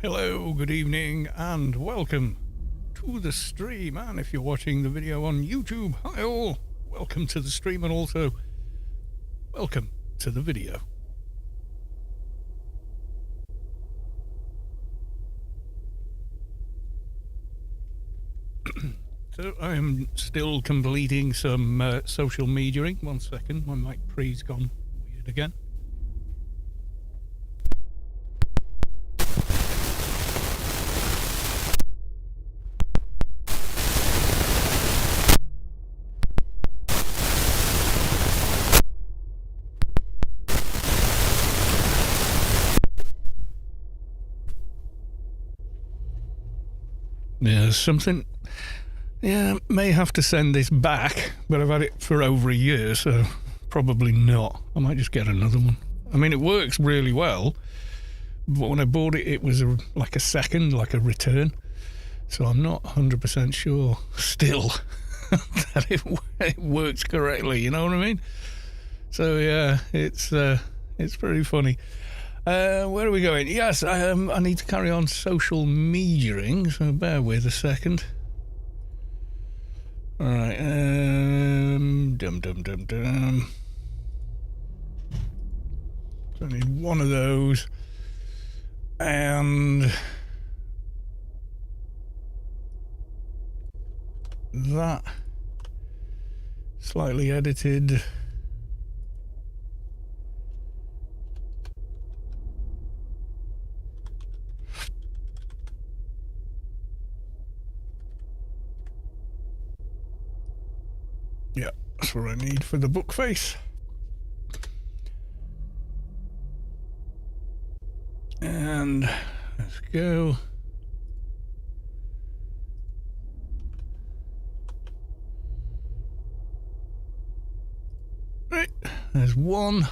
Hello, good evening, and welcome to the stream. And if you're watching the video on YouTube, hi all, welcome to the stream, and also welcome to the video. So I'm still completing some social mediaing. 1 second, my mic pre's gone weird again. Yeah, something. Yeah, may have to send this back, but I've had it for over a year, so probably not. I might just get another one. I mean, it works really well, but when I bought it, it was like a return. So I'm not 100% sure still that it works correctly, you know what I mean? So yeah, it's pretty funny. Where are we going? Yes, I need to carry on social mediaing, so bear with a second. Alright, So I need one of those, and that slightly edited. Yeah, that's what I need for the book face. And let's go. Right, there's one.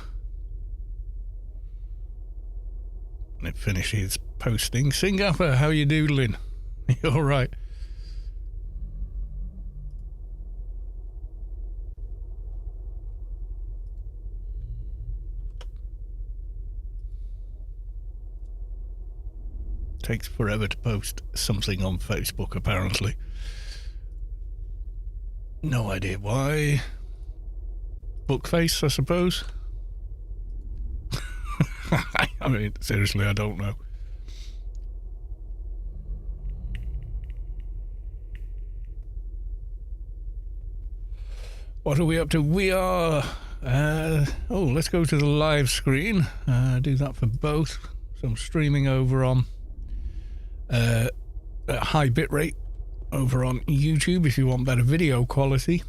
And it finishes posting. Singapore, how you doodling? You all right? Takes forever to post something on Facebook, apparently. No idea why. Bookface, I suppose. I mean, seriously, I don't know. What are we up to? We are... let's go to the live screen. Do that for both. So I'm streaming over on a high bitrate over on YouTube if you want better video quality.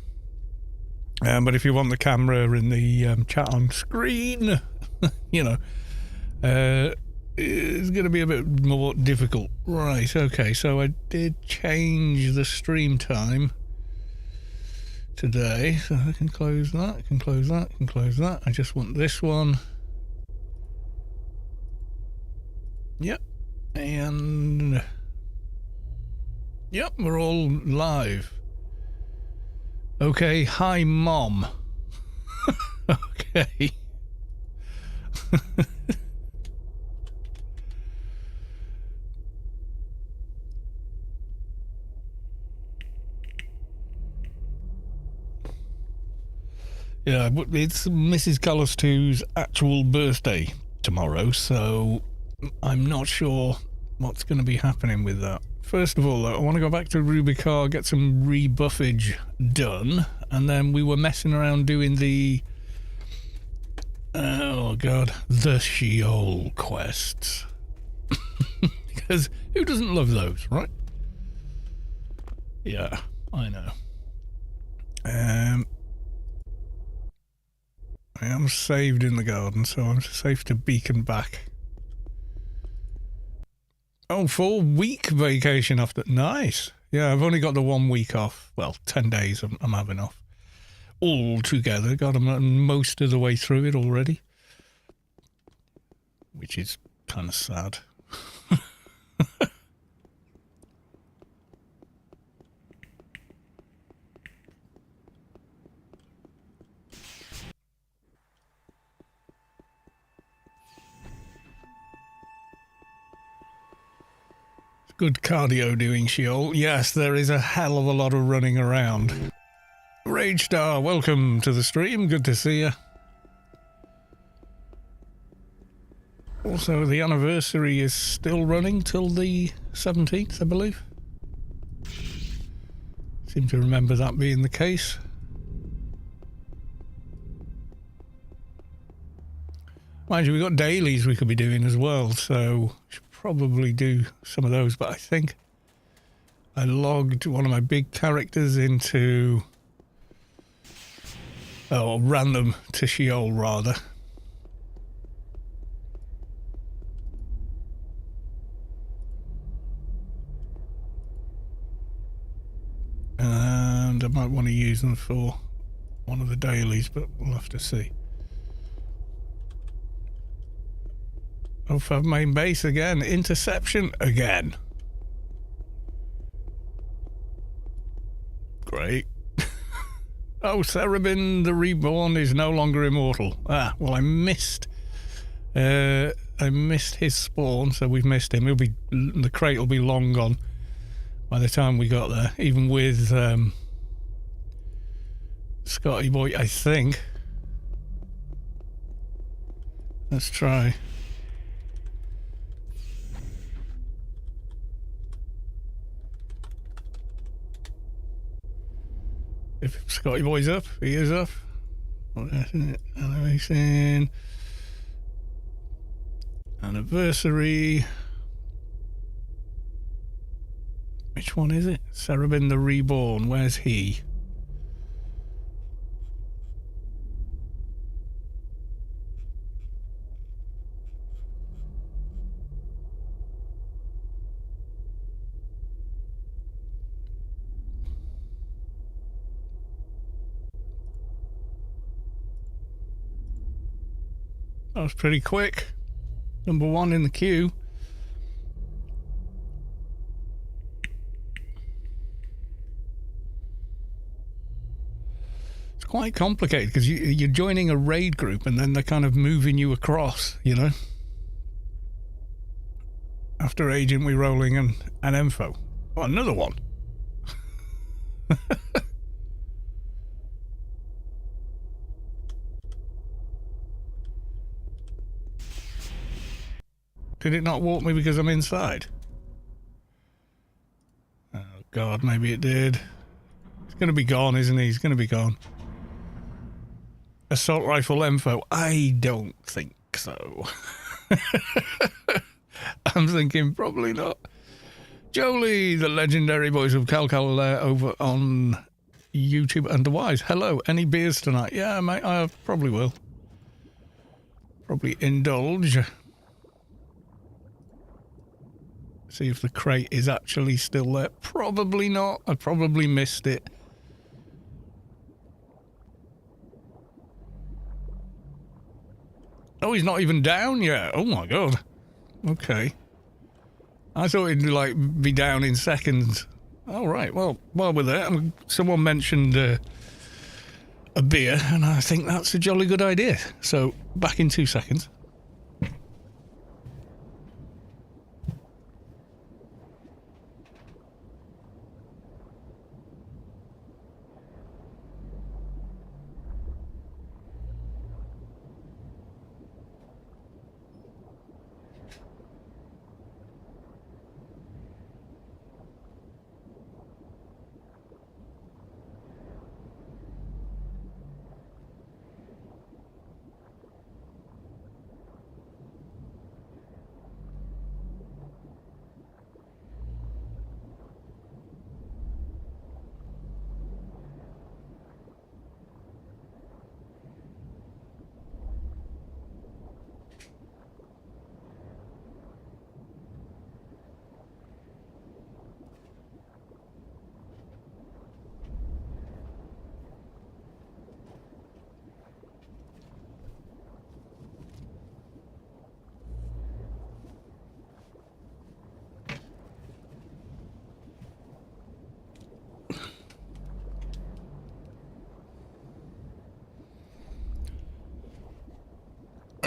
But if you want the camera in the chat on screen, you know, it's going to be a bit more difficult. Right, okay, so I did change the stream time today, so I can close that, I can close that, I can close that. I just want this one. Yep, and yep, we're all live. Okay, hi Mom. Okay. Yeah, it's Mrs. Callis2's actual birthday tomorrow, so I'm not sure what's going to be happening with that. First of all, I want to go back to Rubicar, get some rebuffage done, and then we were messing around doing the... oh god, the Sheol quests. Because who doesn't love those, right? Yeah, I know. I am saved in the garden, so I'm safe to beacon back. Oh, 4-week vacation after. Nice. Yeah, I've only got the 1 week off. Well, 10 days I'm having off. All together. God, I'm most of the way through it already. Which is kind of sad. Good cardio doing, Sheol. Yes, there is a hell of a lot of running around. Rage Star, welcome to the stream. Good to see you. Also, the anniversary is still running till the 17th, I believe. Seem to remember that being the case. Mind you, we've got dailies we could be doing as well, so we should probably do some of those. But I think I logged one of my big characters into... Oh, ran them to Sheol, rather. And I might want to use them for one of the dailies, but we'll have to see. Off of main base again. Interception again. Great. Oh, Cerebin the Reborn is no longer immortal. Ah, well, I missed his spawn, so we've missed him. The crate will be long gone by the time we got there, even with Scotty Boy, I think. Let's try. If Scotty Boy's up, he is up. Animation. Anniversary. Which one is it? Cerebin the Reborn. Where's he? That was pretty quick. Number 1 in the queue. It's quite complicated because you're joining a raid group and then they're kind of moving you across, you know. After agent, we're rolling an info. Oh, another one. Did it not walk me because I'm inside? Oh, God, maybe it did. He's going to be gone, isn't he? He's going to be gone. Assault rifle info. I don't think so. I'm thinking probably not. Jolie, the legendary voice of Calcal over on YouTube and Wise. Hello, any beers tonight? Yeah, mate, I probably will. Probably indulge. See if the crate is actually still there. Probably not. I probably missed it. Oh, he's not even down yet. Oh my God. Okay. I thought he'd like be down in seconds. All right. Well, while we're there, someone mentioned a beer, and I think that's a jolly good idea. So back in 2 seconds.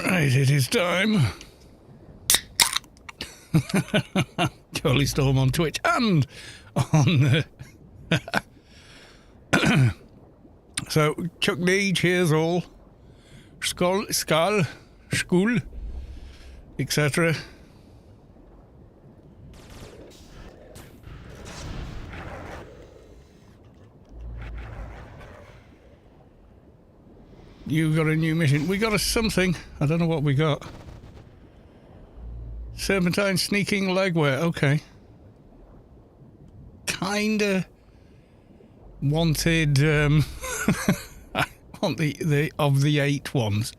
Right, it is time. Charlie Storm on Twitch and on... So, Chuck D, cheers all. Skull, school, etc. You got a new mission. We got a something. I don't know what we got. Serpentine sneaking legwear. Okay. Kinda wanted I want the of the 8 ones.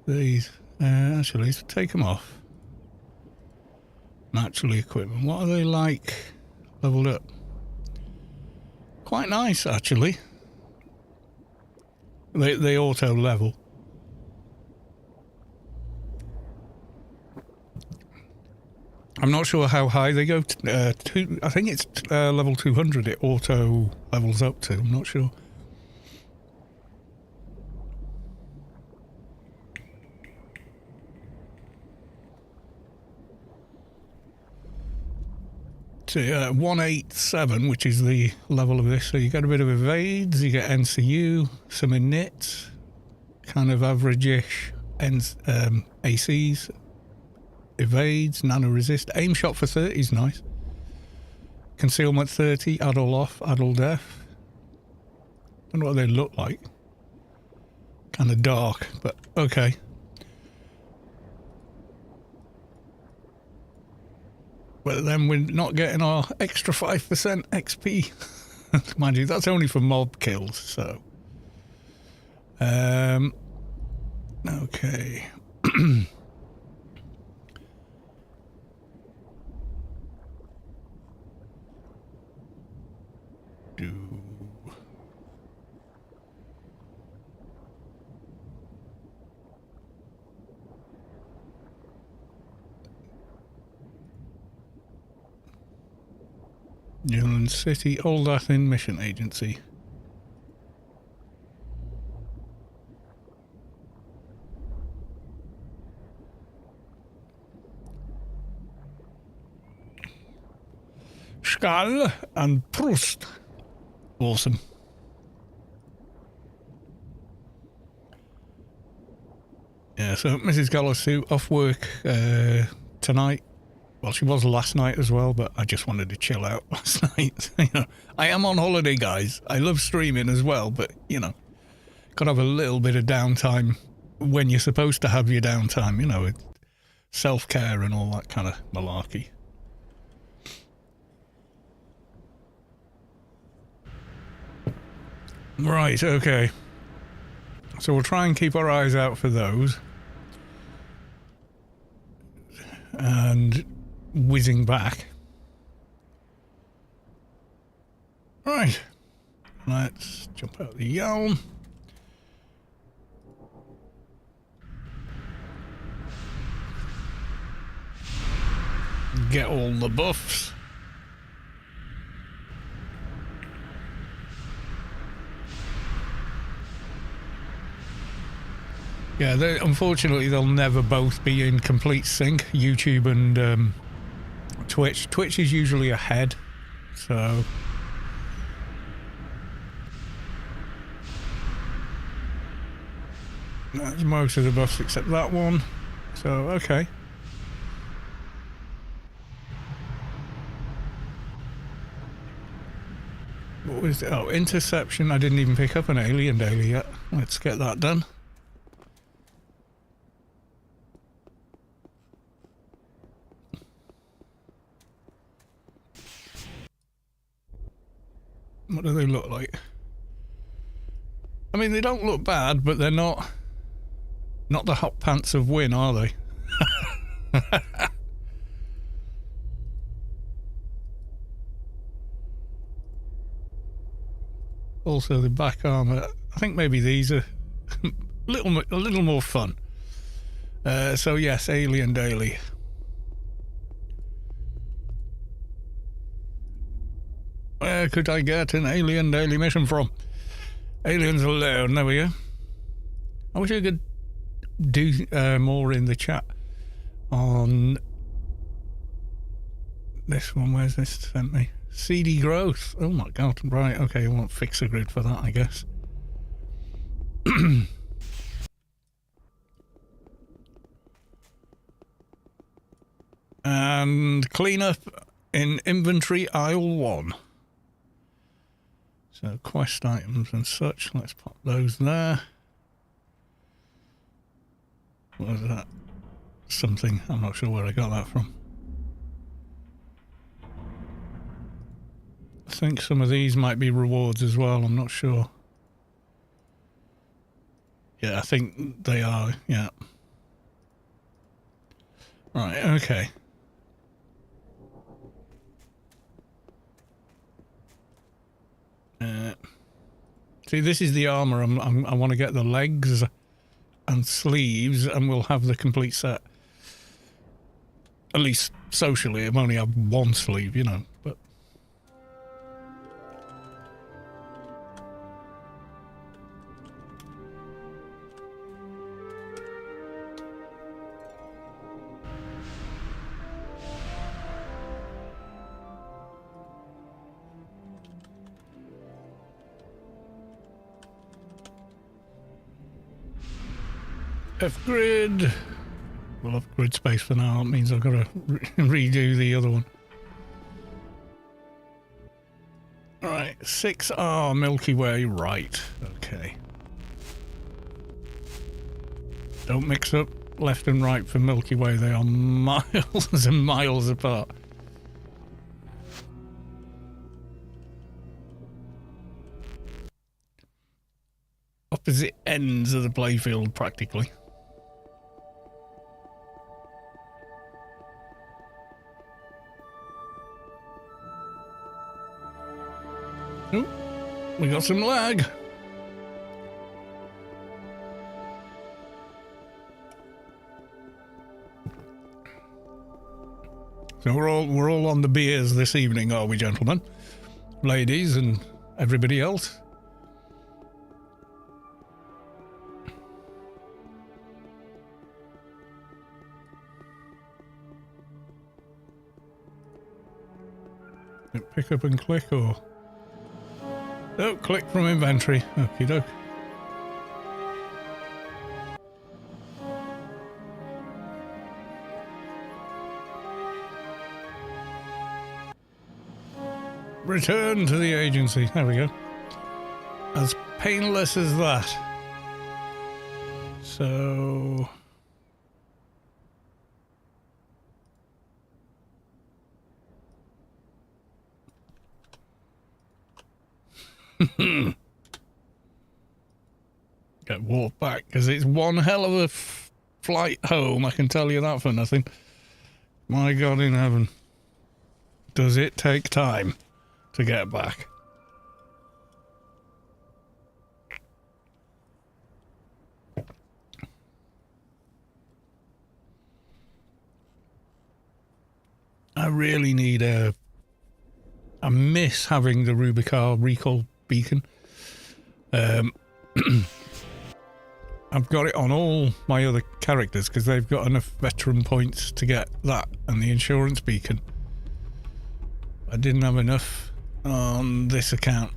These actually let's take them off. Naturally equipment. What are they like? Leveled up. Quite nice actually. They auto level. I'm not sure how high they go. I think it's level 200 it auto levels up to. I'm not sure. So 187, which is the level of this. So you get a bit of evades, you get NCU, some init, kind of average-ish ACs, evades, nano resist, aim shot for 30 is nice. Concealment 30, addle off, addle def. Don't know what they look like. Kind of dark, but okay. But then we're not getting our extra 5% XP. Mind you, that's only for mob kills, so. Okay. Newland City, Old Athen Mission Agency. Skal and Proust. Awesome. Yeah, so Mrs. Galasu off work tonight. Well, she was last night as well, but I just wanted to chill out last night. You know, I am on holiday, guys. I love streaming as well, but, you know, got to have a little bit of downtime when you're supposed to have your downtime, you know, self-care and all that kind of malarkey. Right, okay. So we'll try and keep our eyes out for those. And whizzing back. Right. Let's jump out the Yelm. Get all the buffs. Yeah, unfortunately they'll never both be in complete sync, YouTube and Twitch. Twitch is usually ahead, so... That's most of the buffs except that one, so okay. What was it? Oh, interception. I didn't even pick up an alien daily yet. Let's get that done. What do they look like? I mean, they don't look bad, but they're not the hot pants of Win, are they? Also, the back armor. I think maybe these are a little more fun. So yes, Alien Daily. Where could I get an Alien Daily mission from? Aliens alone. There we go. I wish I could do more in the chat on this one, where's this sent me? CD growth. Oh my god, right, okay, I won't fix a grid for that, I guess. And clean up in inventory aisle 1. So quest items and such, let's pop those there. What was that? Something, I'm not sure where I got that from. I think some of these might be rewards as well, I'm not sure. Yeah, I think they are, yeah. Right, okay. See, this is the armour. I want to get the legs and sleeves, and we'll have the complete set. At least socially, I've only have one sleeve, you know, but... F-grid. We'll have grid space for now. That means I've got to redo the other one. Right, 6R Milky Way, right. Okay. Don't mix up left and right for Milky Way. They are miles and miles apart. Opposite ends of the playfield, practically. Oh, we got some lag. So we're all on the beers this evening, are we, gentlemen, ladies, and everybody else? Pick up and click, or oh, click from inventory. Okie doke. Return to the agency. There we go. As painless as that. So... get walked back, because it's one hell of a flight home, I can tell you that for nothing. My God in heaven. Does it take time to get back? I really need a... I miss having the Rubicar recall beacon. I've got it on all my other characters because they've got enough veteran points to get that and the insurance beacon. I didn't have enough on this account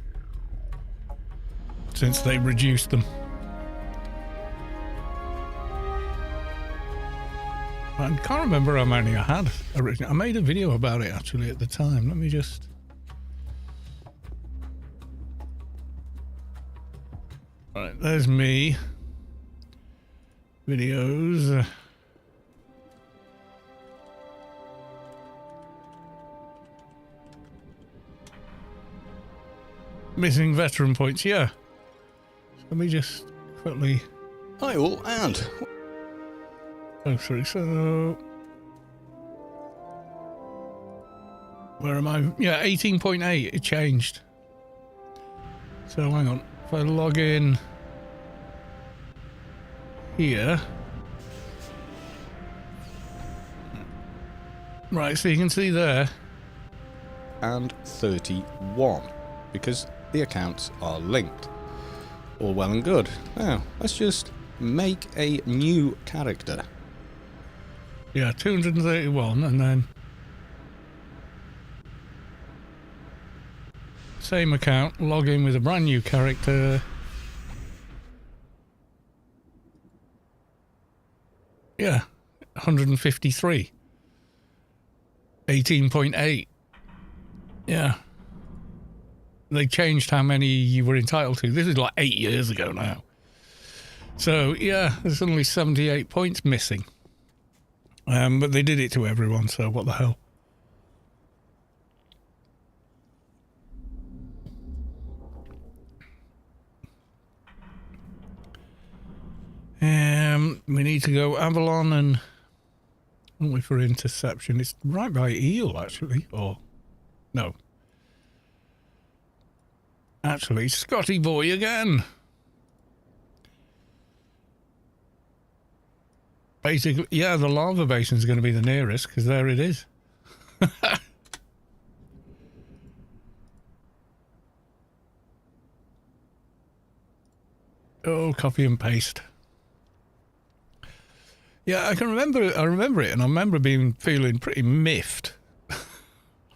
since they reduced them. I can't remember how many I had originally. I made a video about it actually at the time. Let me just... Right, there's me. Videos. Missing veteran points, yeah. Let me just quickly... Hi all, and... Oh, sorry, so... Where am I? Yeah, 18.8, it changed. So, hang on. If I log in... here... Right, so you can see there... and 31, because the accounts are linked. All well and good. Now, let's just make a new character. Yeah, 231, and then... Same account, log in with a brand new character. Yeah, 153. 18.8. Yeah. They changed how many you were entitled to. This is like 8 years ago now. So, yeah, there's only 78 points missing. But they did it to everyone, so what the hell. We need to go Avalon and... Aren't we for interception? It's right by Eel, actually. Or... No. Actually, Scotty boy again. Basically, yeah, the lava basin's going to be the nearest, because there it is. Oh, copy and paste. Yeah, I remember it, and I remember feeling pretty miffed.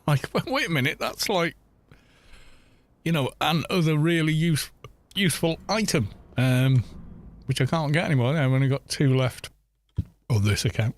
Like, wait a minute, that's like, you know, an other really useful item, which I can't get anymore. I've only got 2 left on this account.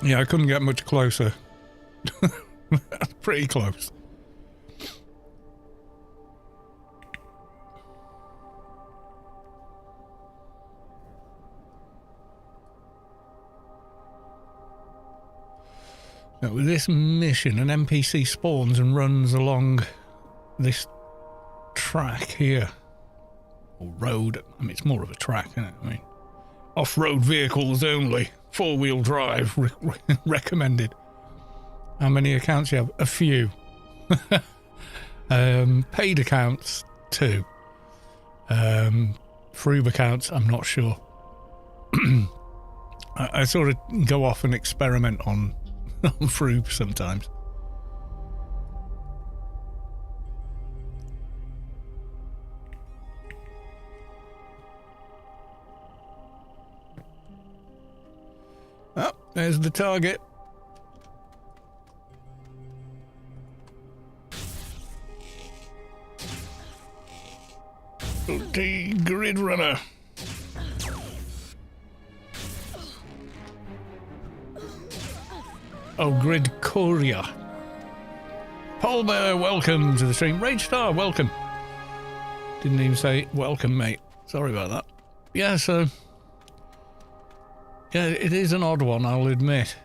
Yeah, I couldn't get much closer. Pretty close. Now, with this mission, an NPC spawns and runs along this track here. Or road. I mean, it's more of a track, isn't it? I mean, off-road vehicles only. 4-wheel drive recommended. How many accounts you have? A few. Paid accounts, 2. Froob accounts, I'm not sure. I sort of go off and experiment on Froob sometimes. Oh, there's the target. The grid runner. Oh, Grid Courier. Paul Bear, welcome to the stream. Rage Star, welcome. Didn't even say welcome, mate. Sorry about that. Yeah, so... yeah, it is an odd one, I'll admit.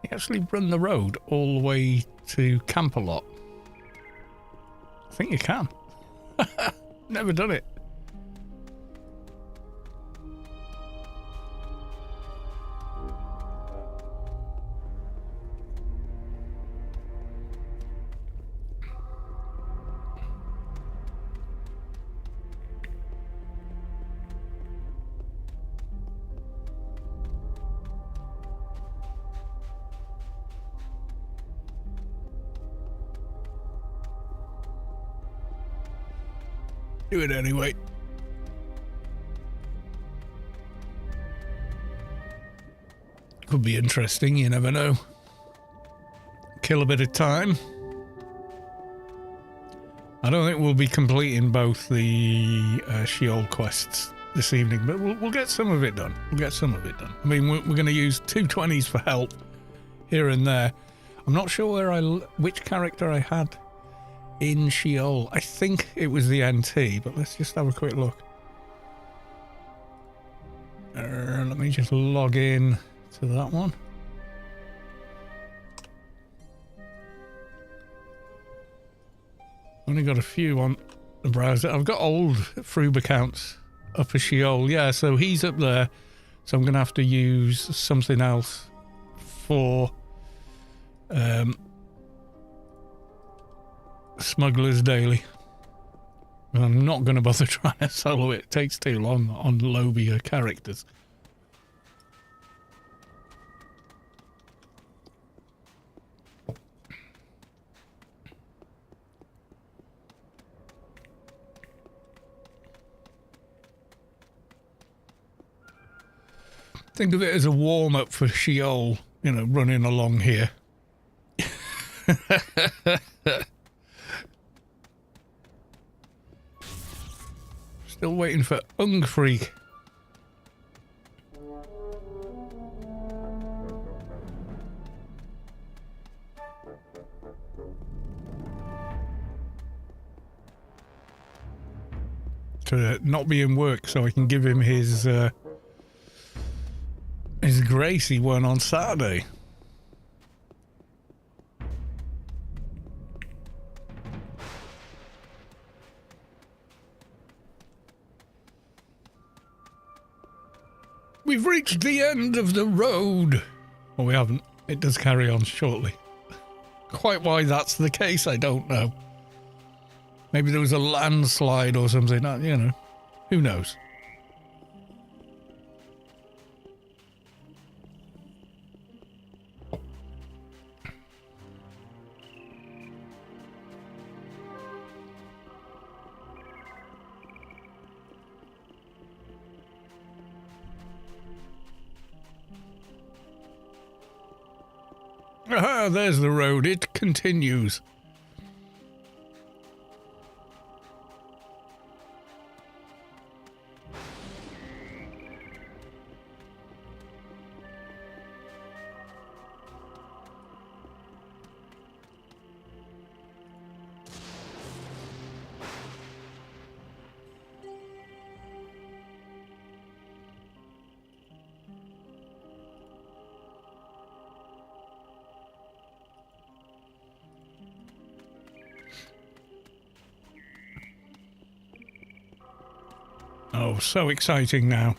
You actually run the road all the way to Camperlot. I think you can. Never done it. Do it anyway. Could be interesting, you never know. Kill a bit of time. I don't think we'll be completing both the Sheol quests this evening, but we'll get some of it done. We'll get some of it done. I mean, we're going to use 220s for help here and there. I'm not sure which character I had in Sheol. I think it was the NT, but let's just have a quick look. Let me just log in to that one. Only got a few on the browser. I've got old Froob accounts up for Sheol. Yeah, so he's up there. So I'm going to have to use something else for Smuggler's Daily. I'm not going to bother trying to solo it. It takes too long on lowier characters. Think of it as a warm-up for Sheol, you know, running along here. Still waiting for Ungfreak. To not be in work so I can give him his grace he won on Saturday. We've reached the end of the road. Well, we haven't. It does carry on shortly. Quite why that's the case, I don't know. Maybe there was a landslide or something, you know. Who knows? Aha, there's the road. It continues. Oh, so exciting now.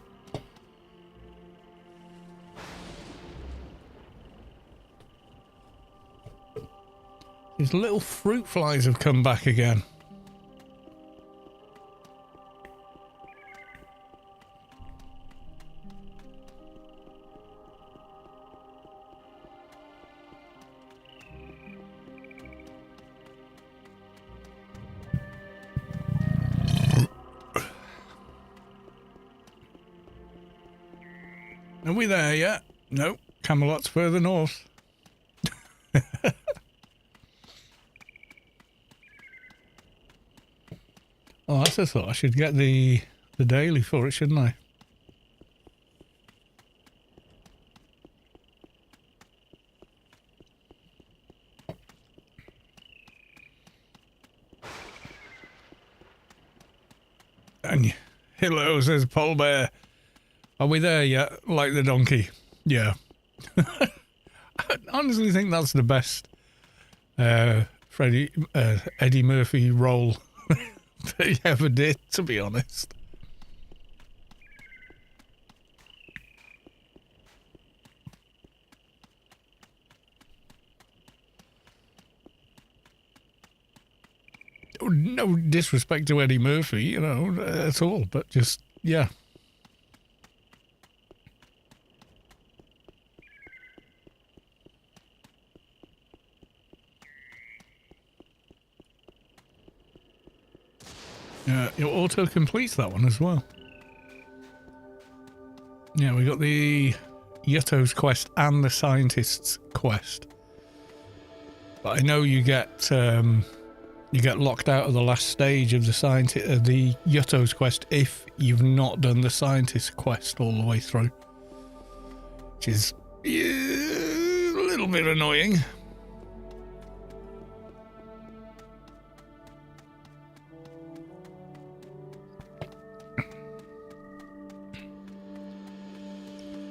These little fruit flies have come back again. Are we there yet? Nope. Camelot's further north. Oh, that's a thought. I should get the daily for it, shouldn't I? And hello, says Paul Bear. Are we there yet? Like the donkey. Yeah. I honestly think that's the best Eddie Murphy role that he ever did, to be honest. No disrespect to Eddie Murphy, you know, at all, but just, yeah. It auto completes that one as well. Yeah, we got the Yutto's quest and the scientist's quest. But I know you get locked out of the last stage of the Yutto's quest if you've not done the scientist's quest all the way through, which is a little bit annoying.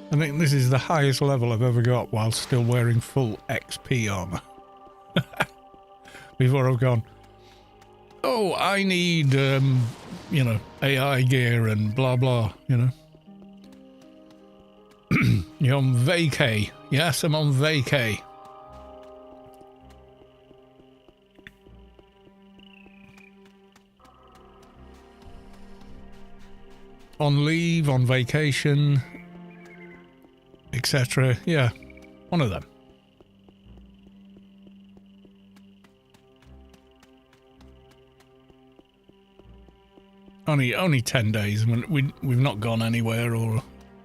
I think this is the highest level I've ever got while still wearing full XP armor. Before I've gone, oh, I need, you know, AI gear and blah, blah, you know. You're on vacay. Yes, I'm on vacay. on leave, on vacation, etc. Yeah, one of them. Only 10 days. We've not gone anywhere or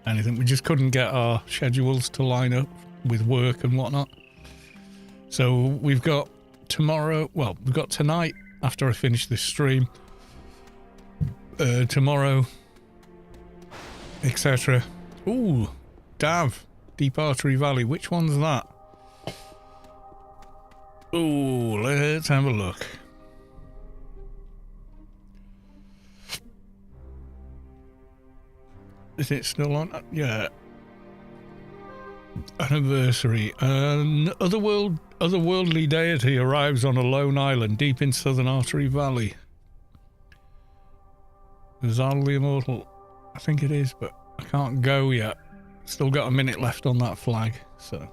anything. We just couldn't get our schedules to line up with work and whatnot. So we've got tomorrow. Well, we've got tonight after I finish this stream. Tomorrow, etc. Ooh, Dav, Deep Artery Valley. Which one's that? Ooh, let's have a look. Is it still on? Yeah. Anniversary. Otherworldly deity arrives on a lone island deep in Southern Artery Valley. Bizarrely immortal. I think it is, but I can't go yet. Still got a minute left on that flag, so.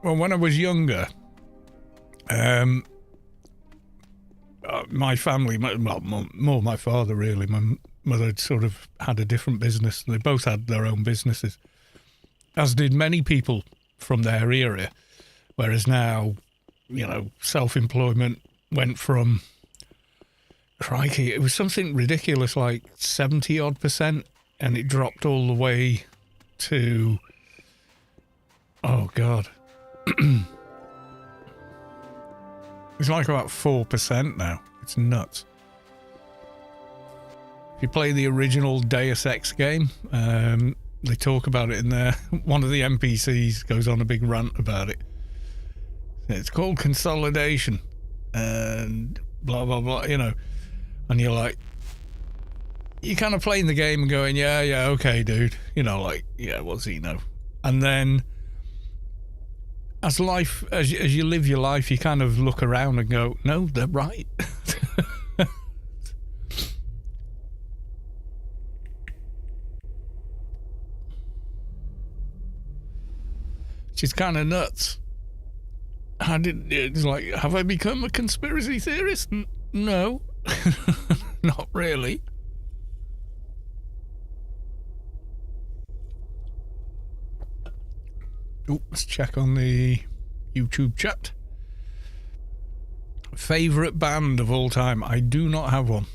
Well, when I was younger, my family, more my father really, my mother had sort of had a different business. They both had their own businesses, as did many people from their area. Whereas now, you know, self-employment went from, crikey, it was something ridiculous like 70 odd %, and it dropped all the way to, oh God. It's like about 4% now. It's nuts. If you play the original Deus Ex game, they talk about it in there. One of the NPCs goes on a big rant about it. It's called consolidation and blah, blah, blah, you know. And you're like, you're kind of playing the game and going, yeah, okay, dude. You know, like, yeah, what's he know? And then as you live your life, you kind of look around and go, no, they're right. Which is kind of nuts. It's like, have I become a conspiracy theorist? No, not really. Oh, let's check on the YouTube chat. Favorite band of all time? I do not have one.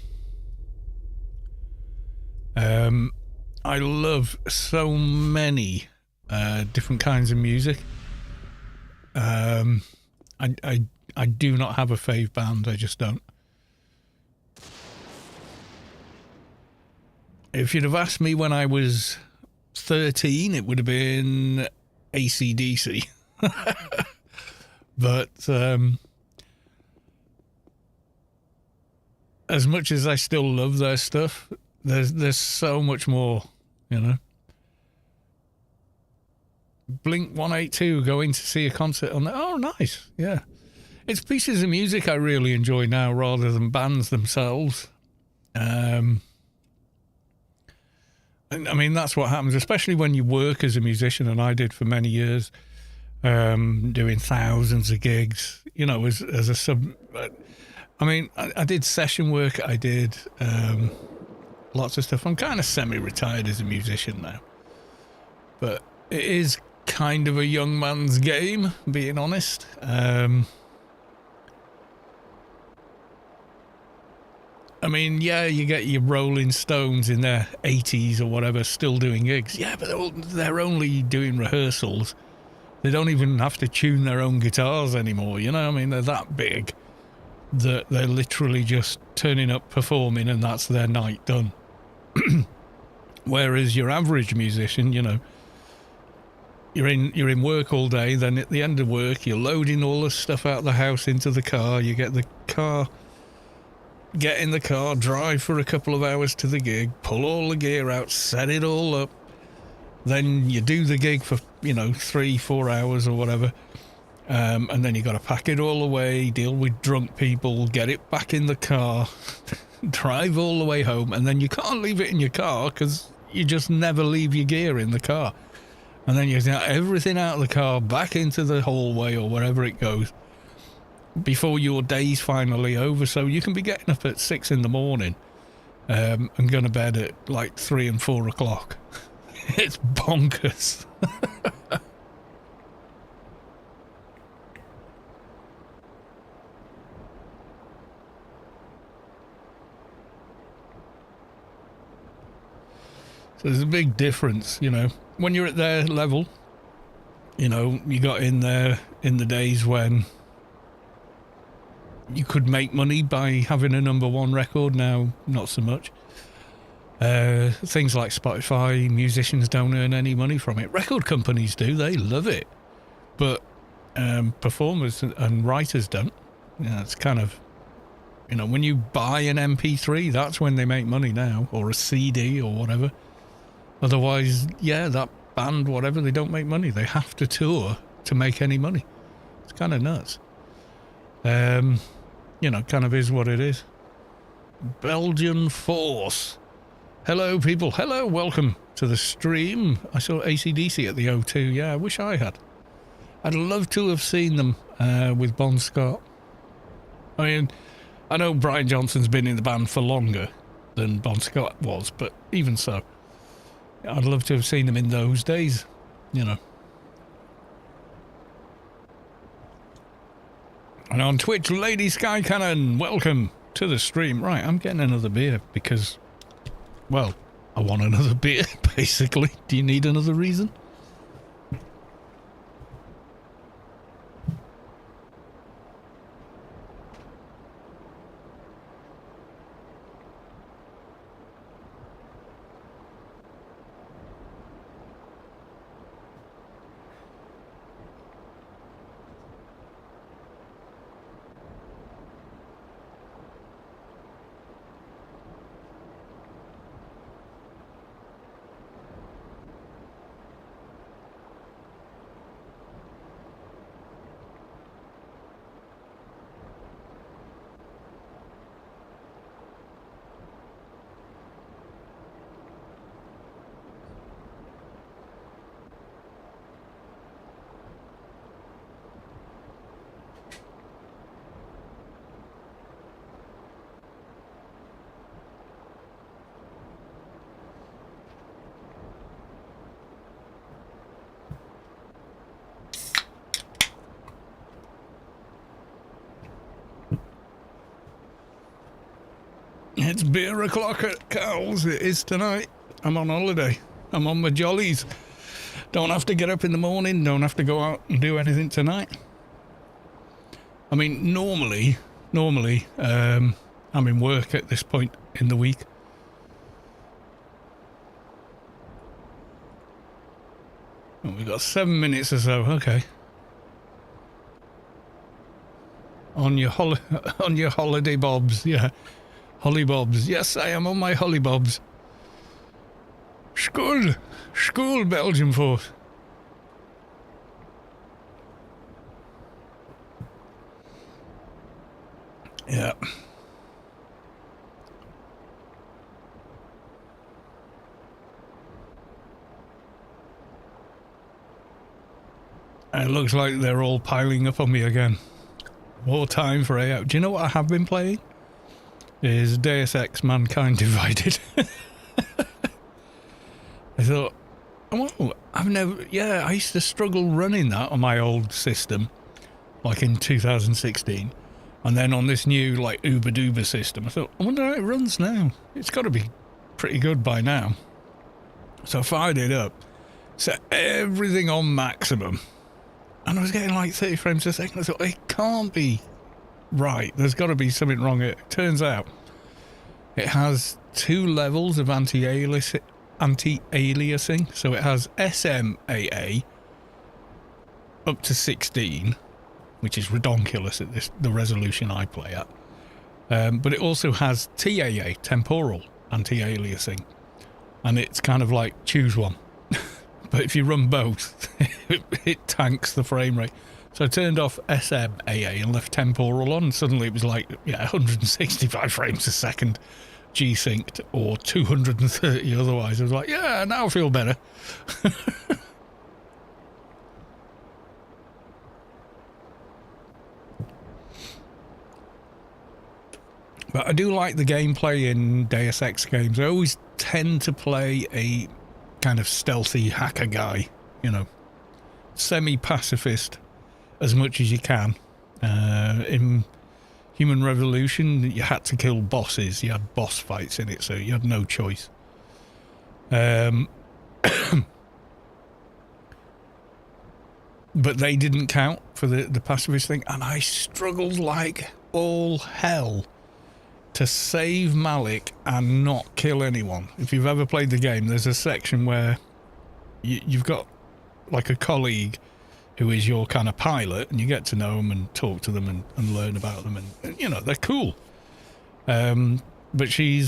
I love so many different kinds of music. I do not have a fave band. I just don't. If you'd have asked me when I was 13, it would have been AC/DC. But as much as I still love their stuff, there's so much more, you know. Blink 182 going to see a concert on there. Oh, nice. Yeah. It's pieces of music I really enjoy now rather than bands themselves. I mean, that's what happens, especially when you work as a musician, and I did for many years, doing thousands of gigs, you know, as a sub. I mean, I did session work. I did lots of stuff. I'm kind of semi-retired as a musician now. But it is kind of a young man's game, being honest. I mean, yeah, you get your Rolling Stones in their 80s or whatever still doing gigs. Yeah, but they're only doing rehearsals. They don't even have to tune their own guitars anymore, you know? I mean, they're that big that they're literally just turning up, performing, and that's their night done. Whereas your average musician, you know, you're in work all day, then at the end of work, you're loading all the stuff out of the house into the car, you get in the car, drive for a couple of hours to the gig, pull all the gear out, set it all up, then you do the gig for, you know, 3-4 hours or whatever, and then you got to pack it all away, deal with drunk people, get it back in the car, drive all the way home, and then you can't leave it in your car because you just never leave your gear in the car. And then you get everything out of the car, back into the hallway or wherever it goes. before your day's finally over. So you can be getting up at 6 in the morning and going to bed at like 3 and 4 o'clock. It's bonkers. So there's a big difference, you know. When you're at their level, you know, you got in there in the days when you could make money by having a number one record. Now, not so much. Things like Spotify, musicians don't earn any money from it. Record companies do, they love it. But performers and writers don't. Yeah, it's kind of, you know, when you buy an MP3, that's when they make money now, or a CD or whatever. Otherwise, yeah, that band, whatever, they don't make money. They have to tour to make any money. It's kind of nuts. You know, kind of is what it is. Belgian Force. Hello, people. Hello, welcome to the stream. I saw AC/DC at the O2. Yeah, I wish I had. I'd love to have seen them with Bon Scott. I mean, I know Brian Johnson's been in the band for longer than Bon Scott was, but even so. I'd love to have seen them in those days, you know. And on Twitch, Lady Sky Cannon, welcome to the stream. Right, I'm getting another beer because, well, I want another beer, basically. Do you need another reason? It's beer o'clock at Cowles. It is tonight. I'm on holiday. I'm on my jollies. Don't have to get up in the morning. Don't have to go out and do anything tonight. I mean, normally, I'm in work at this point in the week. Oh, we've got 7 minutes or so. Okay. On your holiday bobs, yeah. Hollybobs. Yes, I am on my hollybobs. School, Belgium Force. Yeah. It looks like they're all piling up on me again. More time for AO. Do you know what I have been playing? Is Deus Ex Mankind Divided. I thought, oh, I used to struggle running that on my old system, like in 2016. And then on this new, like, Uber Duber system, I thought, I wonder how it runs now. It's got to be pretty good by now. So I fired it up, set everything on maximum, and I was getting like 30 frames a second. I thought, it can't be right. There's got to be something wrong. It turns out it has 2 levels of anti-aliasing. So it has SMAA up to 16, which is redonkulous at the resolution I play at. But it also has TAA, temporal anti-aliasing, and it's kind of like choose one. But if you run both, it tanks the frame rate. So I turned off SMAA and left temporal on, and suddenly it was like 165 frames a second G-synced, or 230 otherwise. I was like, yeah, now I feel better. But I do like the gameplay in Deus Ex games. I always tend to play a kind of stealthy hacker guy, you know, semi-pacifist as much as you can. In Human Revolution, you had to kill bosses. You had boss fights in it, so you had no choice. But they didn't count for the pacifist thing, and I struggled like all hell to save Malik and not kill anyone. If you've ever played the game, there's a section where you've got like a colleague who is your kind of pilot, and you get to know them and talk to them and learn about them, and you know, they're cool. But she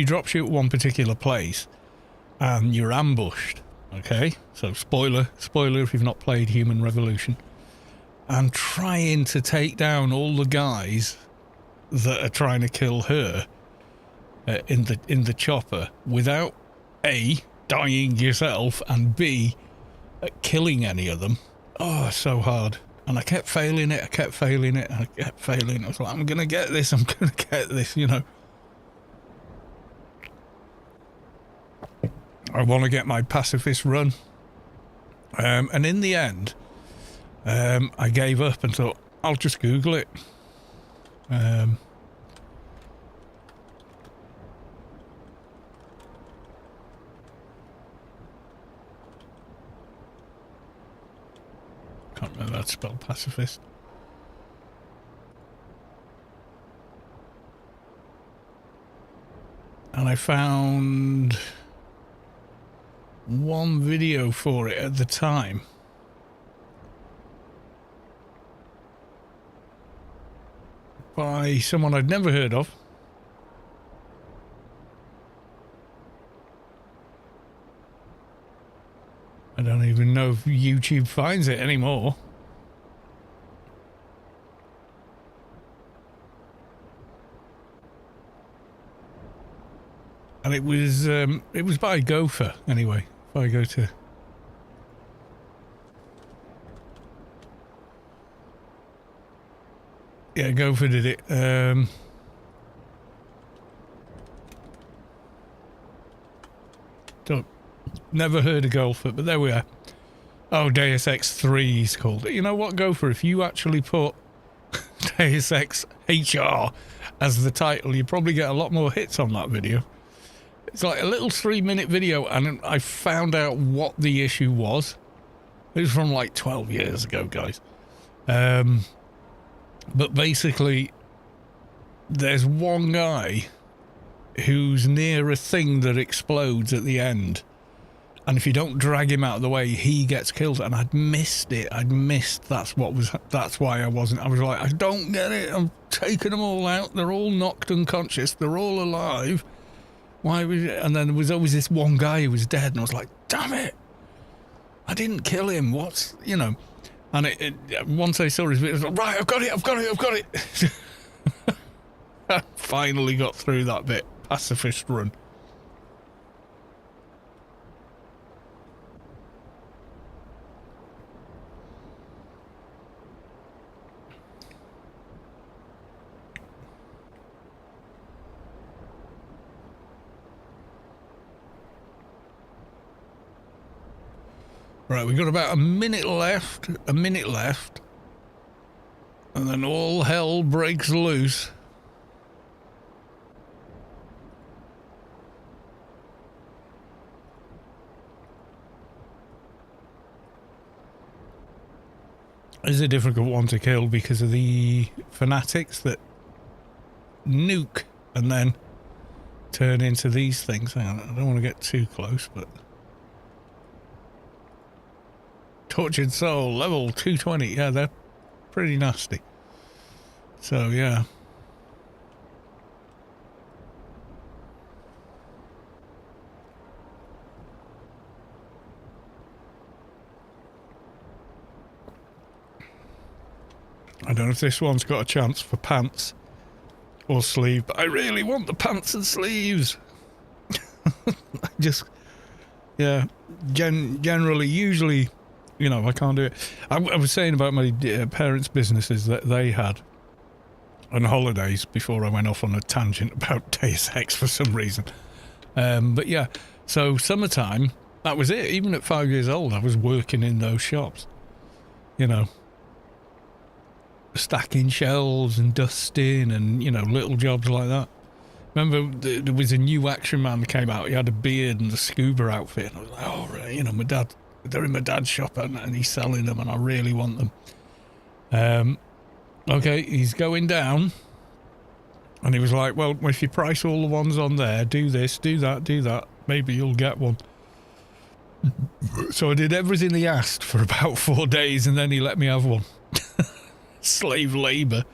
drops you at one particular place and you're ambushed. Okay, so spoiler if you've not played Human Revolution, and trying to take down all the guys that are trying to kill her in the chopper without A, dying yourself, and B, killing any of them. Oh, so hard. And I kept failing it. I was like, I'm gonna get this, you know. I want to get my pacifist run. And in the end, I gave up and thought, I'll just Google it. Can't remember how to spell pacifist. And I found one video for it at the time. By someone I'd never heard of. I don't even know if YouTube finds it anymore. And it was by Gopher anyway. If I go to Gopher did it. Never heard of Gopher, but there we are. Oh, Deus Ex 3 is called it. You know what, Gopher? If you actually put Deus Ex HR as the title, you probably get a lot more hits on that video. It's like a little 3-minute video, and I found out what the issue was. It was from like 12 years ago, guys. But basically, there's one guy who's near a thing that explodes at the end. And if you don't drag him out of the way, he gets killed. And I'd missed it. That's why I wasn't. I was like, I don't get it. I'm taking them all out. They're all knocked unconscious. They're all alive. Why was it? And then there was always this one guy who was dead. And I was like, damn it. I didn't kill him. What's, you know. And once I saw his video, I was like, right, I've got it. I finally got through that bit. Pacifist run. Right, we've got about a minute left, and then all hell breaks loose. It's a difficult one to kill because of the fanatics that nuke and then turn into these things. Hang on, I don't want to get too close, but... Tortured Soul, level 220. Yeah, they're pretty nasty. So, yeah. I don't know if this one's got a chance for pants or sleeve, but I really want the pants and sleeves. I just, yeah, generally, usually... You know, I can't do it. I was saying about my parents' businesses that they had. on holidays before I went off on a tangent about Deus Ex for some reason. But yeah, so summertime, that was it. Even at 5 years old, I was working in those shops. You know, stacking shelves and dusting and, you know, little jobs like that. Remember, there was a new Action Man that came out. He had a beard and a scuba outfit. And I was like, oh, right, you know, they're in my dad's shop and he's selling them and I really want them. Okay, he's going down. And he was like, well, if you price all the ones on there, do this, do that, maybe you'll get one. So I did everything he asked for about 4 days and then he let me have one. Slave labour.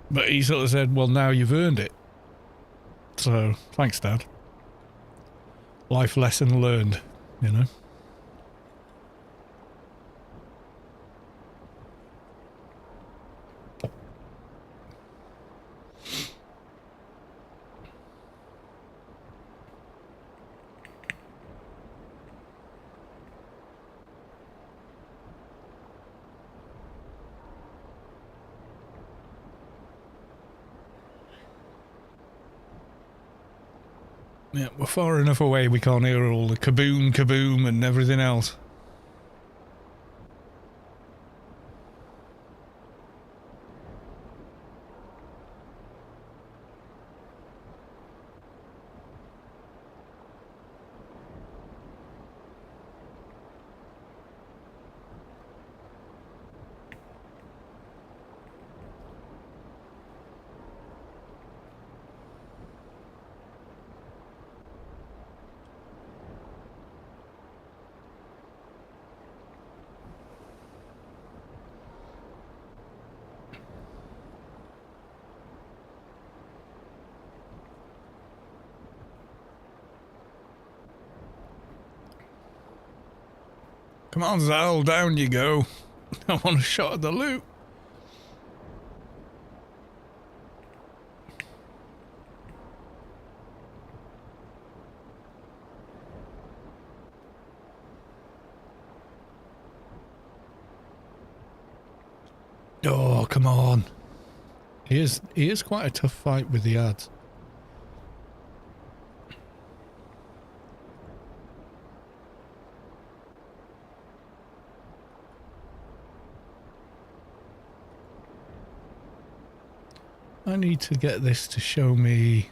But he sort of said, well, now you've earned it. So, thanks, Dad. Life lesson learned, you know. Yeah, we're far enough away we can't hear all the kaboom, kaboom and everything else. Come on, Zal, down you go. I want a shot at the loot. Oh, come on. He is quite a tough fight with the ads. I need to get this to show me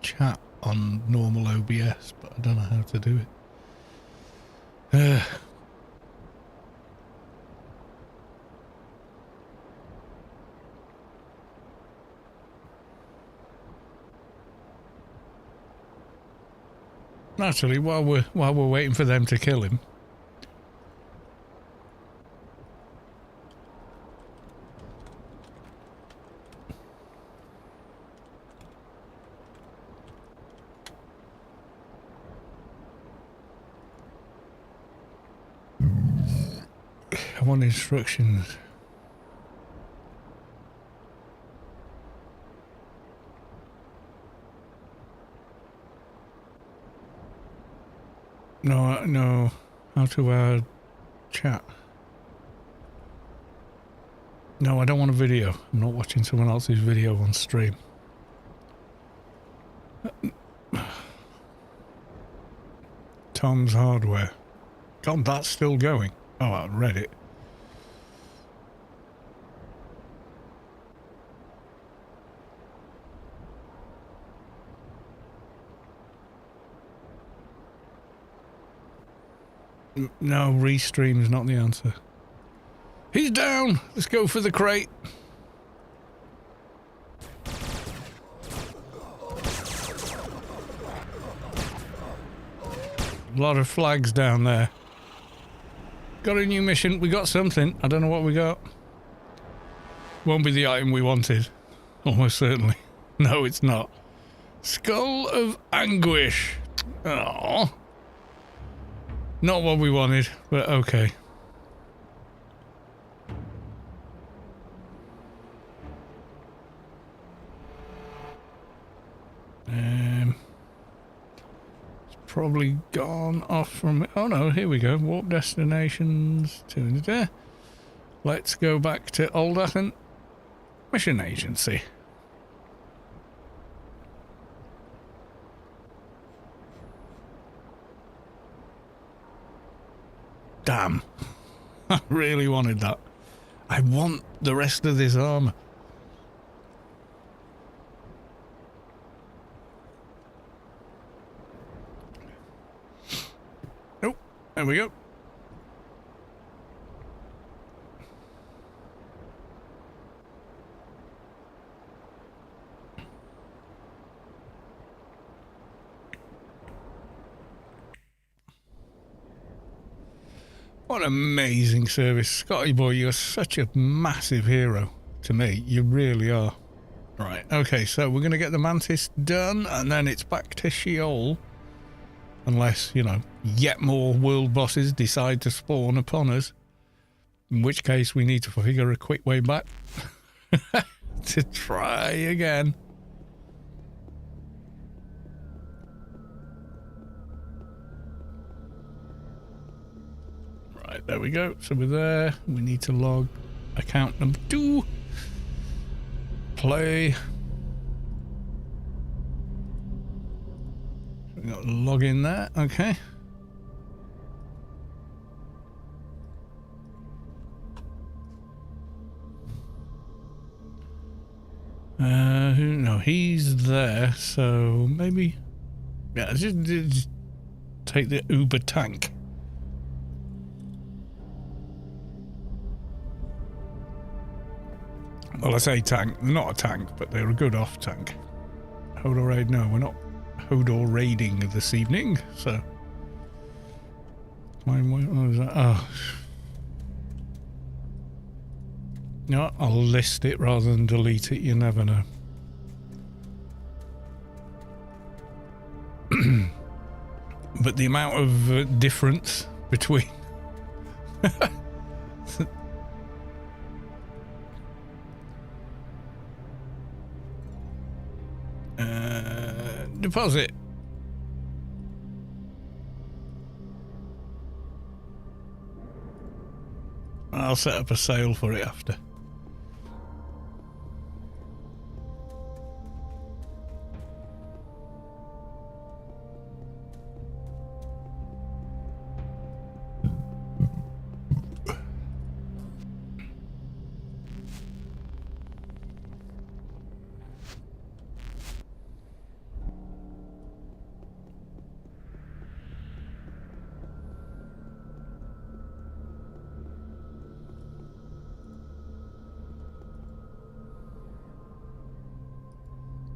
chat on normal OBS, but I don't know how to do it. Naturally, while we're waiting for them to kill him. I want instructions. No. How to add chat? No, I don't want a video. I'm not watching someone else's video on stream. Tom's Hardware. God, that's still going. Oh, I read it. No, restream's not the answer. He's down! Let's go for the crate. A lot of flags down there. Got a new mission. We got something. I don't know what we got. Won't be the item we wanted. Almost certainly. No, it's not. Skull of Anguish. Oh. Not what we wanted, but okay. It's probably gone off from... Oh no, here we go. Warp destinations to there. let's go back to Aldachen Mission Agency. Damn. I really wanted that. I want the rest of this armor. Oh, there we go. What an amazing service. Scotty boy, you're such a massive hero to me. You really are. Right, okay, so we're going to get the Mantis done, and then it's back to Sheol. Unless, you know, yet more world bosses decide to spawn upon us. In which case we need to figure a quick way back to try again. Right, there we go. So we're there. We need to log account number 2. Play. We got to log in there. Okay. No, he's there. So maybe, yeah, just take the Uber tank. Well, I say tank. They're not a tank, but they're a good off tank. Hodor raid? No, we're not Hodor raiding this evening, so. What was that? Oh. No, I'll list it rather than delete it. You never know. But the amount of difference between. Deposit. I'll set up a sale for it after.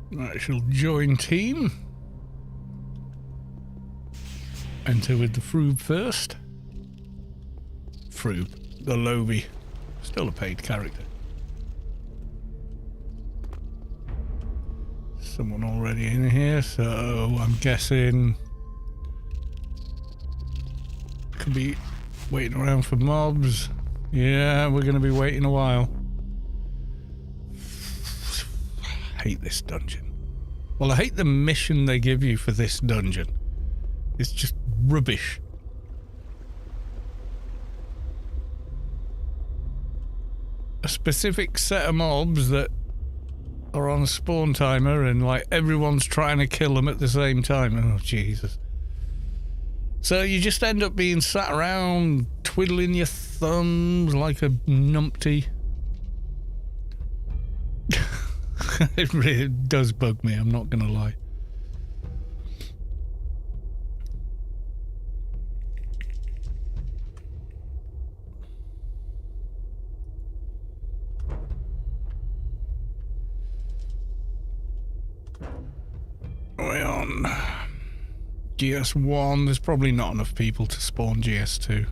Right, she'll join team. Enter with the Froob first. Froob, the Loby. Still a paid character. Someone already in here, so I'm guessing could be waiting around for mobs. Yeah, we're going to be waiting a while. I hate this dungeon. Well, I hate the mission they give you for this dungeon. It's just rubbish. A specific set of mobs that are on a spawn timer and like everyone's trying to kill them at the same time. Oh, Jesus. So you just end up being sat around twiddling your thumbs like a numpty. It really does bug me, I'm not gonna lie. We're on GS1. There's probably not enough people to spawn GS2.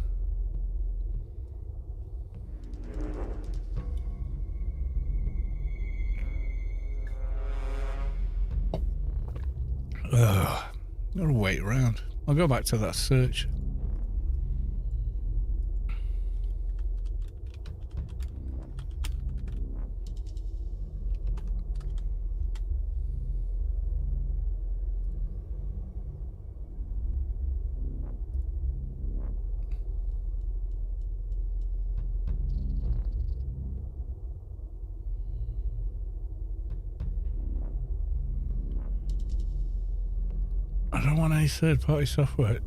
Gotta wait around. I'll go back to that search. don't want any third-party software.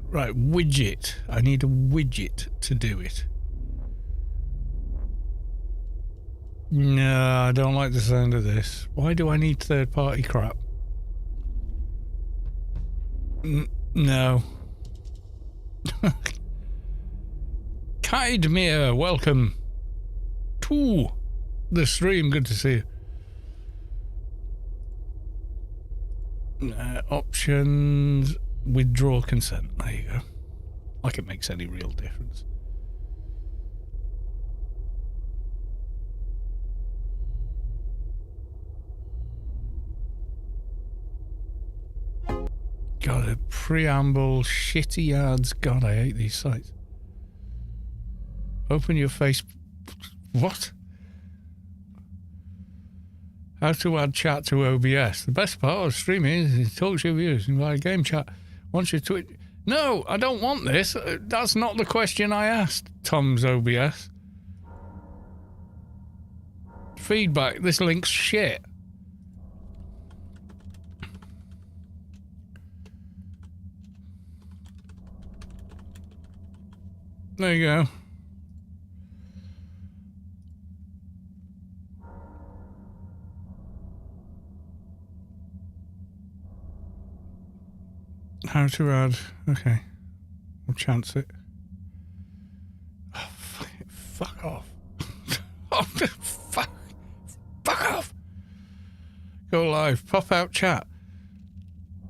Right, widget. I need a widget to do it. No, I don't like the sound of this. Why do I need third-party crap? No. Kydmere, welcome to the stream. Good to see you. Options, withdraw consent. There you go. Like it makes any real difference. God, a preamble, shitty ads. God, I hate these sites. Open your face. What? How to add chat to OBS. The best part of streaming is it talks to your viewers via game chat. Once you tweet. No, I don't want this. That's not the question I asked, Tom's OBS. Feedback. This link's shit. There you go. How to add. Okay. We'll chance it. Oh, fuck off. Oh, fuck off. Go live. Pop out chat.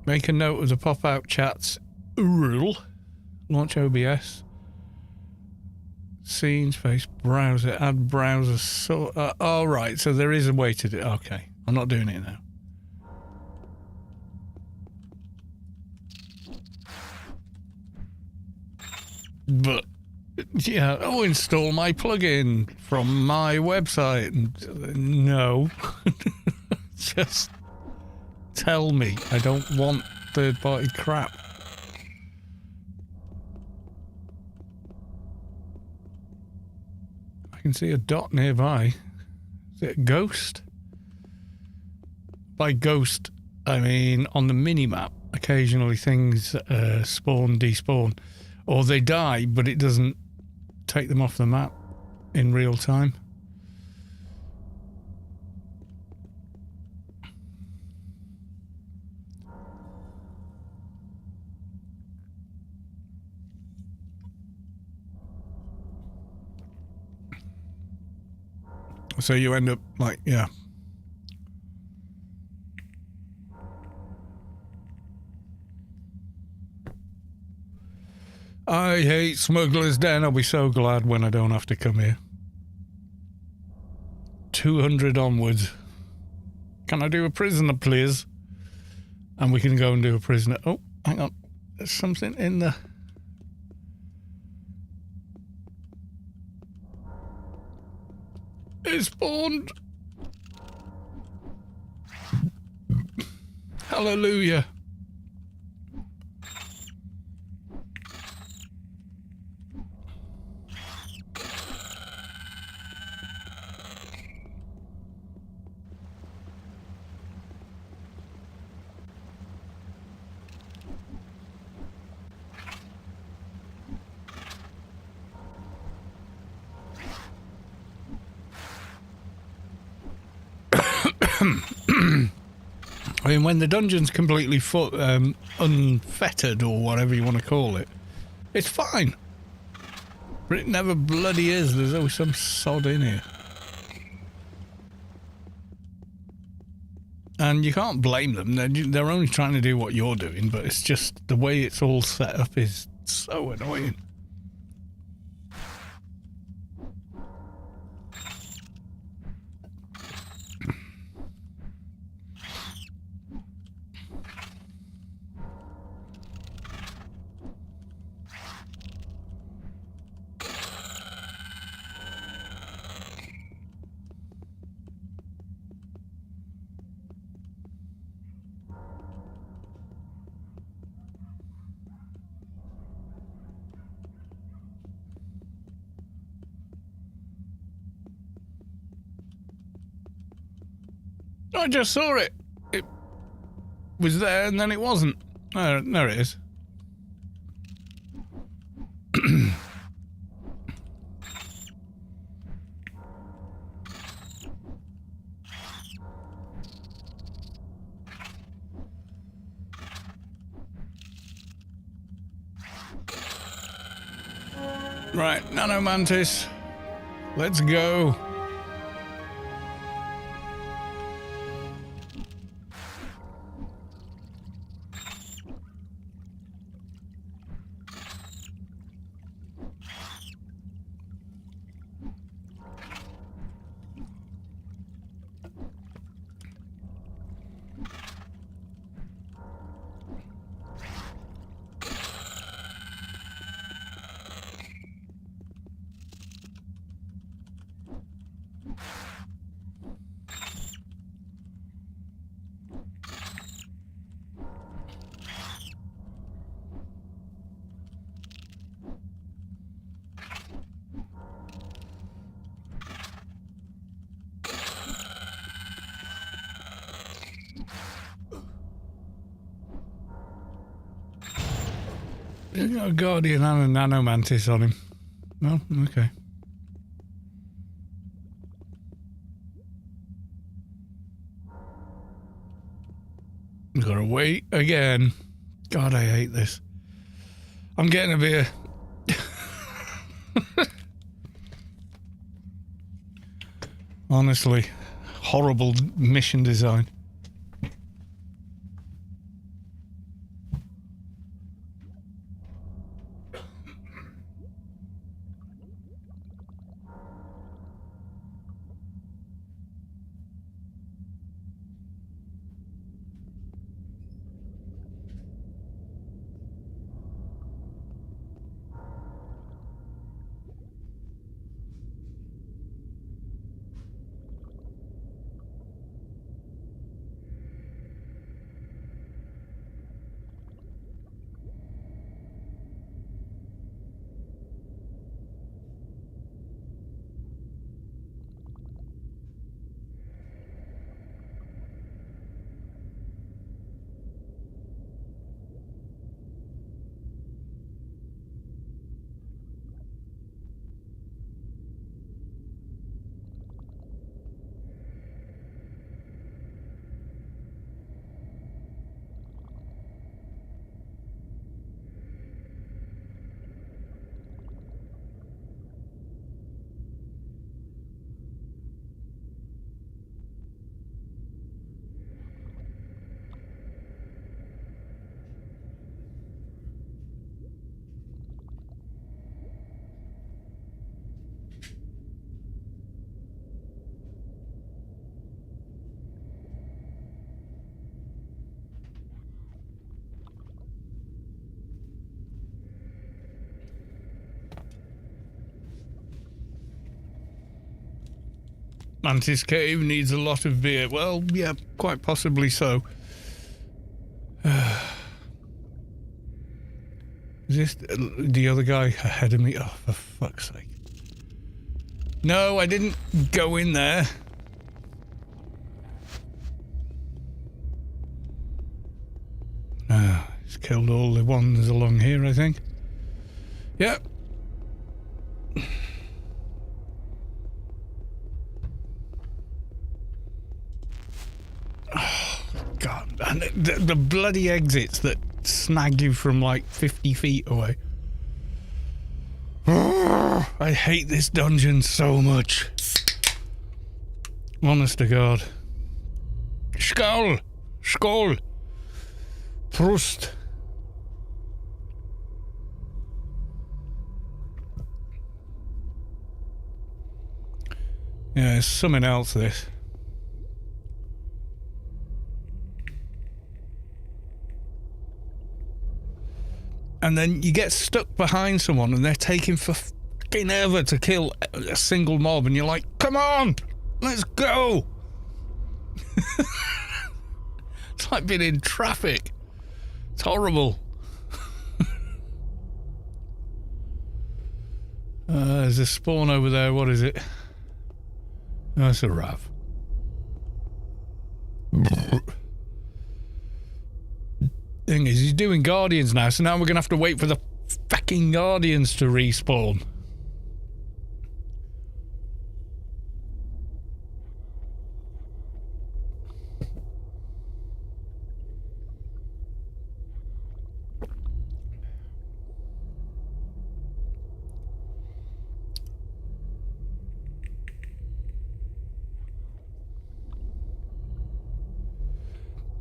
Make a note of the pop out chat's URL. Launch OBS. Scene space browser. Add browser. So, oh, right. So there is a way to do it. Okay. I'm not doing it now. But, yeah, I'll install my plugin from my website. No. Just tell me. I don't want third-party crap. I can see a dot nearby. Is it a ghost? By ghost, I mean on the mini-map, occasionally things spawn, despawn. Or they die, but it doesn't take them off the map in real time. So you end up like, yeah. I hate Smuggler's Den. I'll be so glad when I don't have to come here. 200 onwards. Can I do a prisoner, please? And we can go and do a prisoner. Oh, hang on. There's something in the... It spawned. Hallelujah. I mean, when the dungeon's completely unfettered, or whatever you want to call it, it's fine. But it never bloody is. There's always some sod in here. And you can't blame them. They're only trying to do what you're doing, but it's just the way it's all set up is so annoying. I just saw it. It was there and then it wasn't. There it is. Right, Nano Mantis. Let's go. He's got a Guardian and a Nano Mantis on him. Well, okay. Gotta wait again. God, I hate this. I'm getting a beer. Honestly, horrible mission design. Mantis Cave needs a lot of beer. Well, yeah, quite possibly so. Is this the other guy ahead of me? Oh, for fuck's sake. No, I didn't go in there. He's killed all the ones along here, I think. Yep. God, and the bloody exits that snag you from like 50 feet away. I hate this dungeon so much. Honest to God. Skull! Skull! Prost! Yeah, it's something else, this. And then you get stuck behind someone and they're taking for fucking ever to kill a single mob, and you're like, come on, let's go. It's like being in traffic. It's horrible. There's a spawn over there. What is it? Oh, it's a rav. Thing is, he's doing Guardians now, so now we're going to have to wait for the fucking Guardians to respawn.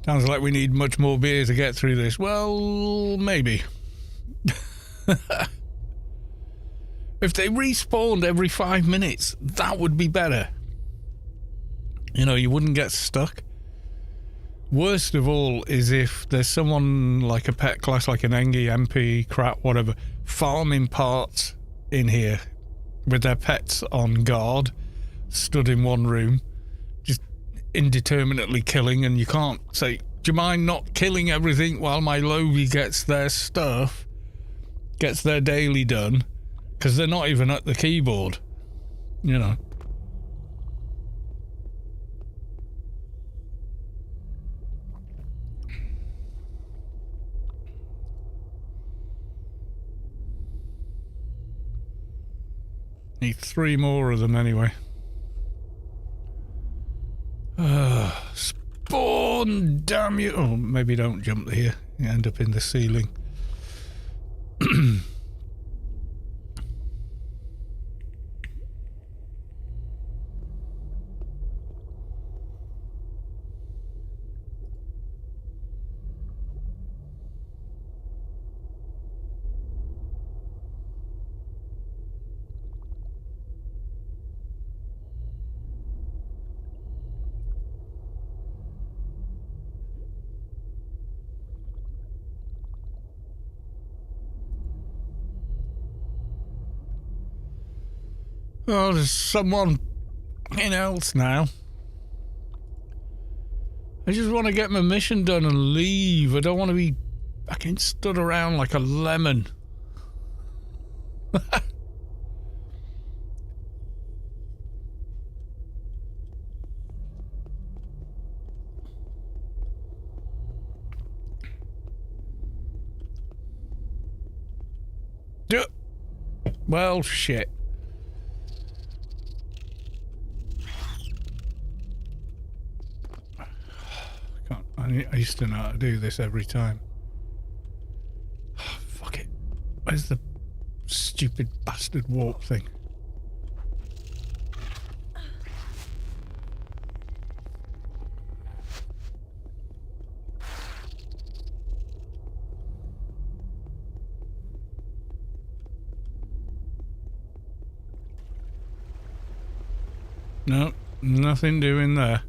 Sounds like we need much more beer to get through this. Well, maybe. If they respawned every 5 minutes, that would be better. You know, you wouldn't get stuck. Worst of all is if there's someone like a pet class, like an Engie, MP, crap, whatever, farming parts in here with their pets on guard, stood in one room, just indeterminately killing, and you can't say, do you mind not killing everything while my Lovey gets their stuff, gets their daily done, because they're not even at the keyboard, you know. Need 3 more of them anyway. Spawn, damn you. Oh, maybe don't jump here. You end up in the ceiling. Oh, there's someone else now. I just want to get my mission done and leave. I don't want to be fucking stood around like a lemon. Well, shit. I used to know how to do this every time. Fuck it. Where's the stupid bastard warp thing? No, nothing doing there.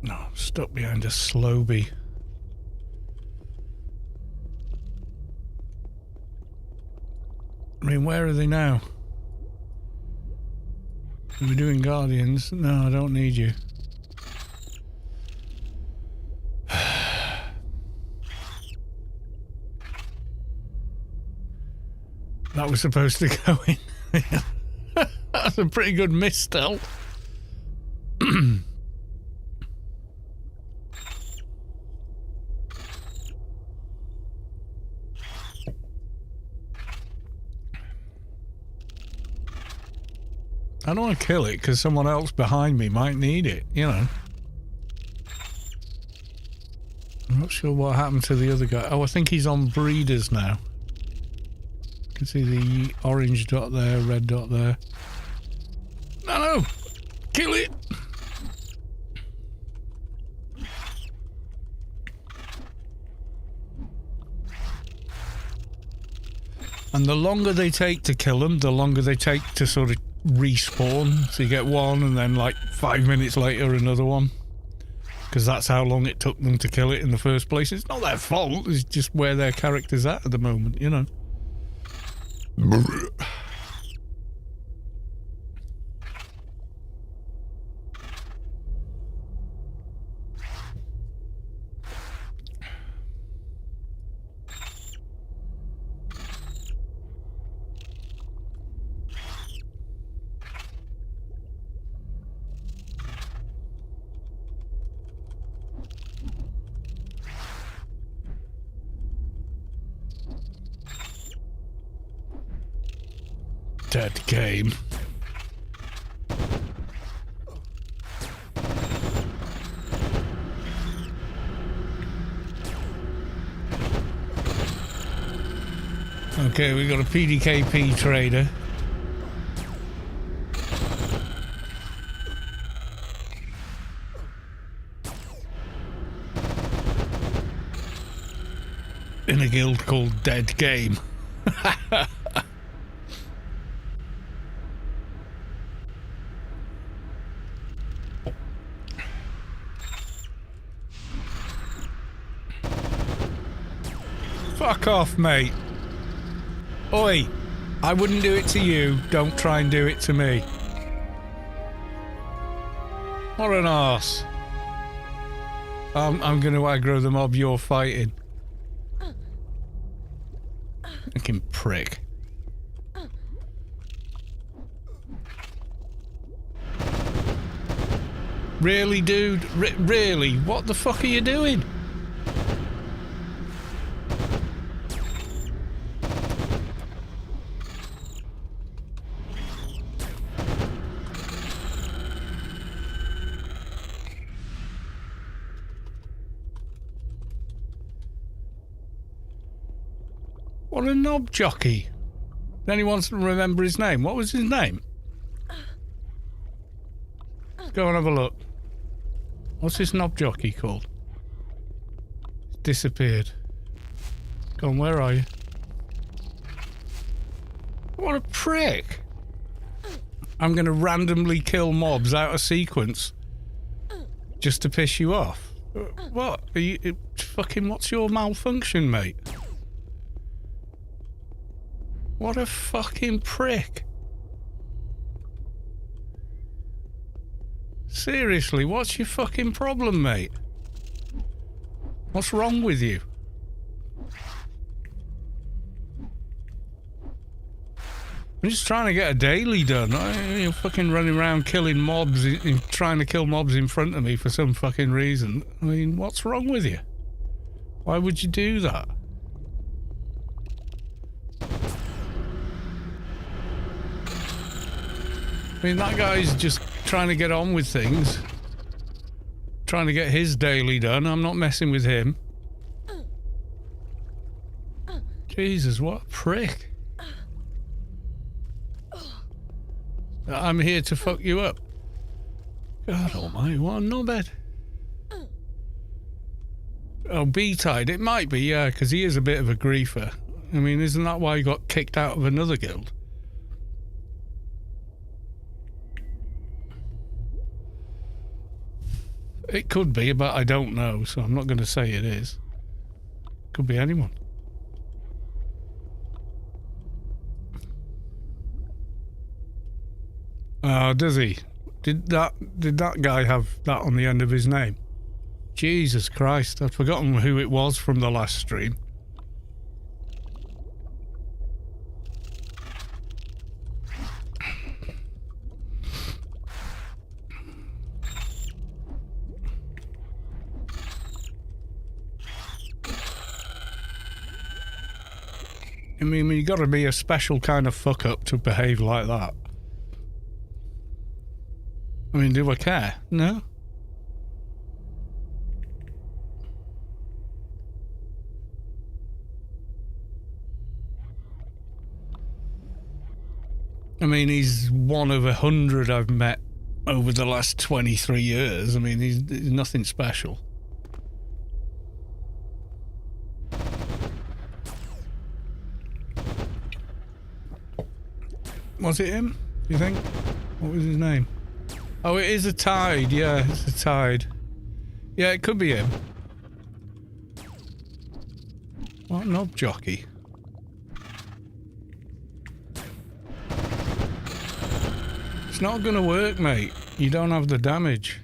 No, I'm stuck behind a slowbie. I mean, where are they now? Are we doing Guardians? No, I don't need you. That was supposed to go in. That's a pretty good miss still. I don't want to kill it because someone else behind me might need it, you know. I'm not sure what happened to the other guy. Oh, I think he's on breeders now. You can see the orange dot there, red dot there. No! Kill it! And the longer they take to kill them, the longer they take to sort of respawn. So you get one and then like 5 minutes later another one. Because that's how long it took them to kill it in the first place. It's not their fault, it's just where their character's at the moment, you know. Dead game. Okay, we got a PDKP trader. In a guild called Dead Game. Fuck off, mate. Oi, I wouldn't do it to you. Don't try and do it to me. What an arse. I'm going to aggro the mob you're fighting. Fucking prick. Really, dude? Really? What the fuck are you doing? What a knob jockey. Then he wants to remember his name. What was his name? Let's go and have a look. What's this knob jockey called? It's disappeared. Go on, where are you? What a prick. I'm going to randomly kill mobs out of sequence just to piss you off. What? Are you fucking, what's your malfunction, mate? What a fucking prick. Seriously, what's your fucking problem, mate? What's wrong with you? I'm just trying to get a daily done. You're fucking running around killing mobs, trying to kill mobs in front of me for some fucking reason. I mean, what's wrong with you? Why would you do that? I mean, that guy's just trying to get on with things. Trying to get his daily done. I'm not messing with him. Jesus, what a prick. I'm here to fuck you up. God almighty, what a knobhead. Oh, B-Tide. It might be, yeah, because he is a bit of a griefer. I mean, isn't that why he got kicked out of another guild? It could be, but I don't know, so I'm not going to say it is. Could be anyone. Does he? Did that guy have that on the end of his name? Jesus Christ, I'd forgotten who it was from the last stream. I mean, you got to be a special kind of fuck up to behave like that. I mean, do I care? No? I mean, he's one of 100 I've met over the last 23 years. I mean, he's nothing special. Was it him, you think? What was his name? Oh, it is a Tide. Yeah, it's a Tide. Yeah, it could be him. What knob jockey? It's not gonna work, mate. You don't have the damage.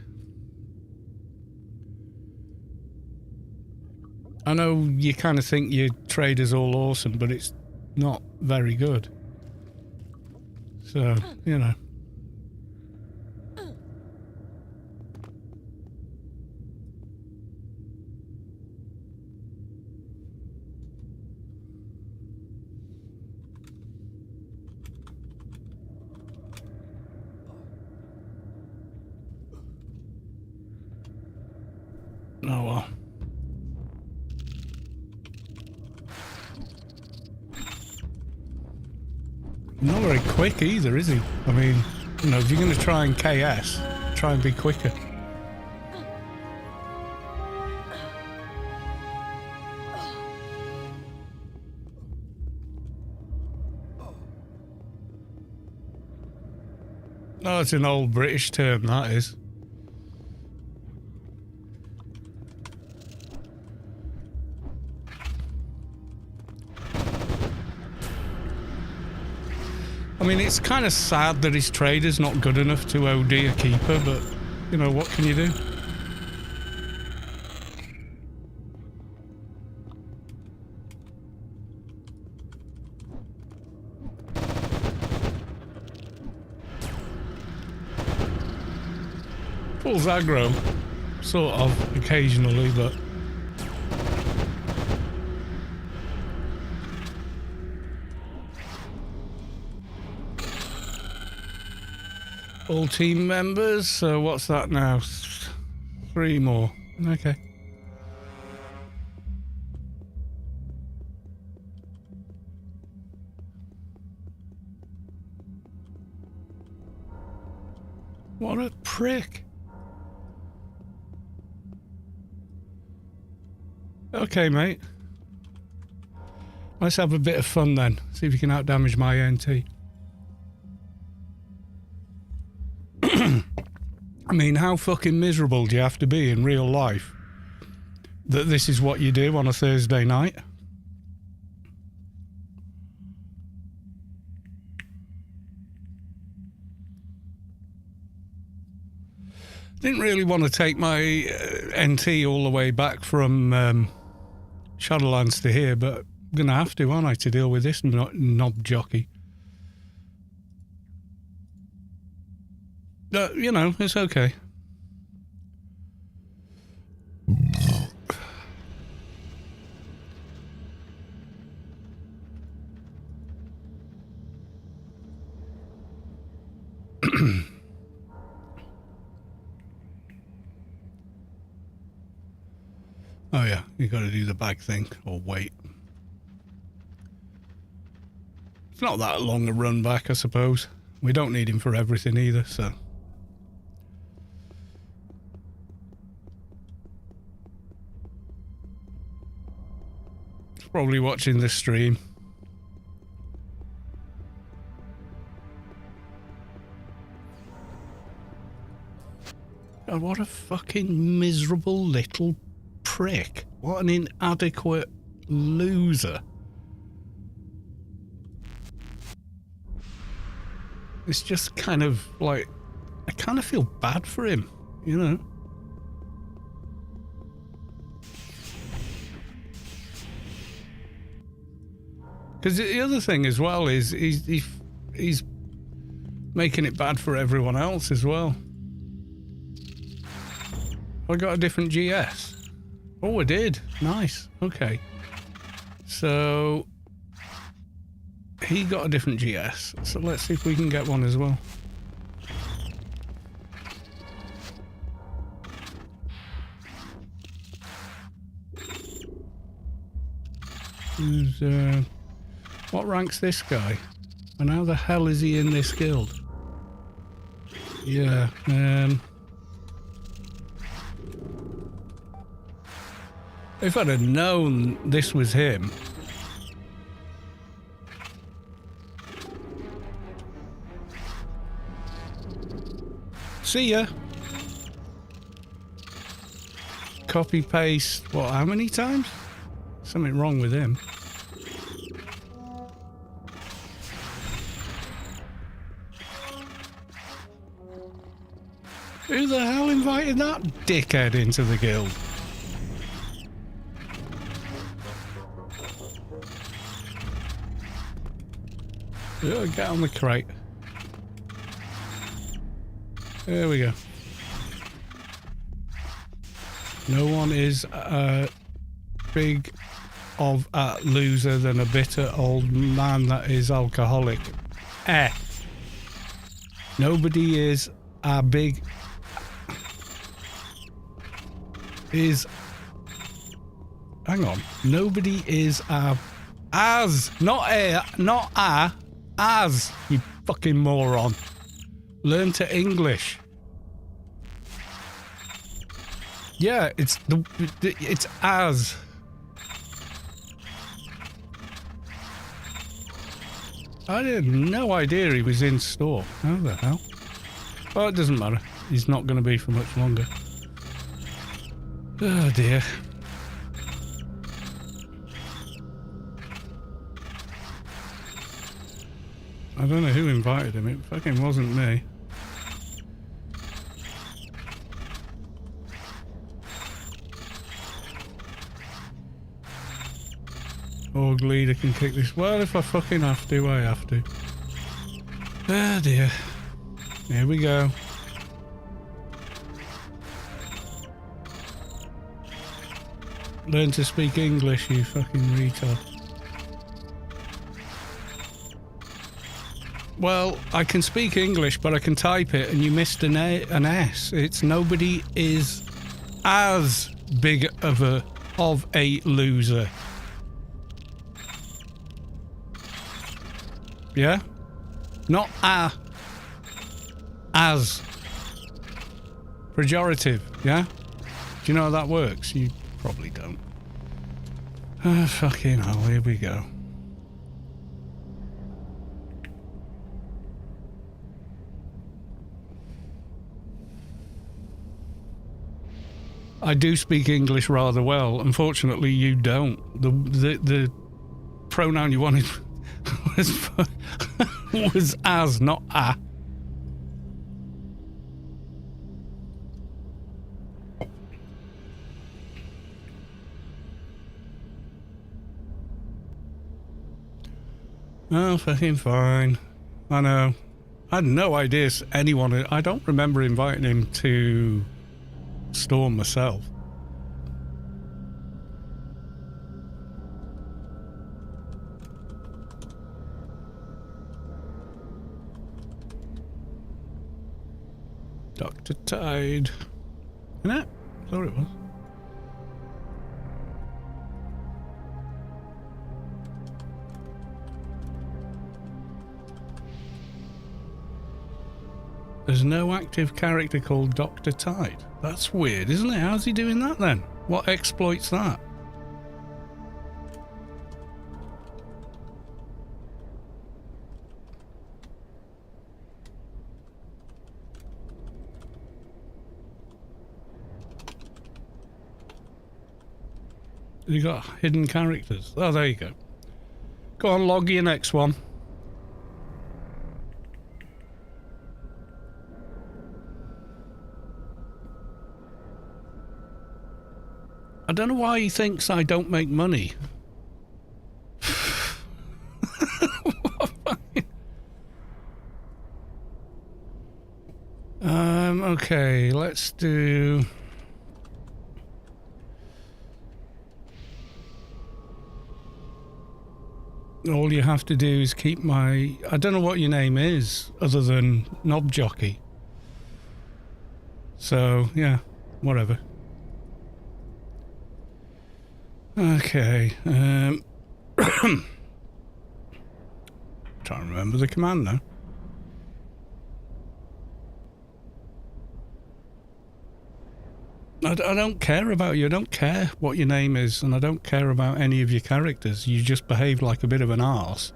I know you kind of think your trader's all awesome, but it's not very good. So, you know. Not very quick either, is he? I mean, you know, if you're going to try and KS, try and be quicker. Oh, it's an old British term, that is. I mean, it's kind of sad that his trader's not good enough to OD a keeper, but, you know, what can you do? Pulls aggro, sort of, occasionally, but... All team members, so what's that now? 3 more. Okay. What a prick. Okay, mate. Let's have a bit of fun then. See if you can outdamage my NT. I mean, how fucking miserable do you have to be in real life that this is what you do on a Thursday night? Didn't really want to take my NT all the way back from Shadowlands to here, but I'm going to have to, aren't I, to deal with this knob jockey. You know, it's okay. Oh yeah, you got to do the bag thing, or wait. It's not that long a run back, I suppose. We don't need him for everything either, so... Probably watching this stream. God, what a fucking miserable little prick. What an inadequate loser. It's just kind of like, I kind of feel bad for him, you know? Because the other thing as well is he's making it bad for everyone else as well. I got a different GS. Oh, I did. Nice. Okay. So he got a different GS. So let's see if we can get one as well. What rank's this guy? And how the hell is he in this guild? Yeah, if I'd have known this was him... See ya! Copy paste, what, how many times? Something wrong with him. Who the hell invited that dickhead into the guild? Oh, get on the crate. There we go. No one is big of a loser than a bitter old man that is alcoholic. Nobody is a big... Hang on. Nobody is a... Not a... as, you fucking moron. Learn to English. Yeah, it's as. I had no idea he was in store. How the hell? Oh, it doesn't matter. He's not going to be for much longer. Oh dear. I don't know who invited him. It fucking wasn't me. Org leader can kick this. Well, if I fucking have to, I have to. Oh dear. Here we go. Learn to speak English, you fucking retard. Well, I can speak English, but I can type it, and you missed an S. It's nobody is as big of a loser. Yeah? Not as. Pejorative, yeah? Do you know how that works? You probably don't. Ah, fucking hell, here we go. I do speak English rather well. Unfortunately, you don't. The pronoun you wanted was as, not a. Oh, fucking fine. I know. I had no idea anyone... I don't remember inviting him to Storm myself. Dr. Tide. Isn't it? I thought it was. There's no active character called Dr. Tide. That's weird, isn't it? How's he doing that then? What exploits that? You got hidden characters. Oh, there you go. Go on, log your next one. I don't know why he thinks I don't make money. Okay, let's do... All you have to do is keep my... I don't know what your name is, other than Knob Jockey. So, yeah, whatever. Okay. Trying to remember the command now. I don't care about you. I don't care what your name is, and I don't care about any of your characters. You just behaved like a bit of an arse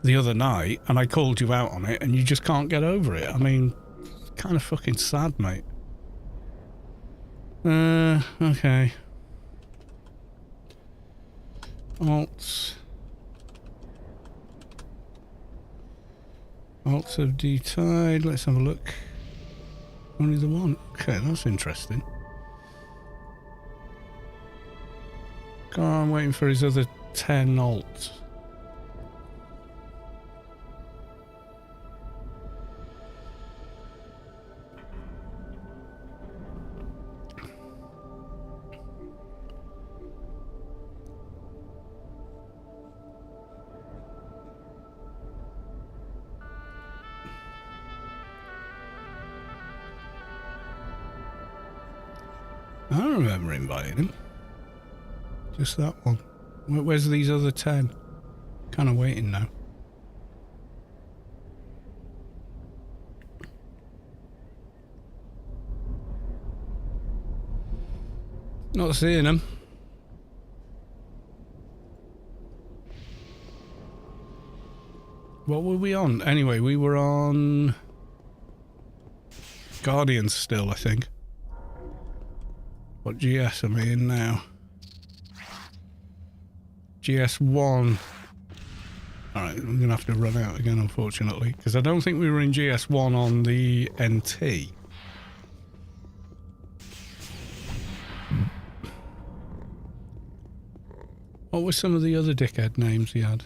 the other night, and I called you out on it, and you just can't get over it. I mean, it's kind of fucking sad, mate. Okay. Alts of D-Tide. Let's have a look. Only the one. Okay, that's interesting. God, I'm waiting for his other 10 alts. I don't remember inviting him. Just that one. Where's these other 10? Kind of waiting now. Not seeing them. What were we on? Anyway, we were on Guardians still, I think. What GS am I in now? GS1. Alright, I'm going to have to run out again, unfortunately. Because I don't think we were in GS1 on the NT. What were some of the other dickhead names he had?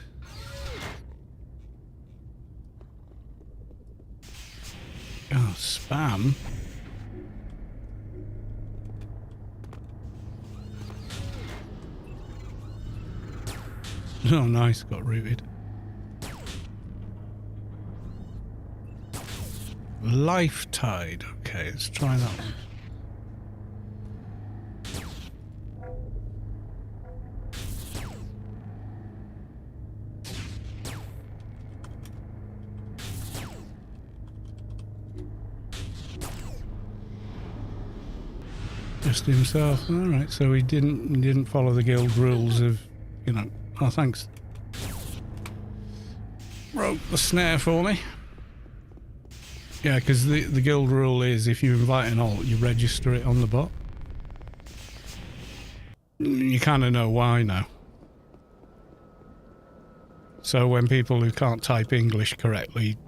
Oh, spam. Oh, nice, got rooted. Life Tide. Okay, let's try that one. Just himself. All right, so he didn't follow the guild rules of, you know. Oh, thanks. Broke the snare for me. Yeah, because the guild rule is if you invite an alt, you register it on the bot. You kind of know why now. So when people who can't type English correctly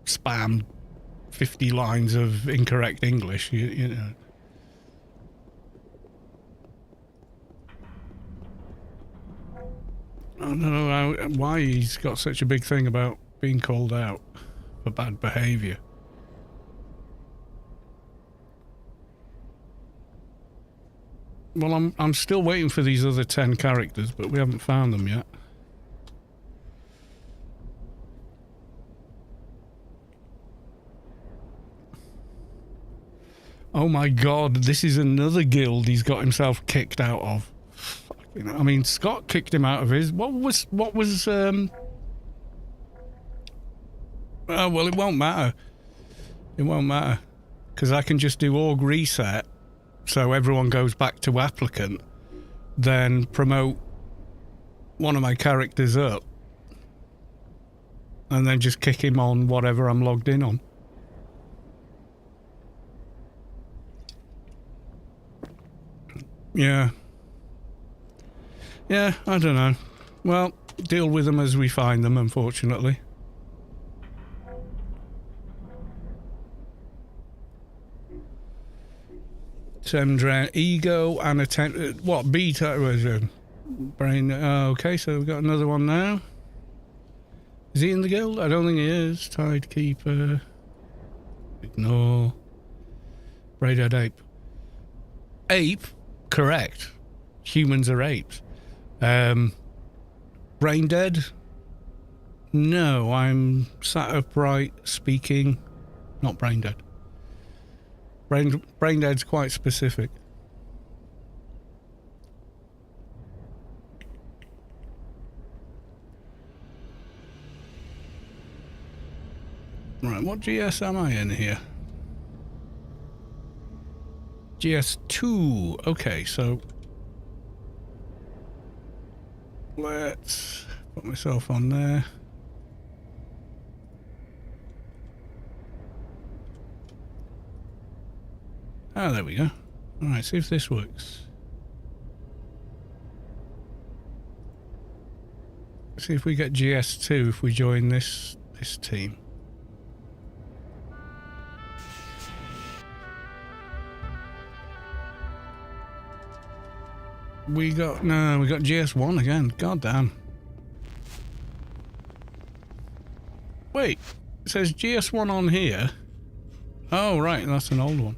spam 50 lines of incorrect English, you know. I don't know why he's got such a big thing about being called out for bad behaviour. Well, I'm still waiting for these other 10 characters, but we haven't found them yet. Oh my god, this is another guild he's got himself kicked out of. Fucking, I mean, Scott kicked him out of his. What was oh, well, it won't matter. It won't matter. Because I can just do org reset, so everyone goes back to applicant, then promote one of my characters up, and then just kick him on whatever I'm logged in on. Yeah. Yeah, I don't know. Well, deal with them as we find them, unfortunately. Sendra, ego and attempt. What beta was brain? Okay, so we've got another one now. Is he in the guild? I don't think he is. Tidekeeper. Ignore. Braidhead ape. Ape? Correct. Humans are apes. Brain dead? No, I'm sat upright, speaking. Not brain dead. Brain dead's quite specific. Right, what GS am I in here? GS2. Okay, so let's put myself on there. Ah, there we go. Alright, see if this works. See if we get GS2 if we join this team. We got GS1 again. God damn. Wait, it says GS1 on here. Oh, right, that's an old one.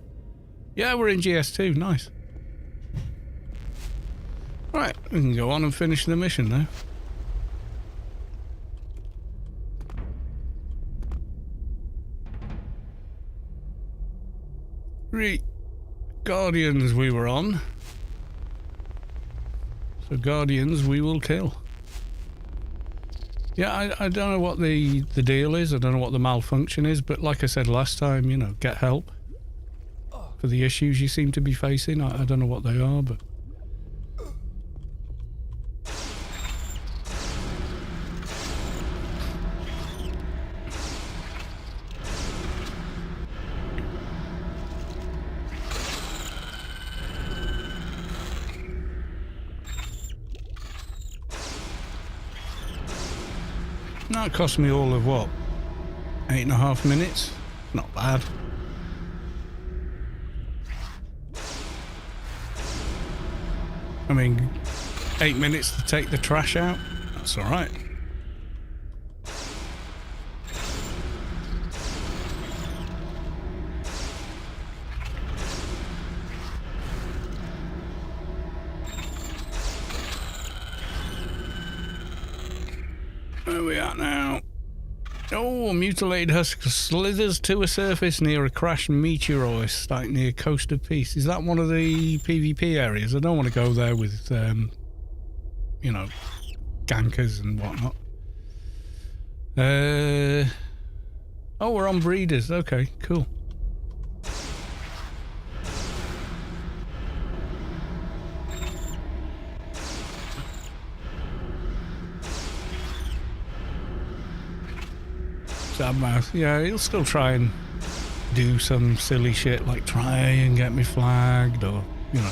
Yeah, we're in GS2. Nice. Right, we can go on and finish the mission now. Right. Guardians we were on. So Guardians we will kill. Yeah, I don't know what the deal is. I don't know what the malfunction is, but like I said last time, you know, get help for the issues you seem to be facing. I don't know what they are, but That cost me all of what? 8.5 minutes? Not bad. I mean, 8 minutes to take the trash out? That's alright. Where are we at now? Oh, a mutilated husk slithers to a surface near a crashed meteoroid site near Coast of Peace. Is that one of the PvP areas? I don't want to go there with, you know, gankers and whatnot. Oh, we're on breeders. Okay, cool. Sadmouth. Yeah, he'll still try and do some silly shit like try and get me flagged or, you know.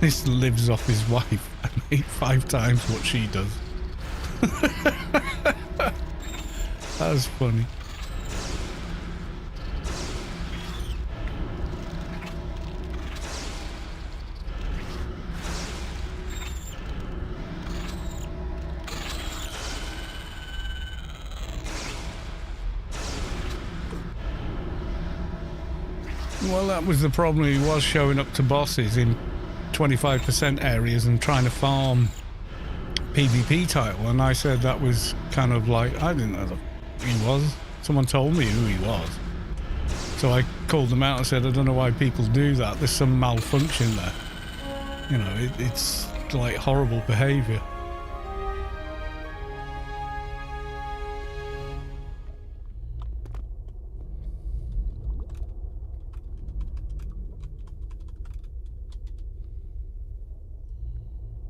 This lives off his wife. I made 5 times what she does. That was funny. Well, that was the problem. He was showing up to bosses in 25% areas and trying to farm PvP title, and I said that was kind of like, I didn't know who he was. Someone told me who he was. So I called them out and said, I don't know why people do that. There's some malfunction there. You know, it's like horrible behaviour.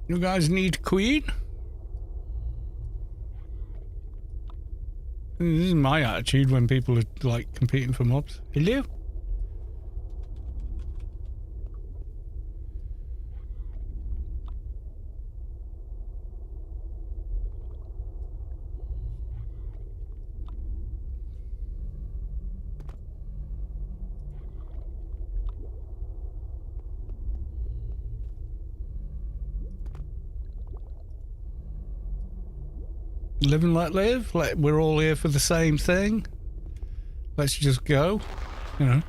You guys need queen? This is my attitude when people are like competing for mobs. Hello? Live and let live. Like, we're all here for the same thing. Let's just go, you know.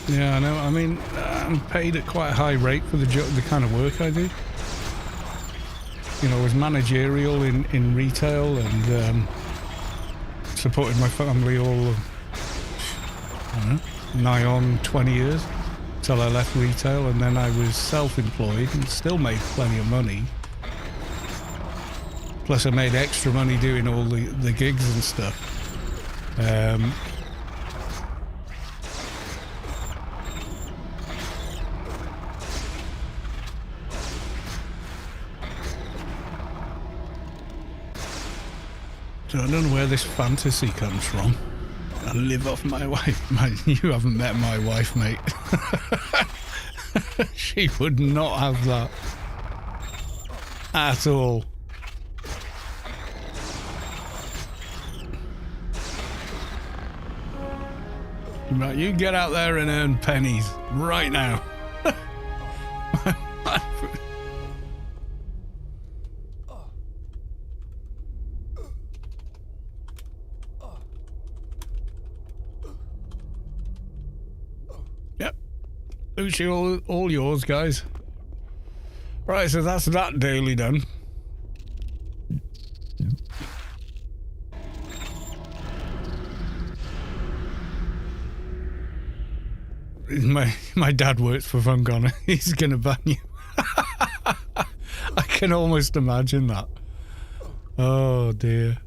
Yeah, I know. I mean, I'm paid at quite a high rate for the kind of work I do. You know, I was managerial in retail and supported my family all of, I don't know, nigh on 20 years till I left retail, and then I was self-employed and still made plenty of money. Plus I made extra money doing all the gigs and stuff. So I don't know where this fantasy comes from. I live off my wife. You haven't met my wife, mate. She would not have that. At all. Right, you get out there and earn pennies right now. Lucy, all yours, guys. Right, so that's that daily done. My dad works for Fun Gunner. He's gonna ban you. I can almost imagine that. Oh dear.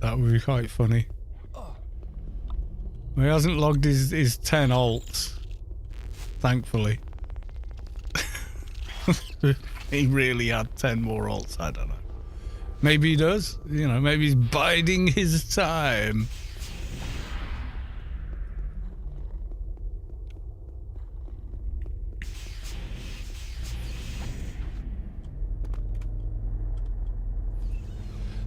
That would be quite funny. He hasn't logged his 10 alts, thankfully. He really had 10 more alts, I don't know. Maybe he does, you know, maybe he's biding his time.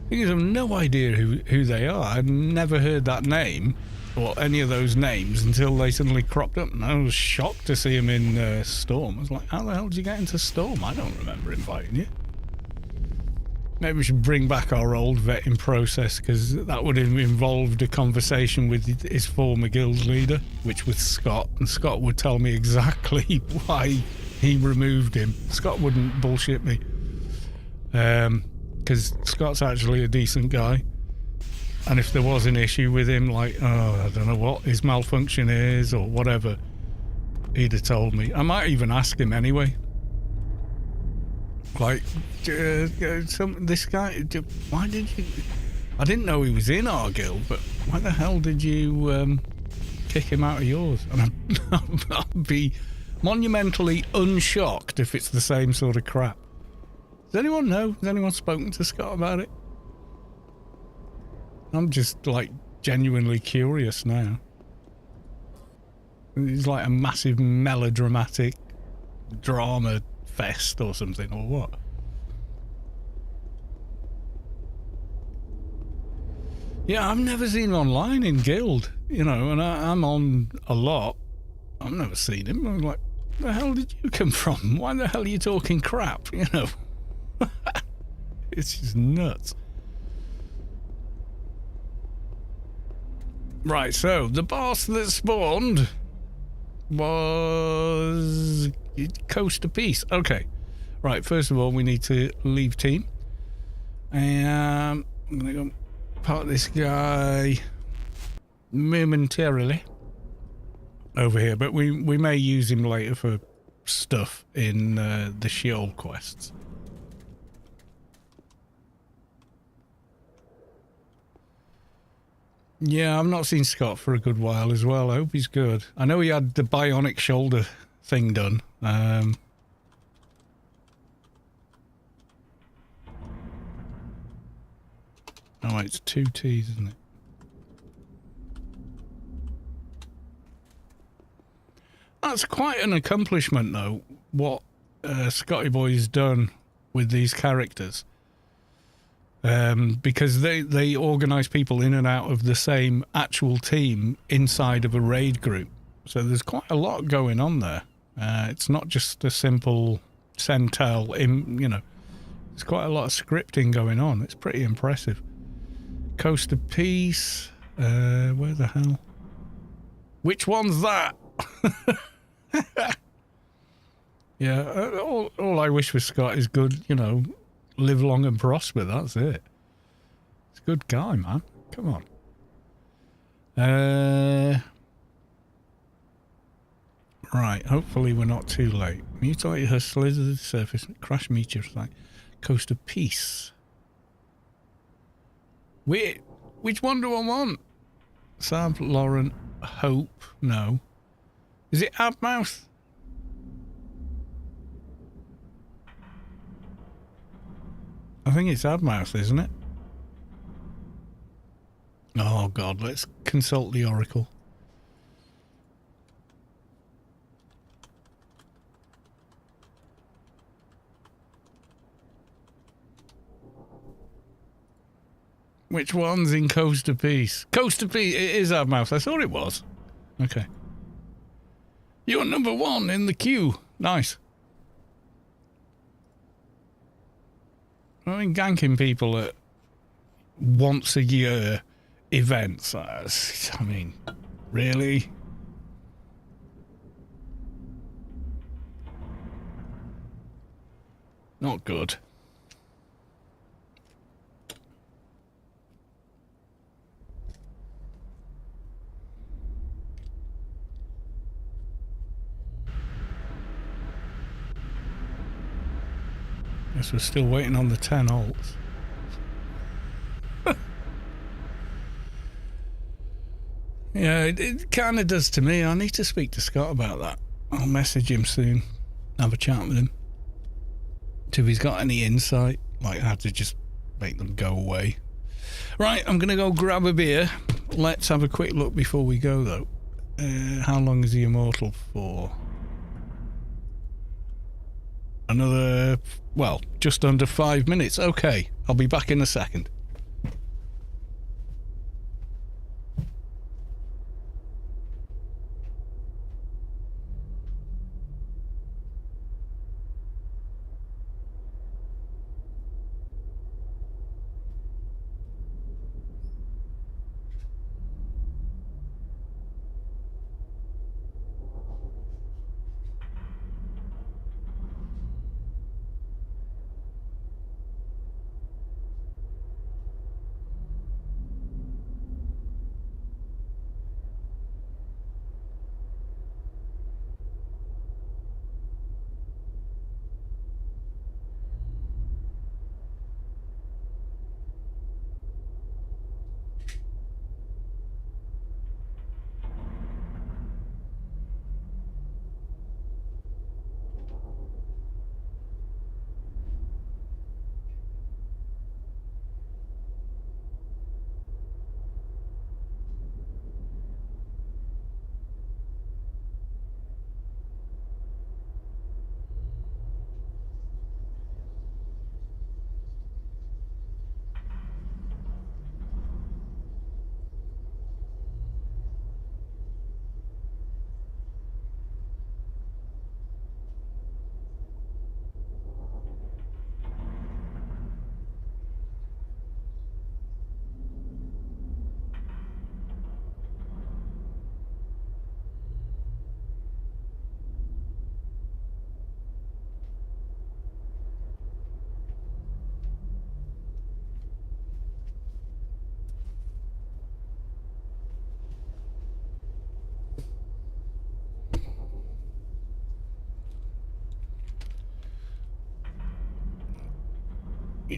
Thing is, I've no idea who they are. I've never heard that name or any of those names until they suddenly cropped up, and I was shocked to see him in Storm. I was like, how the hell did you get into Storm? I don't remember inviting you. Maybe we should bring back our old vetting process, because that would have involved a conversation with his former guild leader, which was Scott, and Scott would tell me exactly why he removed him. Scott wouldn't bullshit me. Because Scott's actually a decent guy, and if there was an issue with him, like, oh, I don't know what his malfunction is or whatever, he'd have told me. I might even ask him anyway. Like, this guy, why did you... I didn't know he was in our guild, but why the hell did you kick him out of yours? And I'll be monumentally unshocked if it's the same sort of crap. Does anyone know? Has anyone spoken to Scott about it? I'm just, like, genuinely curious now. It's like a massive melodramatic drama fest or something, or what? Yeah, I've never seen him online in guild, you know, and I'm on a lot. I've never seen him. I'm like, where the hell did you come from? Why the hell are you talking crap, you know? It's just nuts. Right, so the boss that spawned was Coast of Peace. Okay. Right, first of all, we need to leave team. And I'm going to go part this guy momentarily over here, but we may use him later for stuff in the Sheol quests. Yeah, I've not seen Scott for a good while as well. I hope he's good. I know he had the bionic shoulder thing done. Oh, it's 2 T's, isn't it? That's quite an accomplishment, though, what Scotty Boy's done with these characters. Because they organise people in and out of the same actual team inside of a raid group. So there's quite a lot going on there. It's not just a simple send tell, you know. There's quite a lot of scripting going on. It's pretty impressive. Coast of Peace. Where the hell? Which one's that? Yeah, all I wish for Scott is good, you know, live long and prosper. That's it. He's a good guy, man. Come on. Right, hopefully we're not too late. Mutate her slithered surface, crash meteor like Coast of Peace. Wait, which one do I want? Sam, Lauren, Hope, no. Is it Abmouth? I think it's Abmouth, isn't it? Oh god, let's consult the Oracle. Which one's in Coast of Peace? Coast of Peace, it is Abmouth. I thought it was. Okay. You're number 1 in the queue. Nice. I mean, ganking people at once a year events. I mean, really? Not good. Guess we're still waiting on the 10 alts. Yeah, it kind of does to me. I need to speak to Scott about that. I'll message him soon, have a chat with him. See if he's got any insight, like how to just make them go away. Right, I'm going to go grab a beer. Let's have a quick look before we go, though. How long is the Immortal for? Another, well, just under 5 minutes. Okay, I'll be back in a second.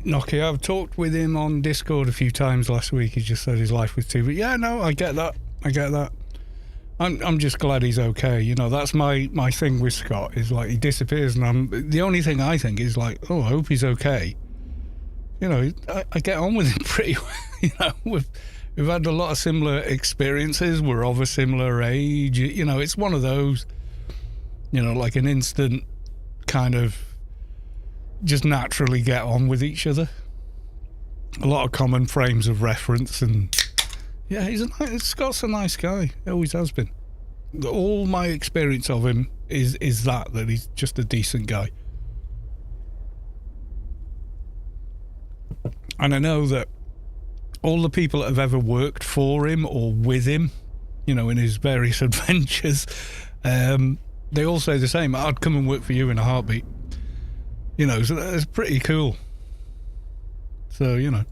Nokia, I've talked with him on Discord a few times last week. He just said his life was too. But yeah, no, I get that. I'm just glad he's okay. You know, that's my thing with Scott is like he disappears, and the only thing I think is like, oh, I hope he's okay. You know, I get on with him pretty well. You know, we've had a lot of similar experiences. We're of a similar age. You know, it's one of those. You know, like an instant kind of. Just naturally get on with each other. A lot of common frames of reference, and yeah, Scott's a nice guy. He always has been. All my experience of him is that he's just a decent guy. And I know that all the people that have ever worked for him or with him, you know, in his various adventures, they all say the same. I'd come and work for you in a heartbeat. You know, so that's pretty cool. So, you know.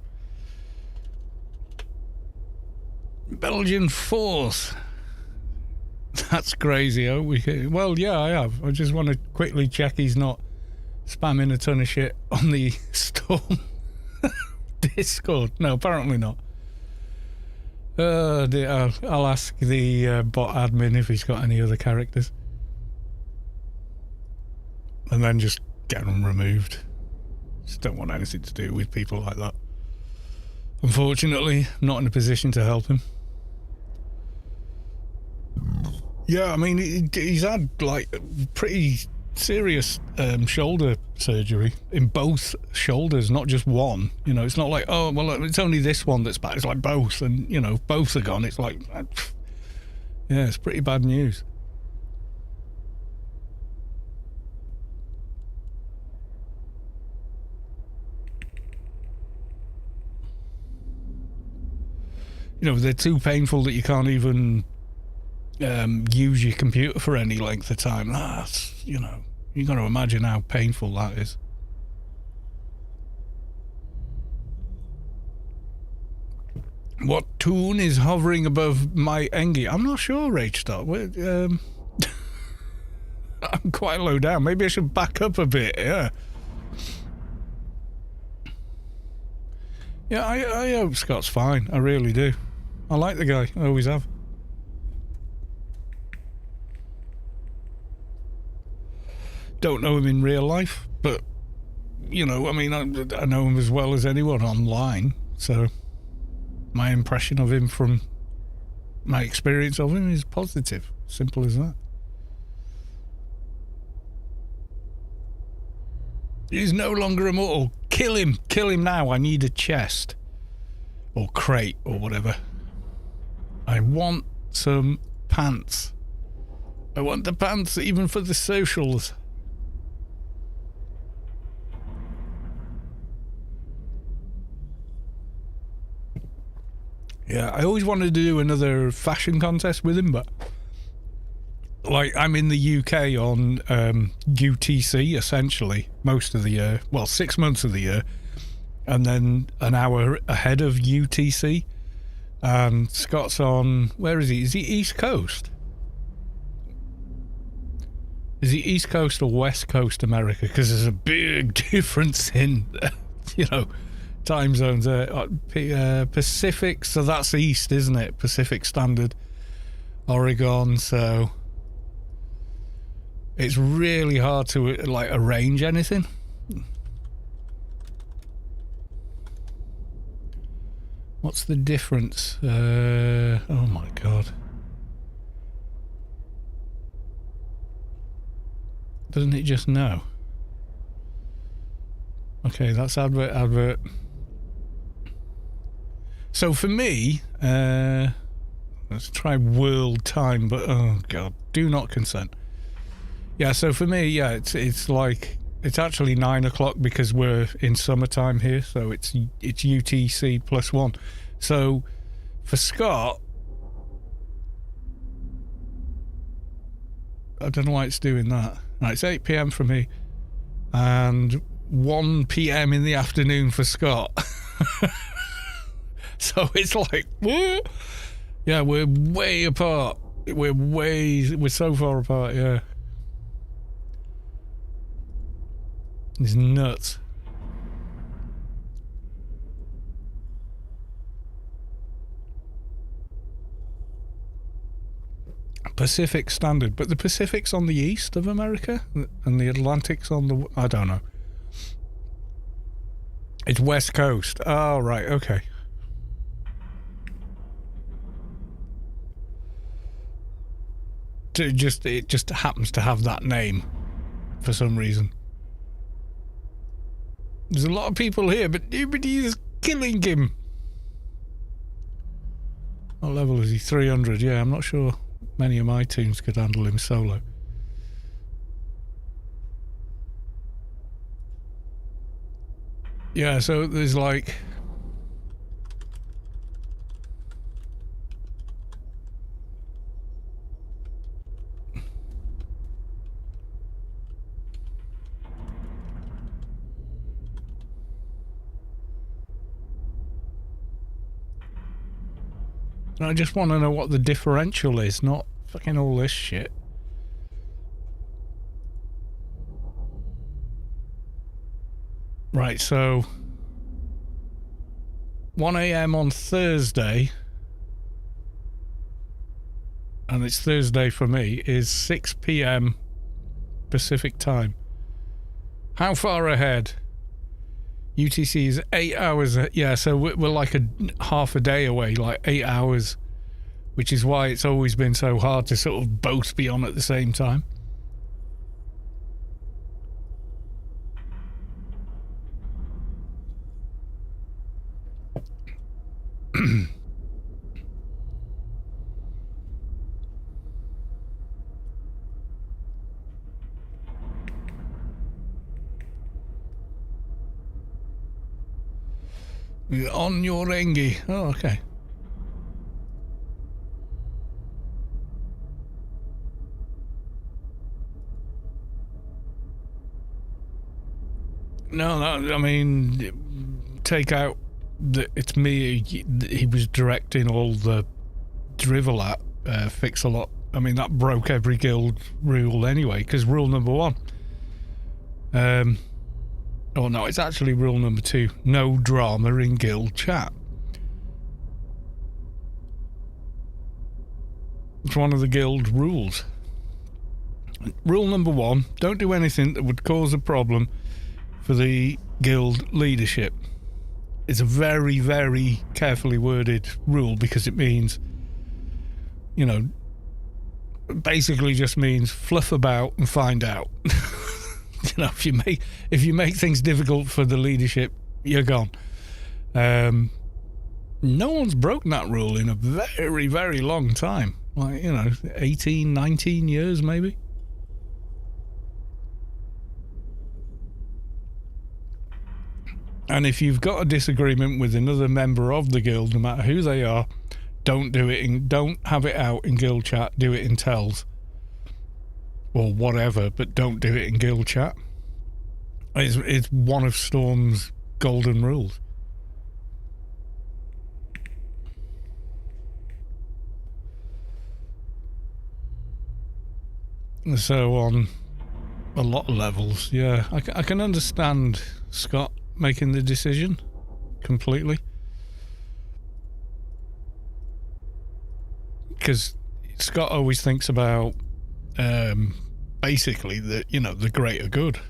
Belgian force. That's crazy. Oh, well, yeah, I have. I just want to quickly check he's not spamming a ton of shit on the Storm Discord. No, apparently not. I'll ask the bot admin if he's got any other characters. And then just get them removed. Just don't want anything to do with people like that. Unfortunately, I'm not in a position to help him. Yeah, I mean, he's had like pretty serious shoulder surgery in both shoulders, not just one. You know, it's not like, oh, well, it's only this one that's bad. It's like both, and, you know, both are gone. It's like, yeah, it's pretty bad news. You know, they're too painful that you can't even use your computer for any length of time. That's, you know, you got to imagine how painful that is. What toon is hovering above my Engie? I'm not sure, Rachstar. I'm quite low down. Maybe I should back up a bit, yeah. Yeah, I hope Scott's fine. I really do. I like the guy. I always have. don't know him in real life, but, you know, I mean, I know him as well as anyone online, so my impression of him from my experience of him is positive. Simple as that. He's no longer immortal. Kill him now. I need a chest or crate or whatever. I want some pants. I want the pants even for the socials. Yeah, I always wanted to do another fashion contest with him, but like I'm in the UK on UTC essentially most of the year. Well, 6 months of the year, and then an hour ahead of UTC. And Scott's on, where is he? Is he East Coast? Is he East Coast or West Coast America? Because there's a big difference in, you know, time zones. Pacific, so that's East, isn't it? Pacific Standard, Oregon. So it's really hard to like arrange anything. What's the difference? Oh my god. Doesn't it just know? Okay, that's advert. So for me, let's try world time, but oh god, do not consent. Yeah, so for me, yeah, it's like, it's actually 9 o'clock because we're in summertime here, so it's UTC +1. So for Scott, I don't know why it's doing that. Right, it's 8 p.m. for me and 1 p.m. in the afternoon for Scott. So it's like, what? Yeah, we're way apart. We're so far apart, yeah. It's nuts. Pacific Standard, but the Pacific's on the east of America and the Atlantic's on the, I don't know. It's West Coast. Oh, right, okay. It just happens to have that name for some reason. There's a lot of people here, but nobody's killing him. What level is he? 300. Yeah, I'm not sure many of my teams could handle him solo. Yeah, so there's like... I just want to know what the differential is, not fucking all this shit. Right, so 1 a.m. on Thursday, and it's Thursday for me, is 6 p.m. Pacific time. How far ahead? UTC is 8 hours. Yeah, so we're like half a day away, like 8 hours, which is why it's always been so hard to sort of both be on at the same time. On your Engie. Oh, okay. No, I mean, take out that it's me. He was directing all the drivel at Fix a Lot. I mean, that broke every guild rule anyway, because rule number 1. Oh no, it's actually rule number 2. No drama in guild chat. It's one of the guild rules. Rule number 1, don't do anything that would cause a problem for the guild leadership. It's a very, very carefully worded rule because it means, you know, basically just means fluff about and find out. You know, if you make things difficult for the leadership, you're gone. No one's broken that rule in a very, very long time. Like, you know, 18, 19 years maybe. And if you've got a disagreement with another member of the guild, no matter who they are, don't have it out in guild chat, do it in tells. Or whatever, but don't do it in guild chat. It's one of Storm's golden rules. So on a lot of levels, yeah, I can understand Scott making the decision completely, because Scott always thinks about basically the greater good.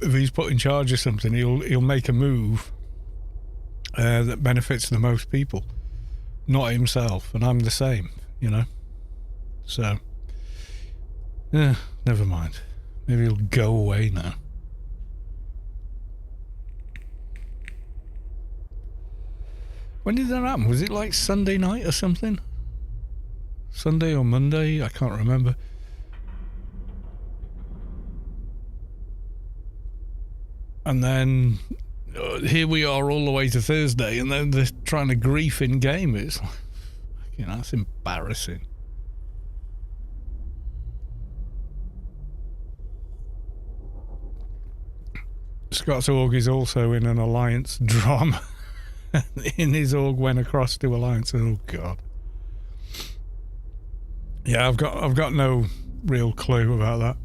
If he's put in charge of something, he'll make a move that benefits the most people, not himself. And I'm the same, you know. So, yeah, never mind. Maybe he'll go away now. When did that happen? Was it like Sunday night or something? Sunday or Monday? I can't remember. And then here we are all the way to Thursday, and then they're trying to grief in game. It's like, you know, that's embarrassing. Scott's org is also in an alliance drama. In his org went across to alliance. Oh God. Yeah, I've got no real clue about that.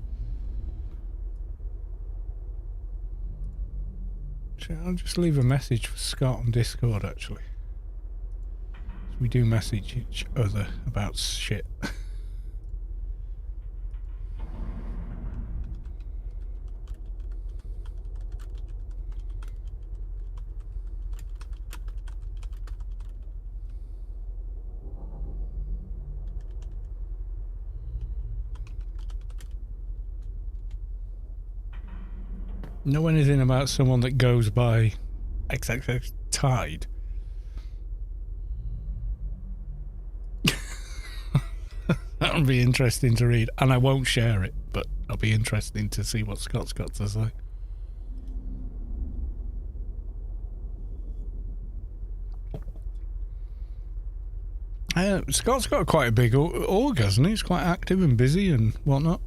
I'll just leave a message for Scott on Discord, actually. We do message each other about shit. Know anything about someone that goes by XXX Tide? That would be interesting to read, and I won't share it, but it'll be interesting to see what Scott's got to say. Scott's got quite a big org, hasn't he? He's quite active and busy and whatnot.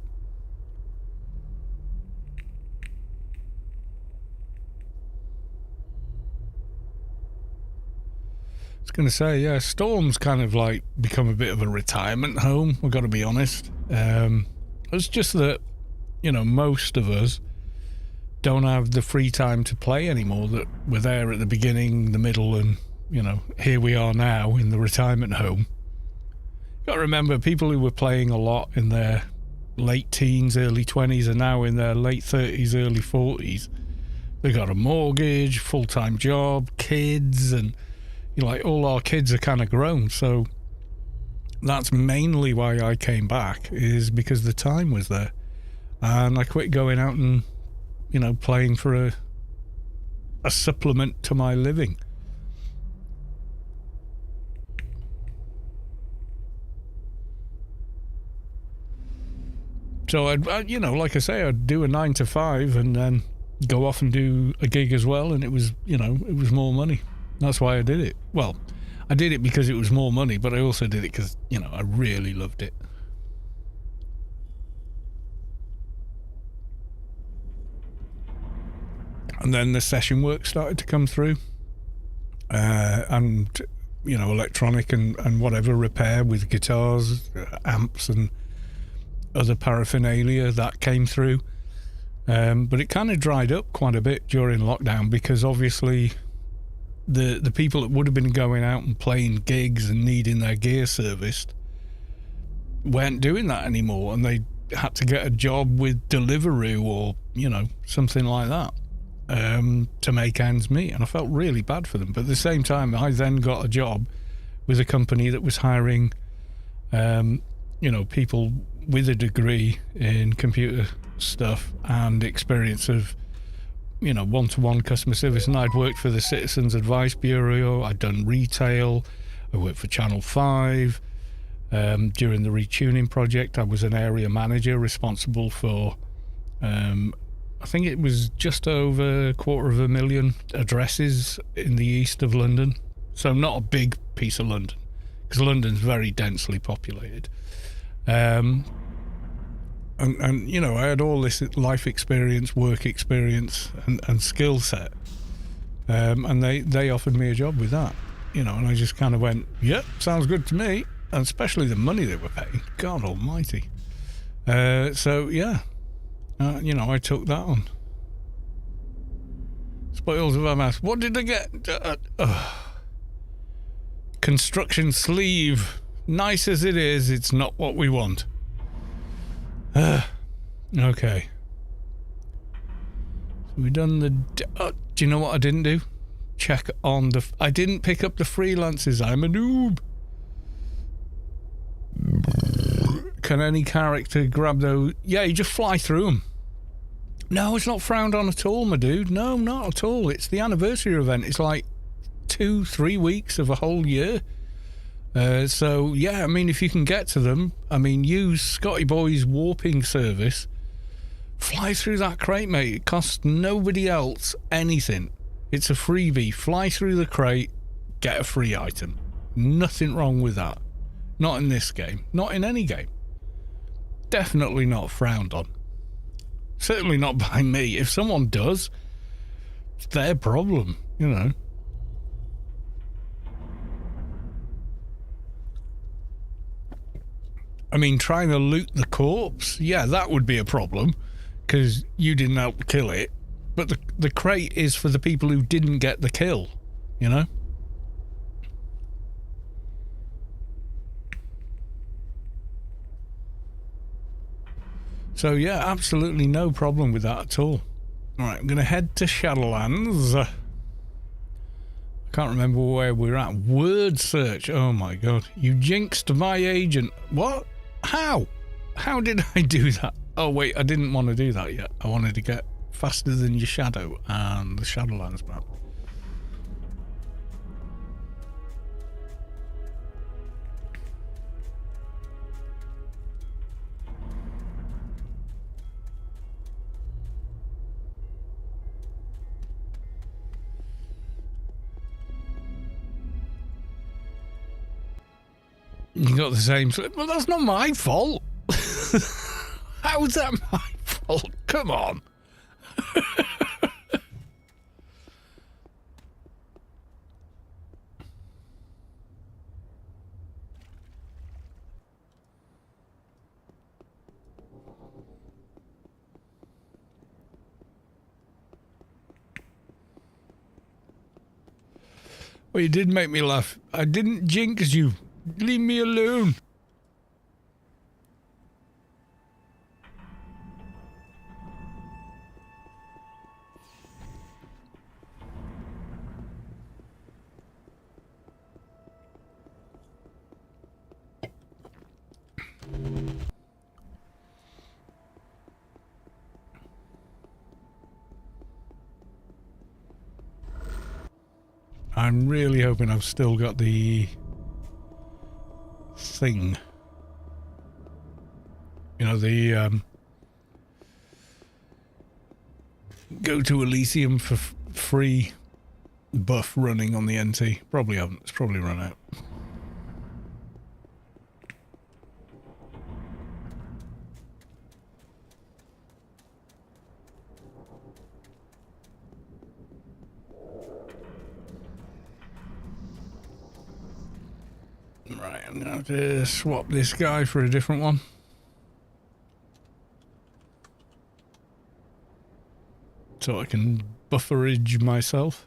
Going to say, yeah, Storm's kind of like become a bit of a retirement home, we've got to be honest. It's just that, you know, most of us don't have the free time to play anymore that were there at the beginning, the middle, and, you know, here we are now in the retirement home. Got to remember, people who were playing a lot in their late teens, early 20s are now in their late 30s, early 40s. They've got a mortgage, full-time job, kids, and like all our kids are kind of grown, so that's mainly why I came back, is because the time was there, and I quit going out and, you know, playing for a supplement to my living. So I'd you know, like I say, I'd do a 9 to 5 and then go off and do a gig as well, and it was, you know, it was more money. That's why I did it. Well, I did it because it was more money, but I also did it because, you know, I really loved it. And then the session work started to come through. And, you know, electronic and whatever repair with guitars, amps and other paraphernalia, that came through. But it kind of dried up quite a bit during lockdown because obviously the people that would have been going out and playing gigs and needing their gear serviced weren't doing that anymore, and they had to get a job with Deliveroo or, you know, something like that, to make ends meet. And I felt really bad for them. But at the same time, I then got a job with a company that was hiring, you know, people with a degree in computer stuff and experience of, you know, one-to-one customer service. And I'd worked for the Citizens Advice Bureau, I'd done retail, I worked for Channel 5. During the retuning project, I was an area manager responsible for, I think it was just over 250,000 addresses in the east of London. So not a big piece of London, because London's very densely populated. And you know, I had all this life experience, work experience, and skill set. And they offered me a job with that, you know, and I just kind of went, yep, sounds good to me. And especially the money they were paying. God almighty. So, yeah. You know, I took that on. Spoils of our mass. What did I get? Construction sleeve. Nice as it is, it's not what we want. Okay. So we done the... do you know what I didn't do? Check on the... I didn't pick up the freelancers. I'm a noob. Can any character grab those? Yeah, you just fly through them. No, it's not frowned on at all, my dude. No, not at all. It's the anniversary event. It's like 2-3 weeks of a whole year. So, yeah, I mean, if you can get to them, I mean, use Scotty Boy's warping service. Fly through that crate, mate. It costs nobody else anything. It's a freebie. Fly through the crate, get a free item. Nothing wrong with that. Not in this game. Not in any game. Definitely not frowned on. Certainly not by me. If someone does, it's their problem, you know. I mean, trying to loot the corpse, yeah, that would be a problem, because you didn't help kill it. But the crate is for the people who didn't get the kill, you know? So, yeah, absolutely no problem with that at all. All right, I'm going to head to Shadowlands. I can't remember where we're at. Word search. Oh, my God. You jinxed my agent. What? How? How did I do that? Oh, wait, I didn't want to do that yet. I wanted to get faster than your shadow and the Shadowlands map. You got the same... Well, that's not my fault. How's that my fault? Come on. Well, you did make me laugh. I didn't jinx you. Leave me alone. I'm really hoping I've still got the thing. You know, the go to Elysium for free buff running on the NT. Probably haven't. It's probably run out. Right, I'm gonna have to swap this guy for a different one. So I can bufferage myself.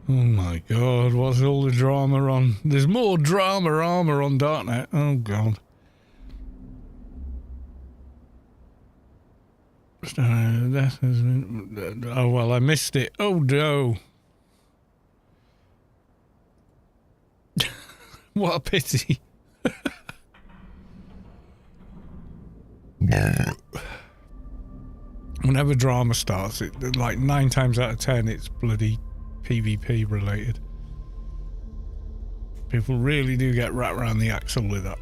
Oh my god, what's all the drama on? There's more drama armor on Darknet. Oh god. That has been, oh well, I missed it. Oh no. What a pity. Whenever drama starts, it like 9 times out of 10 it's bloody PvP related. People really do get wrapped around the axle with that.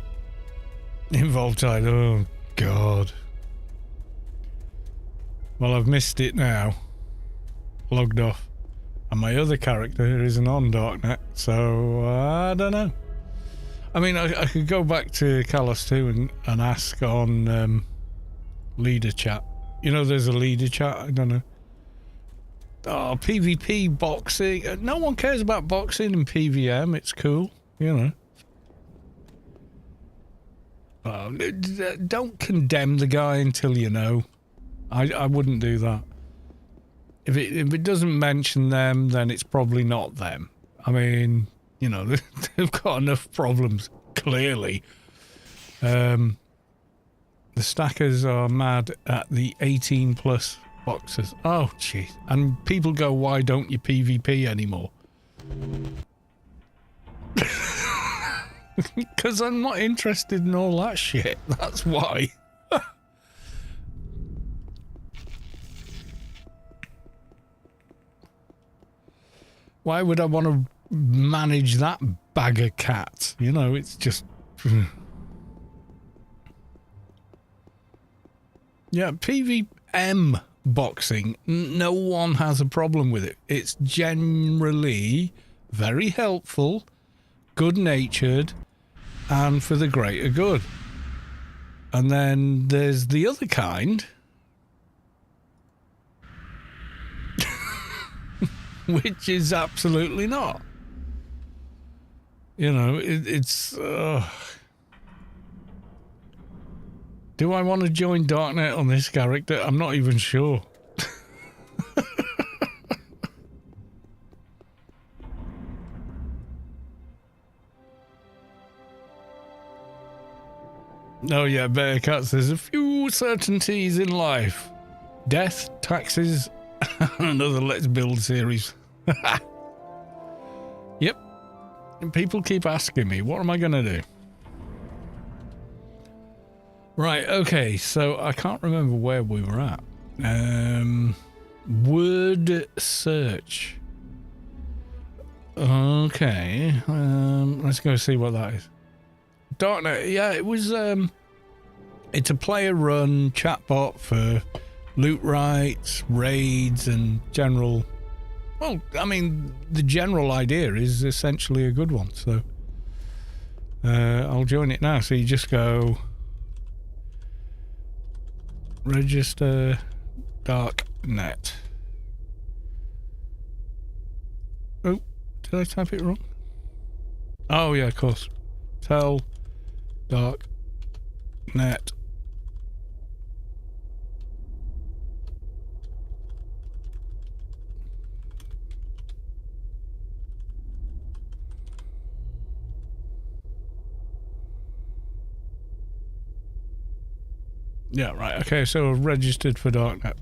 Involved side, oh god. Well, I've missed it now. Logged off. And my other character isn't on Darknet, so I don't know. I mean, I could go back to Kalos 2 and ask on leader chat. You know, there's a leader chat, I don't know. Oh, PvP boxing. No one cares about boxing in PVM. It's cool, you know. Don't condemn the guy until you know. I wouldn't do that. If it doesn't mention them, then it's probably not them. I mean, you know, they've got enough problems, clearly. The stackers are mad at the 18 plus boxes. Oh, jeez. And people go, why don't you PvP anymore? Because I'm not interested in all that shit. That's why. Why would I want to manage that bag of cats? You know, it's just... Yeah, PVM boxing, no one has a problem with it. It's generally very helpful, good-natured, and for the greater good. And then there's the other kind, which is absolutely not. You know, it's... Do I want to join Darknet on this character? I'm not even sure. Oh yeah, Bearcats, there's a few certainties in life. Death, taxes, and another Let's Build series. Yep. And people keep asking me, what am I going to do? Right, okay, so I can't remember where we were at. Word search. Okay, let's go see what that is. Darknet, yeah, it was, it's a player-run chatbot for loot rights, raids, and general... Well, I mean, the general idea is essentially a good one, so... I'll join it now, so you just go... Register Darknet. Oh, did I type it wrong? Oh yeah, of course. Tell Darknet. Yeah, right. Okay, so I've registered for Darknet.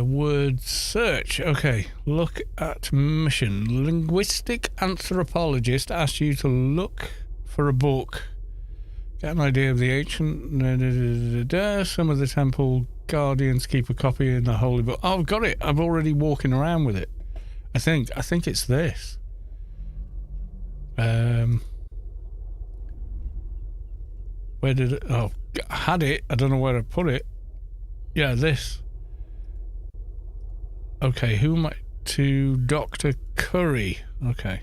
Word search. Okay, look at mission. Linguistic anthropologist asked you to look for a book. Get an idea of the ancient... Some of the temple guardians keep a copy in the holy book. Oh, I've got it. I'm already walking around with it. I think it's this. Where did it... Oh, I had it. I don't know where I put it. Yeah, this. Okay, who am I... To Dr. Curry. Okay.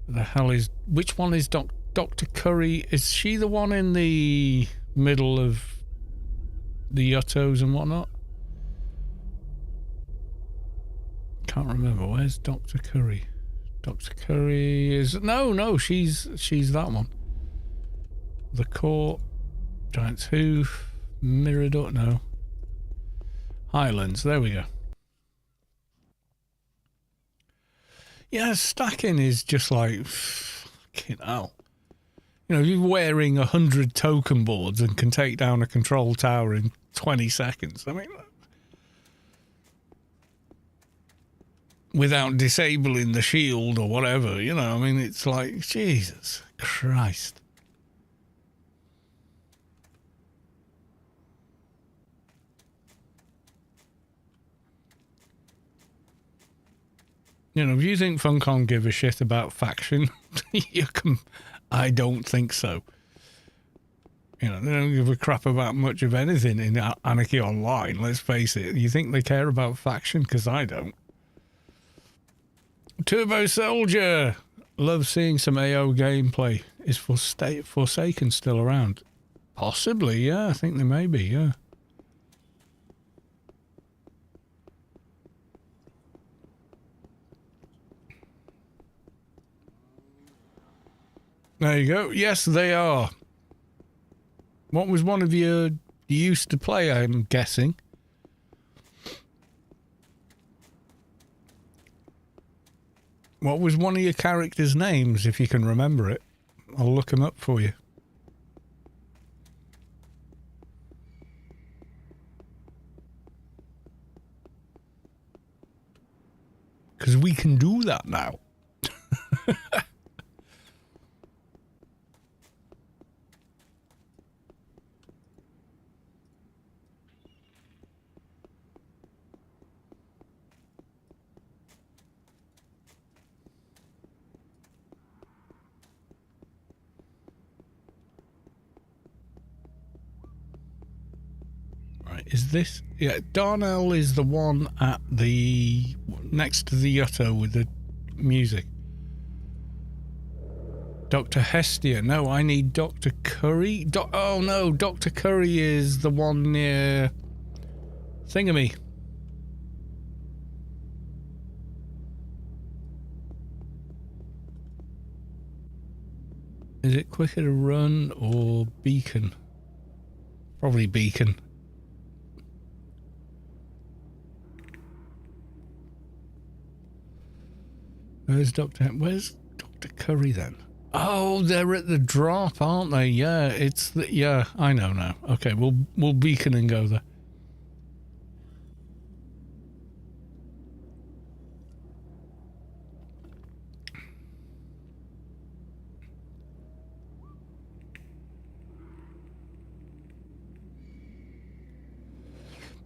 The hell is... Which one is Dr. Curry? Is she the one in the middle of the Yuttos and whatnot? Can't remember. Where's Dr. Curry? Dr. Curry is... No, she's that one. The Court, Giant's Hoof, Mirador, no. Highlands, there we go. Yeah, stacking is just like, fucking hell. You know, you're wearing 100 token boards and can take down a control tower in 20 seconds. I mean, without disabling the shield or whatever, you know, I mean, it's like, Jesus Christ. You know, if you think Funcom give a shit about faction, I don't think so. You know, they don't give a crap about much of anything in Anarchy Online, let's face it. You think they care about faction? Because I don't. Turbo Soldier! Love seeing some AO gameplay. Is Forsaken still around? Possibly, yeah. I think they may be, yeah. There you go. Yes, they are. What was one of you used to play, I'm guessing? What was one of your characters' names, if you can remember it? I'll look them up for you. Because we can do that now. Is this? Yeah, Darnell is the one at the next to the Yutto with the music. Dr. Hestia. No, I need Dr. Curry. Oh no, Dr. Curry is the one near Thingamy. Is it quicker to run or beacon? Probably beacon. Where's Dr. Curry then? Oh, they're at the drop, aren't they? Yeah, it's the, yeah, I know now. Okay, we'll beacon and go there.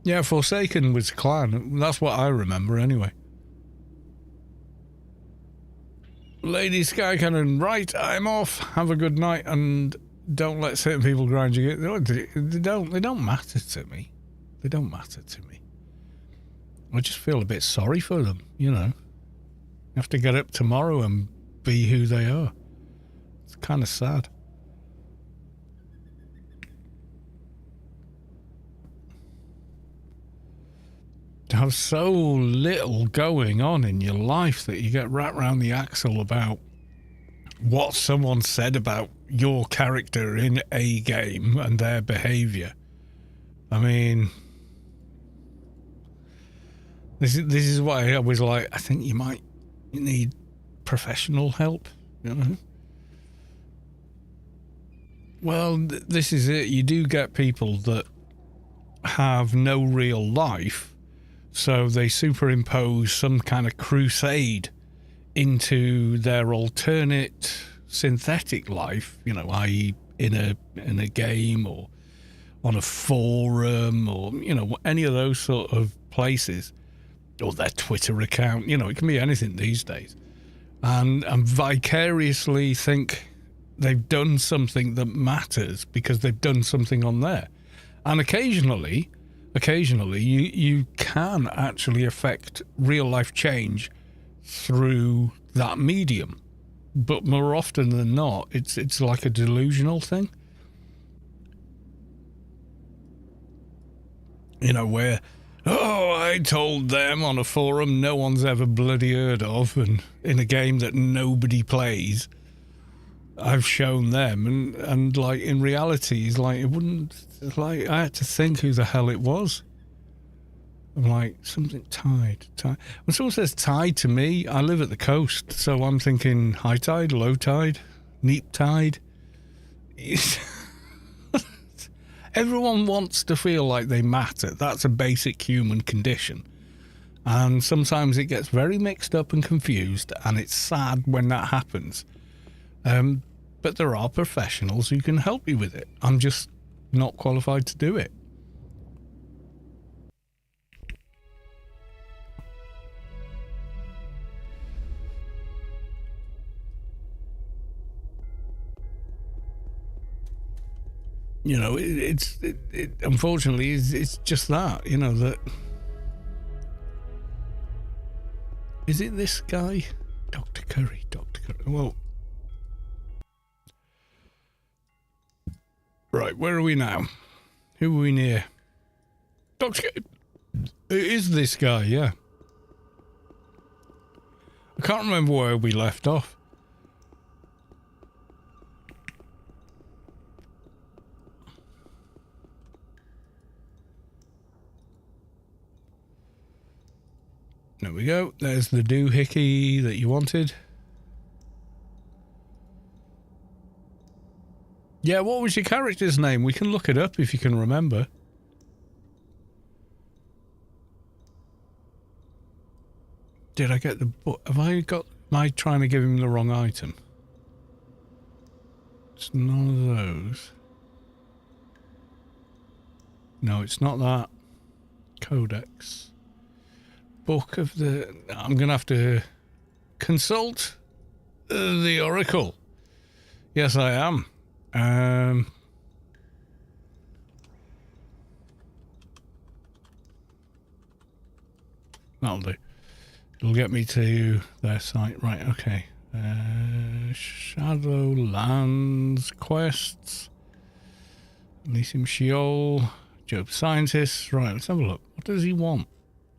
Yeah, Forsaken was clan. That's what I remember anyway. Lady Sky Cannon, right, I'm off. Have a good night and don't let certain people grind you. They don't matter to me. They don't matter to me. I just feel a bit sorry for them, you know. You have to get up tomorrow and be who they are. It's kind of sad. To have so little going on in your life that you get wrapped around the axle about what someone said about your character in a game and their behaviour. I mean, this is why I was like, I think you need professional help, you know. Well, this is it. You do get people that have no real life. So they superimpose some kind of crusade into their alternate synthetic life, you know, i.e. in a game or on a forum or, you know, any of those sort of places, or their Twitter account, you know, it can be anything these days. And vicariously think they've done something that matters because they've done something on there. And occasionally you can actually affect real life change through that medium, but more often than not it's like a delusional thing, you know, where, oh, I told them on a forum no one's ever bloody heard of, and in a game that nobody plays I've shown them, and like in reality it's like it wouldn't, like I had to think who the hell it was. I'm like, something tide. When someone says tide to me, I live at the coast, so I'm thinking high tide, low tide, neap tide. Everyone wants to feel like they matter. That's a basic human condition. And sometimes it gets very mixed up and confused, and it's sad when that happens. But there are professionals who can help you with it. I'm just not qualified to do it. You know, it unfortunately it's just that, you know, that... Is it this guy? Dr. Curry. Well... Right, where are we now? Who are we near? Dr. Curry. It is this guy, yeah. I can't remember where we left off. There we go. There's the doohickey that you wanted. Yeah, what was your character's name? We can look it up if you can remember. Did I get the book? Am I trying to give him the wrong item? It's none of those. No, it's not that. Codex. Book of the... I'm going to have to consult the Oracle. Yes, I am. That'll do. It'll get me to their site. Right, okay. Shadowlands quests. Elysium Sheol. Job Scientist. Right, let's have a look. What does he want?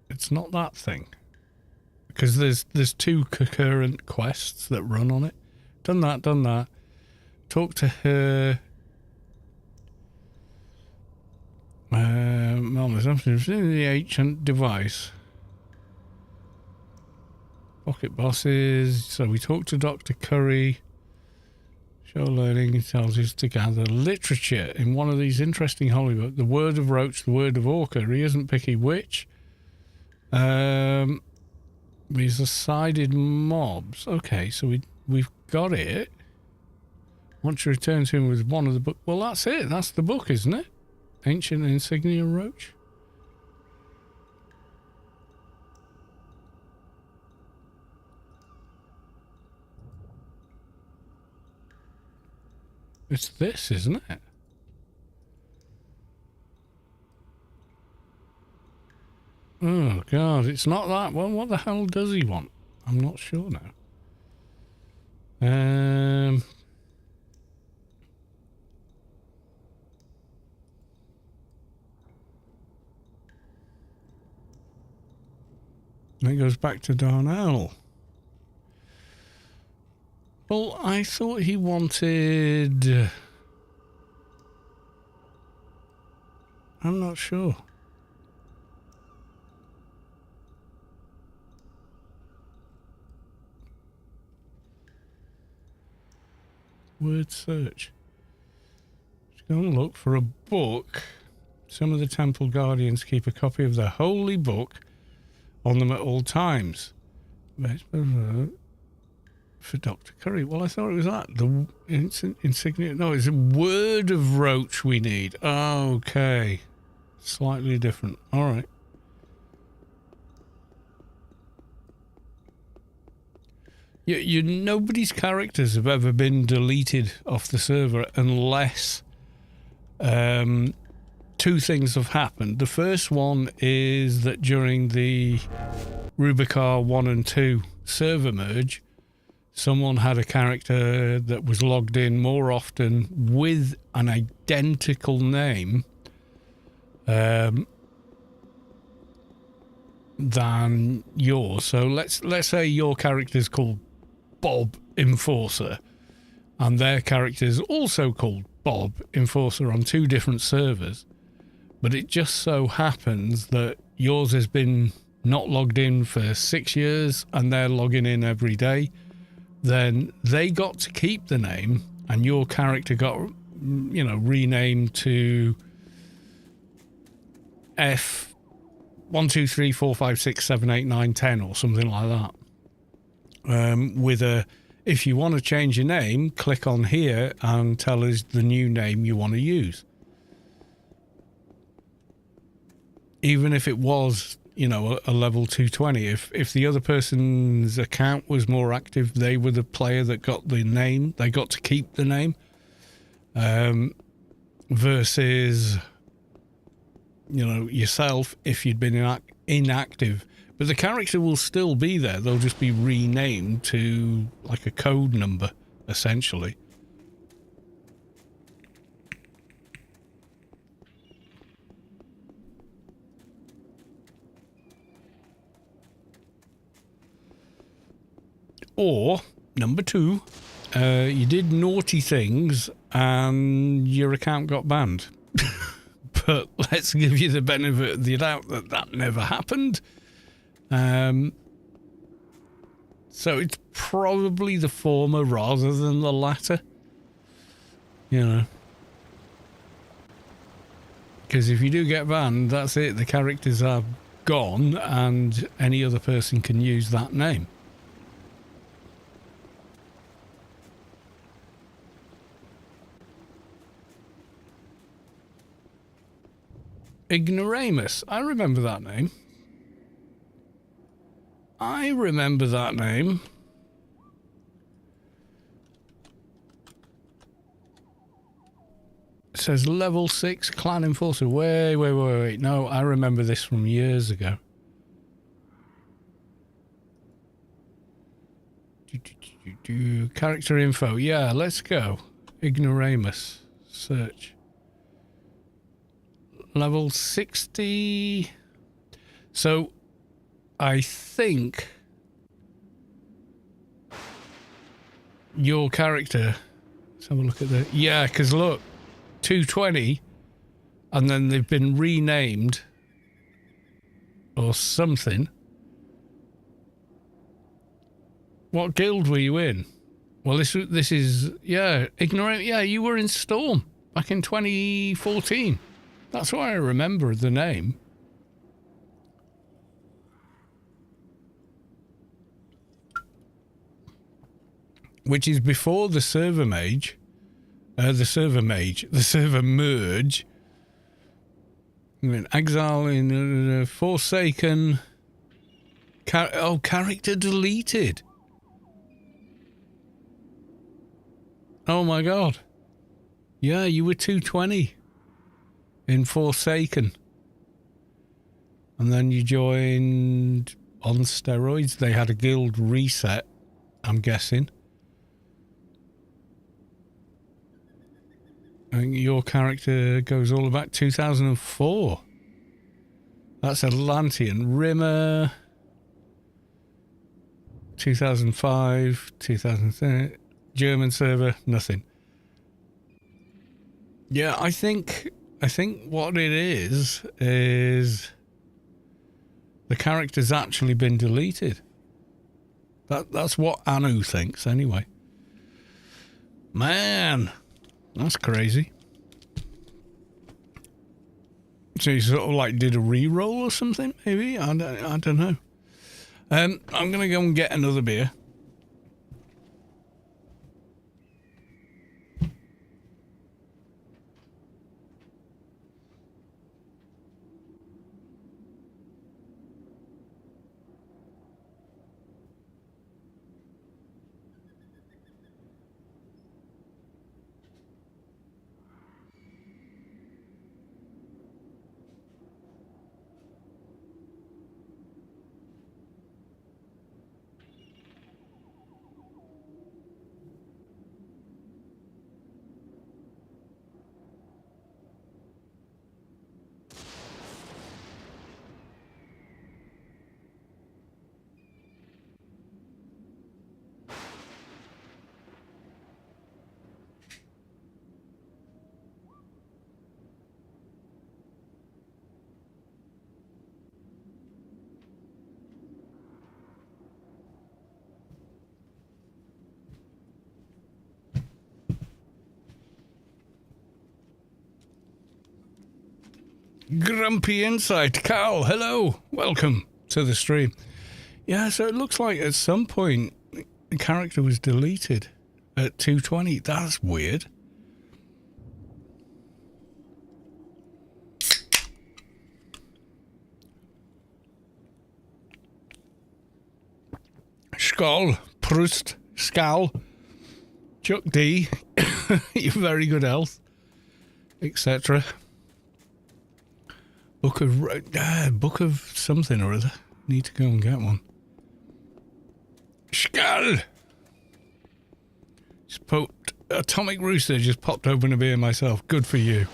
It's not that thing. Because there's two concurrent quests that run on it. Done that. Talk to her. There's something in the ancient device. Pocket bosses. So we talk to Dr. Curry. Show learning intelligence to gather literature in one of these interesting holy books. The word of Roach, the word of Orca. He isn't picky which. These are sided mobs. Okay, so we've got it. Once you return to him with one of the book. Well, that's it. That's the book, isn't it? Ancient Insignia Roach. It's this, isn't it? Oh, God, it's not that. Well, what the hell does he want? I'm not sure now. It goes back to Darnell. Well, I thought he wanted... I'm not sure. Word search. Just go and look for a book. Some of the Temple Guardians keep a copy of the holy book on them at all times. For Dr. Curry. Well, I thought it was that. The insignia. No, it's a word of Roach we need. Okay. Slightly different. All right. Nobody's characters have ever been deleted off the server unless two things have happened. The first one is that during the Rubicar 1 and 2 server merge, someone had a character that was logged in more often with an identical name than yours. So let's say your character's called Bob Enforcer and their character's also called Bob Enforcer on two different servers, but it just so happens that yours has been not logged in for 6 years and they're logging in every day, then they got to keep the name and your character got, renamed to F 1, 2, 3, 4, 5, 6, 7, 8, 9, 10 or something like that. If you want to change your name, click on here and tell us the new name you want to use. Even if it was, a level 220, if the other person's account was more active, they were the player that got the name, they got to keep the name, versus, yourself if you'd been inactive. But the character will still be there. They'll just be renamed to like a code number, essentially. Or, number 2, you did naughty things and your account got banned. But let's give you the benefit of the doubt that never happened. So it's probably the former rather than the latter. Because if you do get banned, that's it. The characters are gone and any other person can use that name. Ignoramus. I remember that name. It says level 6 clan enforcer. Wait. No, I remember this from years ago. Character info. Yeah, let's go. Ignoramus. Search. Level 60. So I think your character, let's have a look at the, yeah, because look, 220 and then they've been renamed or something. What guild were you in? Well, this is, yeah, ignorant. Yeah, you were in Storm back in 2014. That's why I remember the name. Which is before the server merge. The server merge. I mean, Exile in Forsaken. Character deleted. Oh my god. Yeah, you were 220 in Forsaken. And then you joined on steroids. They had a guild reset, I'm guessing. I think your character goes all about 2004. That's Atlantean. Rimmer. 2005. 2010. German server. Nothing. Yeah, I think what it is the character's actually been deleted. That's what Anu thinks anyway. Man. That's crazy. So you sort of like did a re-roll or something, maybe? I don't know. I'm going to go and get another beer. Grumpy Insight. Carl, hello. Welcome to the stream. Yeah, so it looks like at some point the character was deleted at 2:20. That's weird. Skull, Proust, Scal, Chuck D, you very good health, etc. Book of something or other. Need to go and get one. Skull! Atomic Rooster just popped open a beer myself. Good for you.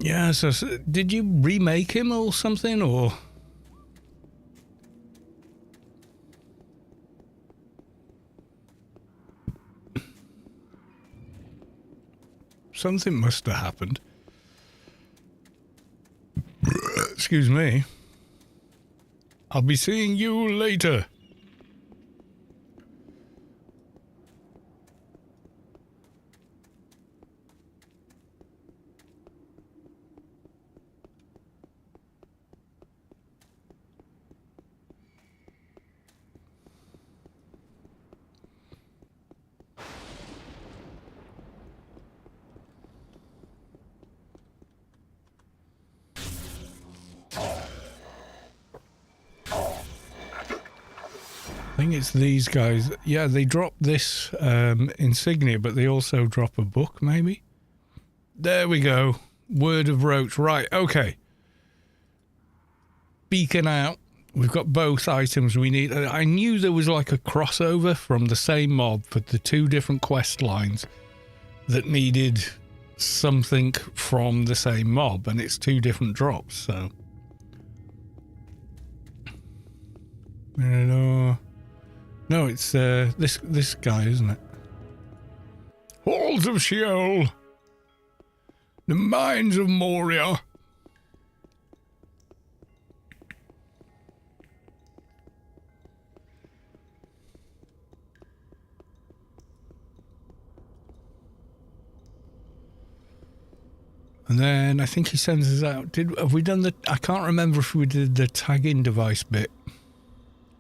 Yeah, so did you remake him or something, or? Something must have happened. Excuse me. I'll be seeing you later. I think it's these guys. Yeah, they drop this insignia, but they also drop a book, maybe? There we go. Word of Roach. Right, okay. Beacon out. We've got both items we need. I knew there was like a crossover from the same mob for the two different quest lines that needed something from the same mob, and it's two different drops, so... No, it's this guy, isn't it? Halls of Sheol, the mines of Moria. And then I think he sends us out. Have we done the? I can't remember if we did the tagging device bit.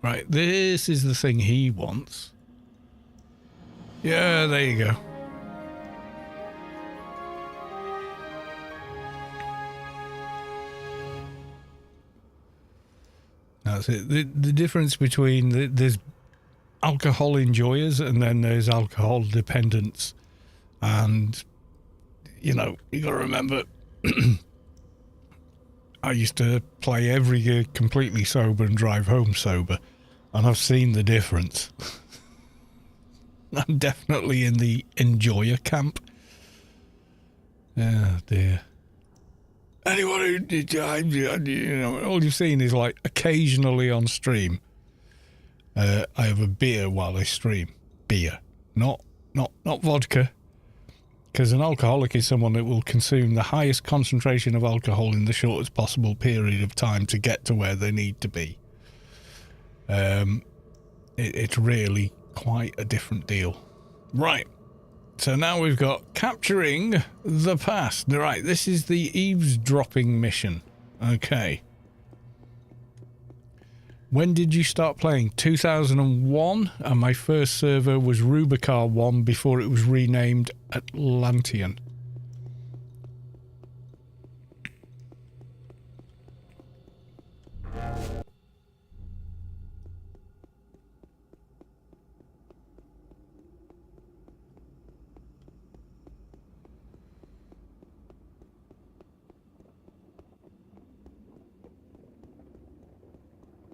Right, this is the thing he wants. Yeah, there you go. That's it. The difference between there's alcohol enjoyers and then there's alcohol dependents. And, you know, you got to remember, I used to play every year completely sober and drive home sober. And I've seen the difference. I'm definitely in the enjoyer camp. Oh dear. Anyone who did, you know, all you've seen is like occasionally on stream. I have a beer while I stream. Beer, not vodka. Because an alcoholic is someone that will consume the highest concentration of alcohol in the shortest possible period of time to get to where they need to be. It's really quite a different deal. Right. So now we've got capturing the past. Right, this is the eavesdropping mission. Okay. When did you start playing? 2001, and my first server was Rubicar 1 before it was renamed Atlantean.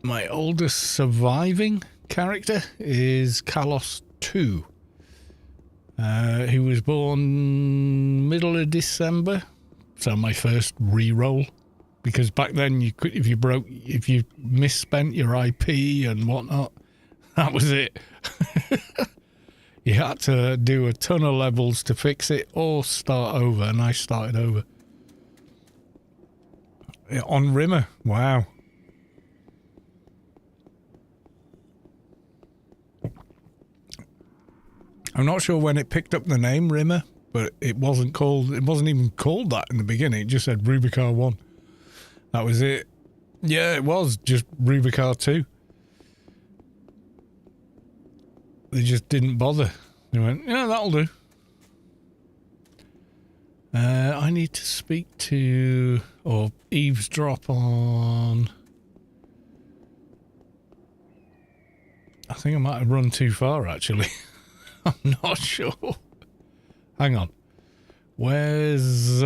My oldest surviving character is Kalos 2. He was born middle of December, so my first re-roll. Because back then, you could, if you misspent your IP and whatnot, that was it. You had to do a ton of levels to fix it or start over, and I started over. On Rimmer. Wow. I'm not sure when it picked up the name Rimmer, but it wasn't even called that in the beginning. It just said Rubicar 1. That was it. Yeah, it was just Rubicar 2. They just didn't bother. They went, yeah, that'll do. I need to speak to or eavesdrop on. I think I might have run too far, actually. I'm not sure. Hang on. Where's...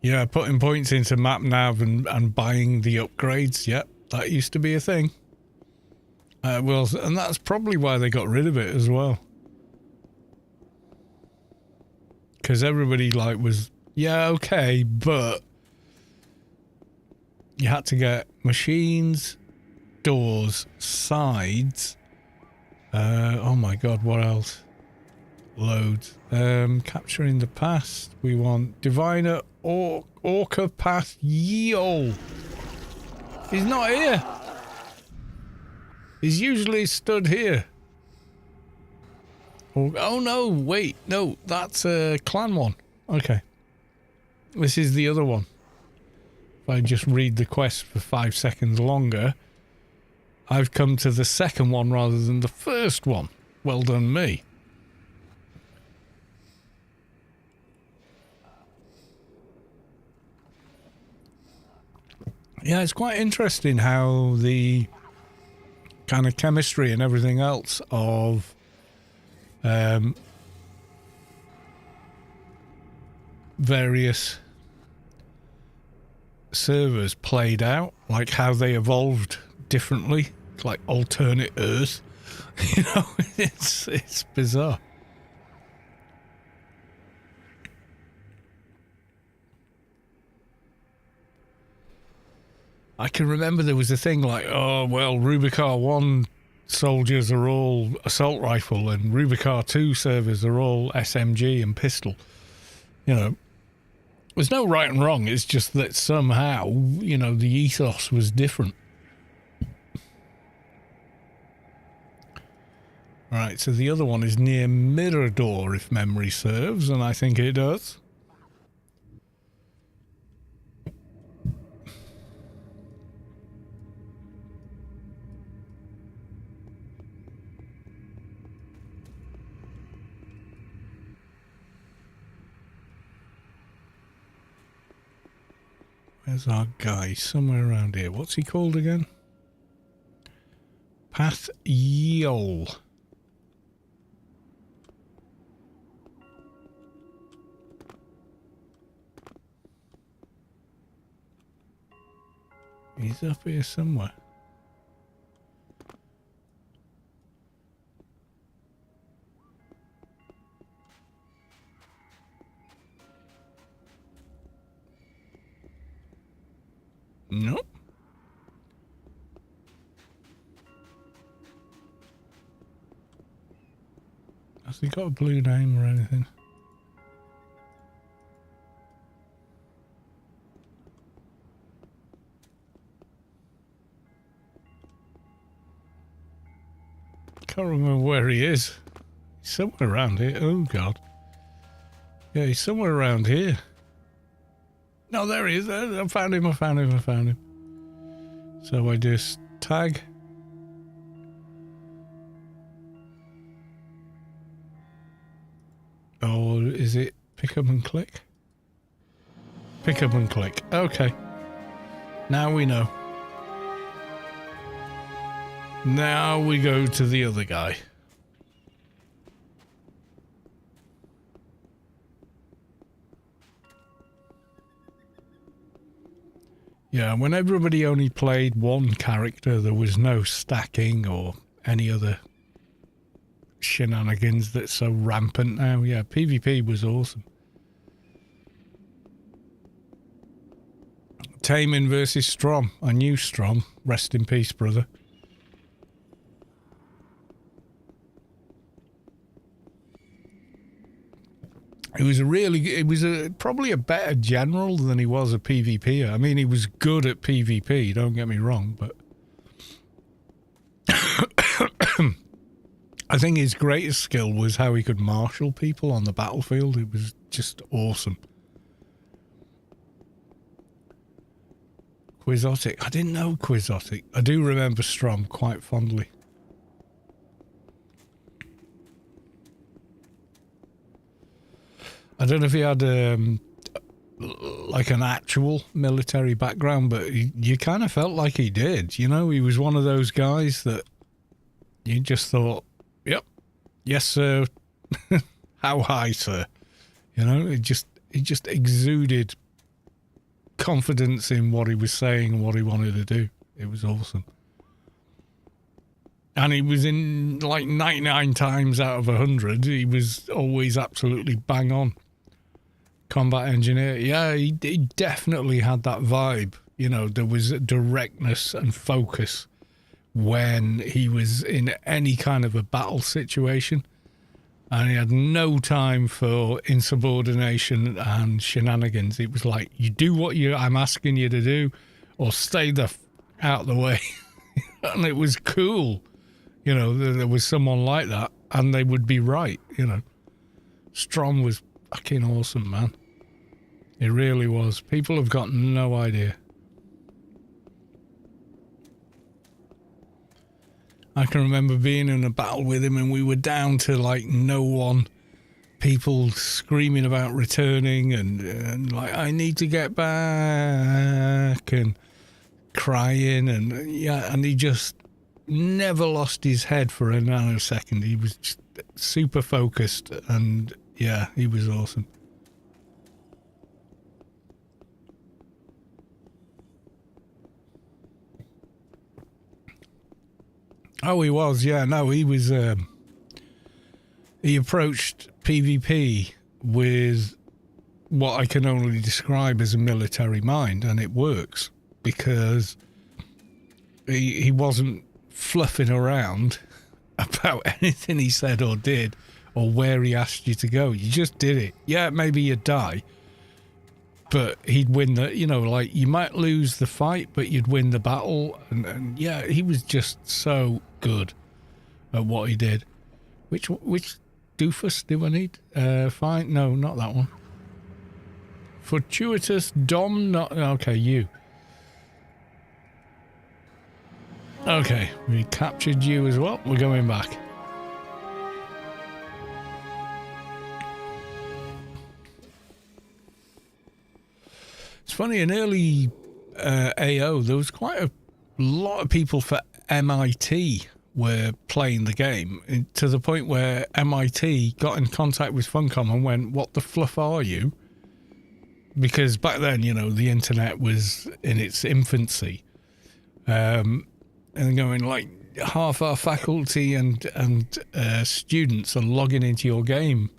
Yeah, putting points into map nav and buying the upgrades. Yep, that used to be a thing. Well, and that's probably why they got rid of it as well. Because everybody like was, yeah, okay, but you had to get machines, doors, sides. Oh my god, what else? Loads. Capturing the past. We want Diviner Orca Path. Yo! He's not here. He's usually stood here. Oh no, wait, no, that's a clan one. Okay. This is the other one. If I just read the quest for 5 seconds longer, I've come to the second one rather than the first one. Well done, me. Yeah, it's quite interesting how the kind of chemistry and everything else of various servers played out, like how they evolved differently, like alternate Earth. You know, it's bizarre. I can remember there was a thing like, oh, well, Rubicar 1 soldiers are all assault rifle and Rubicar 2 servers are all SMG and pistol. You know, there's no right and wrong. It's just that somehow, you know, the ethos was different. Right, so the other one is near Mirador, if memory serves, and I think it does. Where's our guy? Somewhere around here. What's he called again? Path Yeol. He's up here somewhere. Nope. Has he got a blue name or anything? Can't remember where he is. He's somewhere around here. Oh god. Yeah, he's somewhere around here. No, there he is. I found him. So I just tag. Or is it pick up and click? Pick up and click. Okay. Now we know. Now we go to the other guy. Yeah, when everybody only played one character, there was no stacking or any other shenanigans that's so rampant now. Yeah, PvP was awesome. Taman versus Strom. I knew Strom. Rest in peace, brother. He was probably a better general than he was a PvP. I mean, he was good at PvP, don't get me wrong, but I think his greatest skill was how he could marshal people on the battlefield. It was just awesome. Quixotic. I didn't know Quixotic. I do remember Strom quite fondly. I don't know if he had like an actual military background, but you kind of felt like he did. You know, he was one of those guys that you just thought, yep, yes, sir. How high, sir? You know, it just exuded confidence in what he was saying and what he wanted to do. It was awesome. And he was in like 99 times out of 100, he was always absolutely bang on. Combat engineer, yeah, he definitely had that vibe. You know, there was directness and focus when he was in any kind of a battle situation. And he had no time for insubordination and shenanigans. It was like, you do what I'm asking you to do, or stay out of the way. And it was cool. You know, there was someone like that, and they would be right, you know. Strom was fucking awesome, man. It really was. People have got no idea. I can remember being in a battle with him and we were down to like no one. People screaming about returning and like, I need to get back, and crying, and yeah, and he just never lost his head for a nanosecond. He was just super focused, and yeah, he was awesome. Oh, he was, yeah. No, he was, he approached PvP with what I can only describe as a military mind, and it works because he wasn't fluffing around about anything he said or did or where he asked you to go. You just did it. Yeah, maybe you'd die, but he'd win the, you know, like you might lose the fight, but you'd win the battle. And yeah, he was just so good at what he did. Which doofus do I need? Fine. No, not that one. Fortuitous Dom, not, okay, you. Okay, we captured you as well. We're going back. It's funny, in early AO, there was quite a lot of people for MIT were playing the game, to the point where MIT got in contact with Funcom and went, what the fluff are you? Because back then, you know, the internet was in its infancy. And going like, half our faculty and students are logging into your game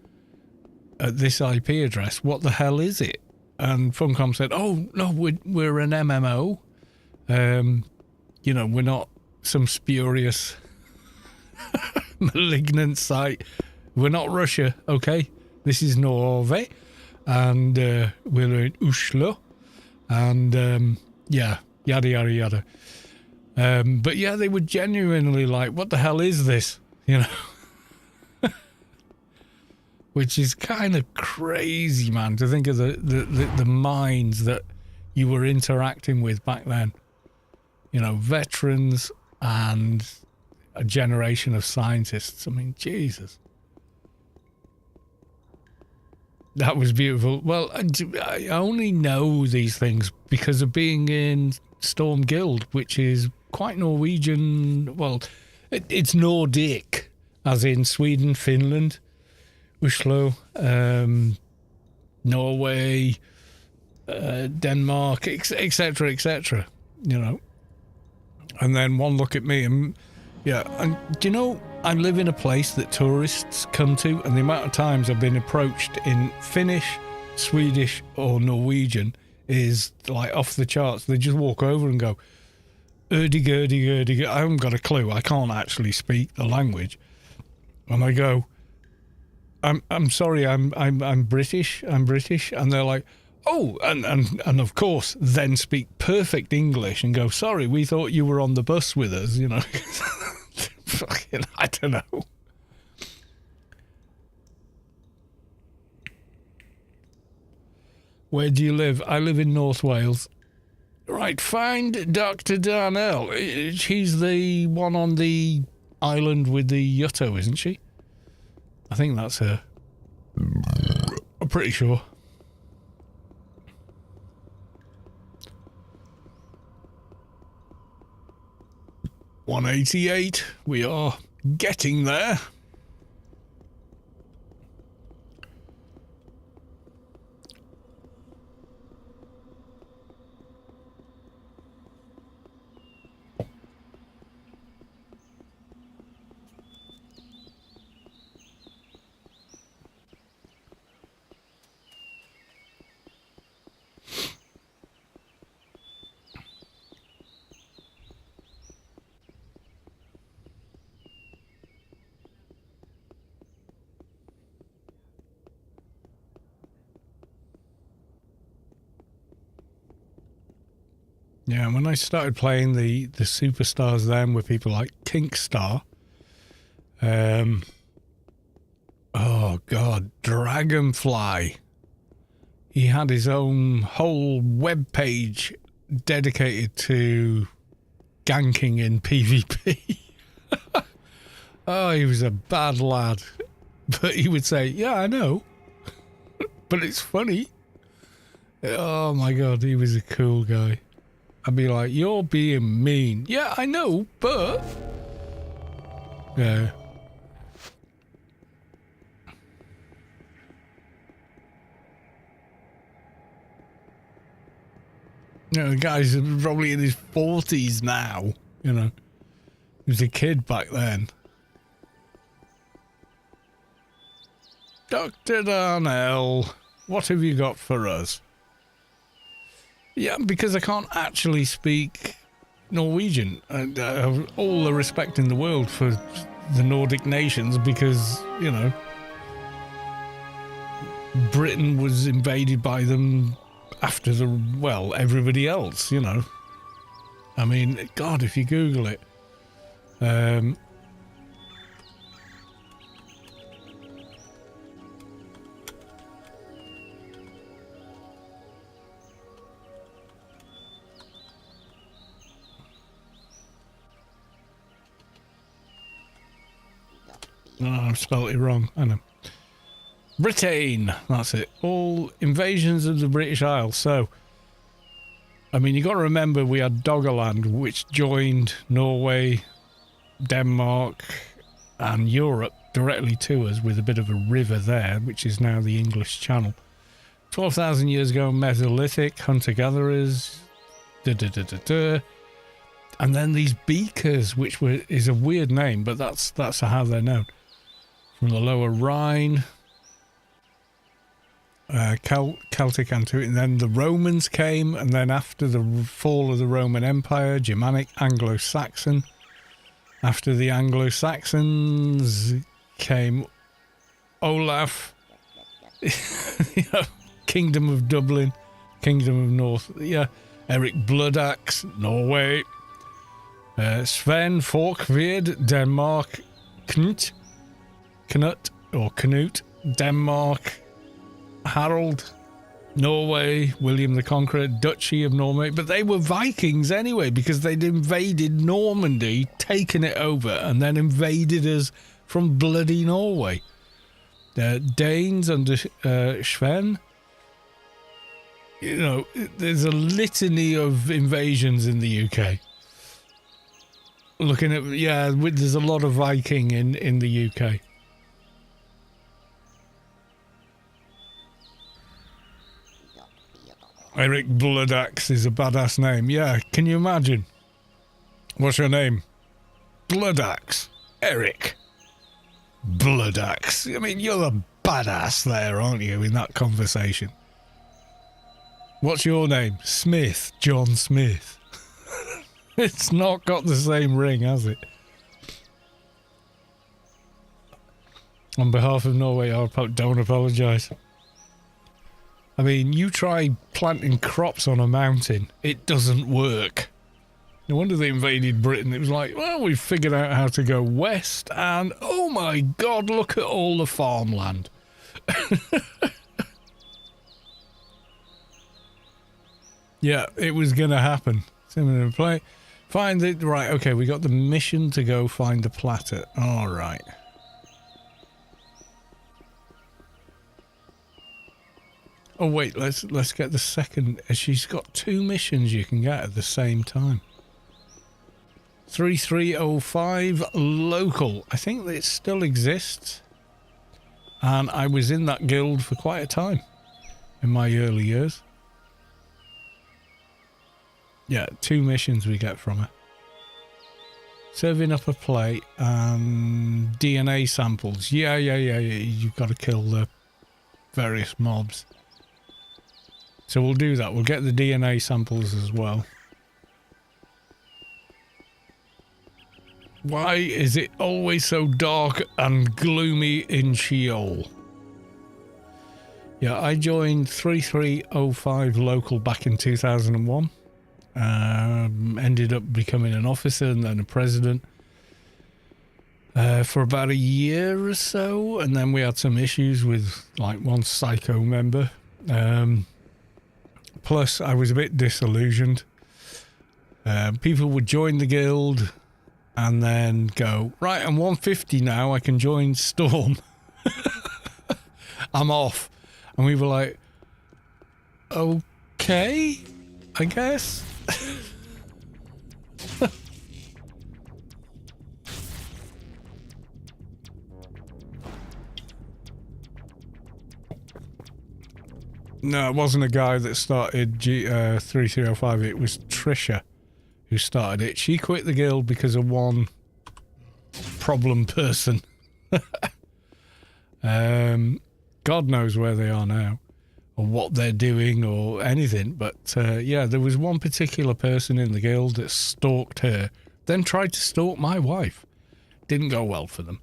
at this IP address. What the hell is it? And Funcom said, oh, no, we're an MMO. You know, we're not some spurious malignant site. We're not Russia, okay? This is Norway. And we're in Oslo. And, yeah, yada, yada, yada. But yeah, they were genuinely like, what the hell is this? You know? Which is kind of crazy, man, to think of the minds that you were interacting with back then. You know, veterans and a generation of scientists. I mean, Jesus. That was beautiful. Well, I only know these things because of being in Storm Guild, which is quite Norwegian. Well, it's Nordic, as in Sweden, Finland, Oslo, Norway, Denmark, etc., etc. You know, and then one look at me, and yeah, and do you know, I live in a place that tourists come to, and the amount of times I've been approached in Finnish, Swedish, or Norwegian is like off the charts. They just walk over and go, erdig. I haven't got a clue. I can't actually speak the language. And I go, I'm sorry, I'm British. I'm British, and they're like, oh, and of course, then speak perfect English and go, sorry, we thought you were on the bus with us. You know, fucking, I don't know. Where do you live? I live in North Wales. Right, find Dr. Darnell. She's the one on the island with the Yutto, isn't she? I think that's her. I'm pretty sure. $188. We are getting there. Yeah, when I started playing the superstars then with people like Kinkstar, oh god, Dragonfly. He had his own whole web page dedicated to ganking in PvP. Oh, he was a bad lad. But he would say, yeah, I know. But it's funny. Oh my god, he was a cool guy. I'd be like, you're being mean. Yeah, I know, but... Yeah. You know, the guy's probably in his 40s now, you know. He was a kid back then. Dr. Darnell, what have you got for us? Yeah, because I can't actually speak Norwegian. I have all the respect in the world for the Nordic nations because, you know, Britain was invaded by them after everybody else, you know. I mean, God, if you Google it. No, I've spelled it wrong. I know. Britain, that's it. All invasions of the British Isles. So, I mean, you got to remember we had Doggerland, which joined Norway, Denmark, and Europe directly to us with a bit of a river there, which is now the English Channel. 12,000 years ago, Mesolithic, hunter-gatherers, and then these beakers, which is a weird name, but that's how they're known. From the Lower Rhine, Celtic Antiquity, and then the Romans came, and then after the fall of the Roman Empire, Germanic, Anglo-Saxon. After the Anglo-Saxons came Olaf, you know, Kingdom of Dublin, Kingdom of North, yeah, Eric Bloodaxe, Norway, Sven Forkvid, Denmark, Knut, Denmark, Harold, Norway, William the Conqueror, Duchy of Norway, but they were Vikings anyway because they'd invaded Normandy, taken it over, and then invaded us from bloody Norway. Danes under Sven. You know, there's a litany of invasions in the UK. Looking at, yeah, there's a lot of Viking in the UK. Eric Bloodaxe is a badass name. Yeah, can you imagine? What's your name? Bloodaxe. Eric Bloodaxe. I mean, you're the badass there, aren't you, in that conversation? What's your name? Smith. John Smith. It's not got the same ring, has it? On behalf of Norway, don't apologise. I mean, you try planting crops on a mountain, it doesn't work. No wonder they invaded Britain. It was like, well, we've figured out how to go west, and oh my god, look at all the farmland. Yeah, it was going to happen. Similar play. Find it. Right, okay, we got the mission to go find the platter. All right. Oh, wait, let's get the second. She's got 2 missions you can get at the same time. 3305 local. I think that it still exists. And I was in that guild for quite a time in my early years. Yeah, 2 missions we get from her. Serving up a plate and DNA samples. Yeah. You've got to kill the various mobs. So we'll do that. We'll get the DNA samples as well. Why is it always so dark and gloomy in Sheol? Yeah, I joined 3305 local back in 2001. Ended up becoming an officer and then a president for about a year or so, and then we had some issues with like one psycho member. Plus, I was a bit disillusioned. People would join the guild and then go, right, I'm 150 now, I can join Storm. I'm off. And we were like, okay, I guess. No, it wasn't a guy that started 3305. It was Trisha who started it. She quit the guild because of one problem person. God knows where they are now, or what they're doing, or anything. But yeah, there was one particular person in the guild that stalked her, then tried to stalk my wife. Didn't go well for them.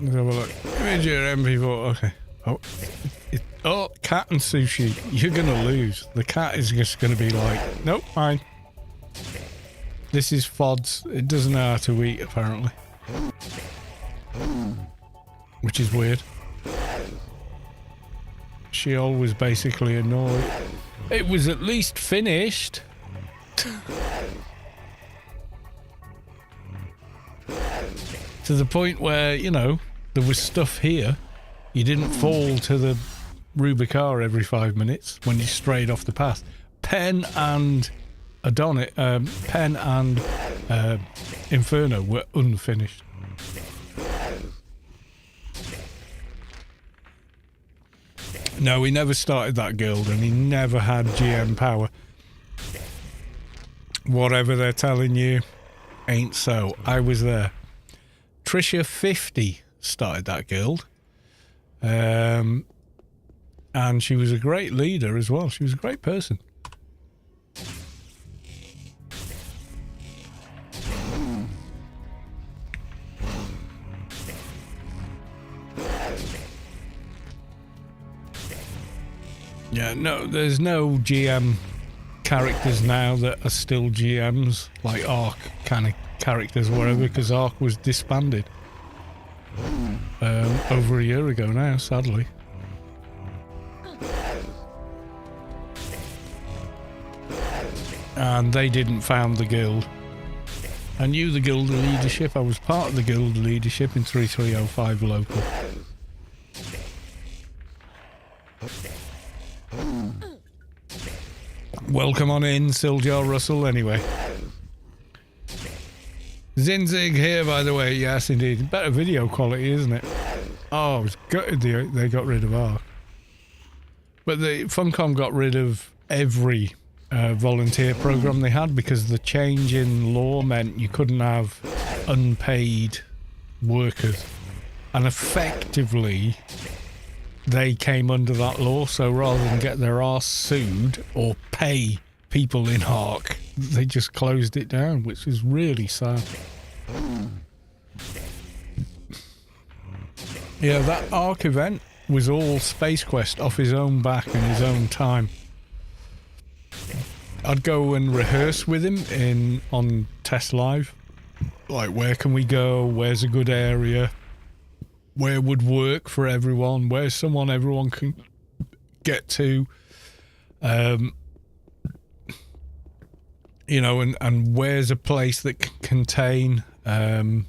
Let's have a look. Image your MP4. Okay. Oh, cat and sushi. You're gonna lose. The cat is just gonna be like, nope, fine. This is FODs. It doesn't know how to eat, apparently. Which is weird. She always basically annoyed. It was at least finished. To the point where, you know, there was stuff here. You didn't fall to the Rubicar every 5 minutes when you strayed off the path. Pen and Inferno were unfinished. No, he never started that guild, and he never had GM power. Whatever they're telling you, ain't so. I was there. Trisha 50 started that guild. And she was a great leader as well. She was a great person. Yeah, no, there's no GM characters now that are still GMs, like Ark kind of characters or whatever, because Ark was disbanded over a year ago now, sadly. And they didn't found the guild. I knew the guild leadership. I was part of the guild leadership in 3305 local. Welcome on in, Siljar Russell, anyway. Zinzig here, by the way. Yes, indeed. Better video quality, isn't it? Oh, I was gutted they got rid of Ark. But the Funcom got rid of every volunteer program they had, because the change in law meant you couldn't have unpaid workers. And effectively, they came under that law. So rather than get their arse sued or pay people in Ark, they just closed it down, which is really sad. Yeah, that Ark event was all Space Quest off his own back and his own time. I'd go and rehearse with him on Test Live. Like, where can we go? Where's a good area? Where would work for everyone? Where's someone everyone can get to? You know, and where's a place that can contain, you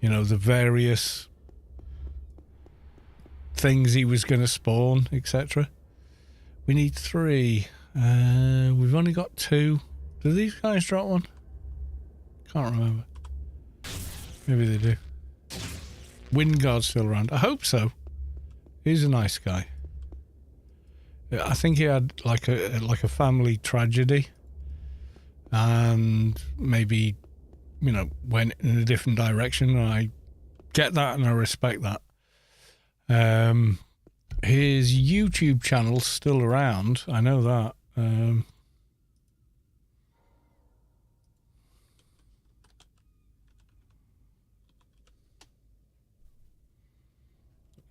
know, the various things he was going to spawn, etc. We need 3. We've only got 2. Do these guys drop one? Can't remember. Maybe they do. Wingard's still around. I hope so. He's a nice guy. I think he had like a family tragedy, and maybe, you know, went in a different direction. And I get that and I respect that. His YouTube channel's still around. I know that.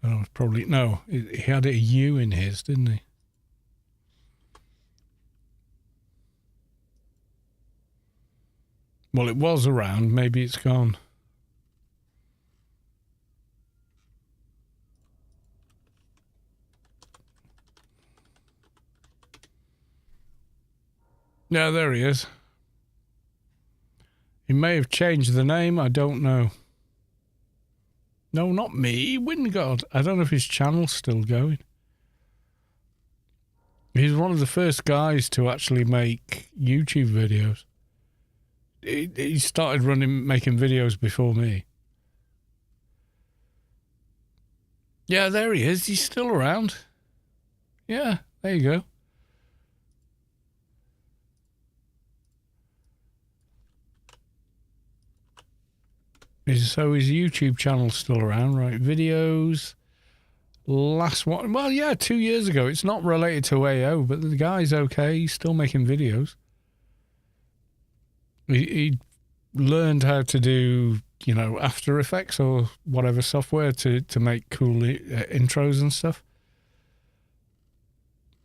Oh, probably no. He had a U in his, didn't he? Well, it was around. Maybe it's gone. Yeah, there he is. He may have changed the name. I don't know. No, not me. Wingard. I don't know if his channel's still going. He's one of the first guys to actually make YouTube videos. He started making videos before me. Yeah, there he is. He's still around. Yeah, there you go. So his YouTube channel's still around, right? Videos. Last one. Well, yeah, 2 years ago. It's not related to AO, but the guy's okay. He's still making videos. He learned how to do, you know, After Effects or whatever software to make cool intros and stuff.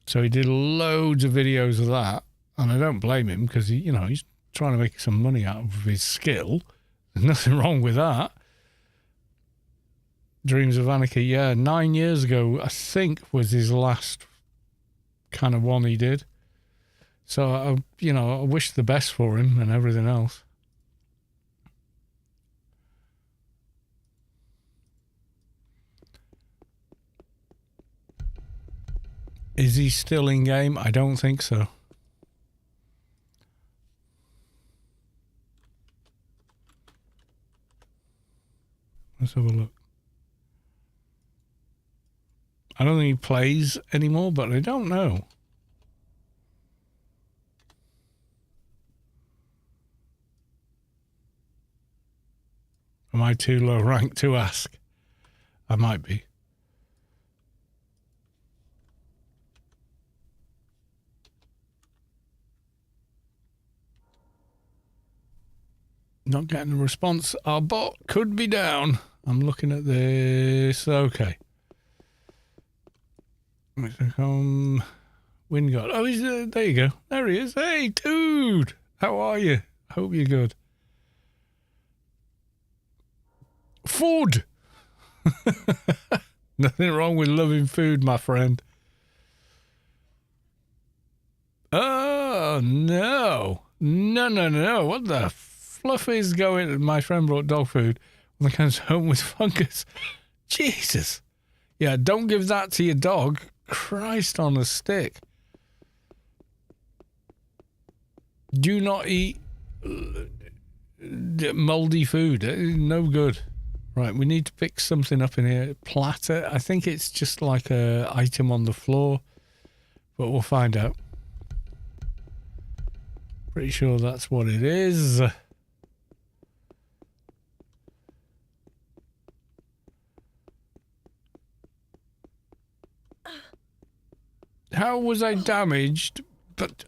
So he did loads of videos of that, and I don't blame him because he's trying to make some money out of his skill. There's nothing wrong with that. Dreams of Anarchy, yeah, 9 years ago, I think, was his last kind of one he did. So, I wish the best for him and everything else. Is he still in game? I don't think so. Let's have a look. I don't think he plays anymore, but I don't know. Am I too low ranked to ask? I might be. Not getting a response. Our bot could be down. I'm looking at this. Okay. Wingard. Oh, he's there you go. There he is. Hey, dude. How are you? Hope you're good. Food. Nothing wrong with loving food, my friend. Oh, no. No. What the fluff is going? My friend brought dog food when he comes home with fungus. Jesus. Yeah, don't give that to your dog. Christ on a stick. Do not eat moldy food. No good. Right, we need to pick something up in here. Platter. I think it's just like a item on the floor, but we'll find out. Pretty sure that's what it is. how was I damaged but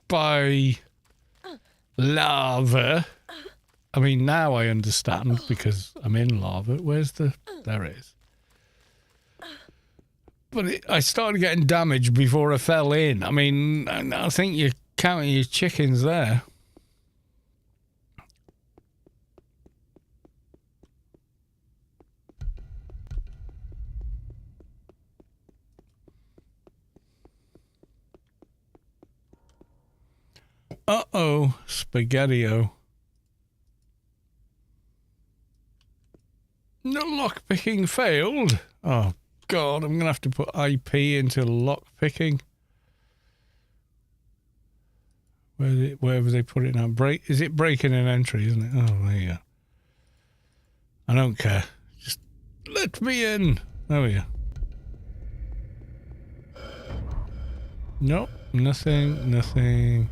by lava? I mean, now I understand because I'm in lava. Where's the... There it is. But I started getting damaged before I fell in. I mean, I think you're counting your chickens there. Uh-oh, Spaghetti-O. No, lockpicking failed. Oh, God, I'm going to have to put IP into lockpicking. Wherever they put it now. Is it breaking an entry, isn't it? Oh, there you go. I don't care. Just let me in. There we go. Nope, nothing. Nothing.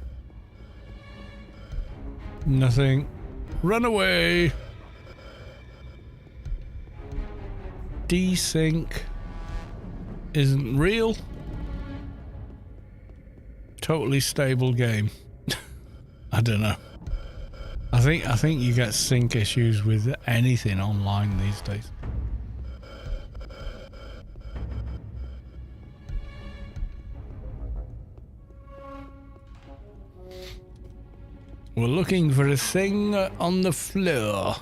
Run away. Desync isn't real. Totally stable game. I don't know. I think you get sync issues with anything online these days. We're looking for a thing on the floor.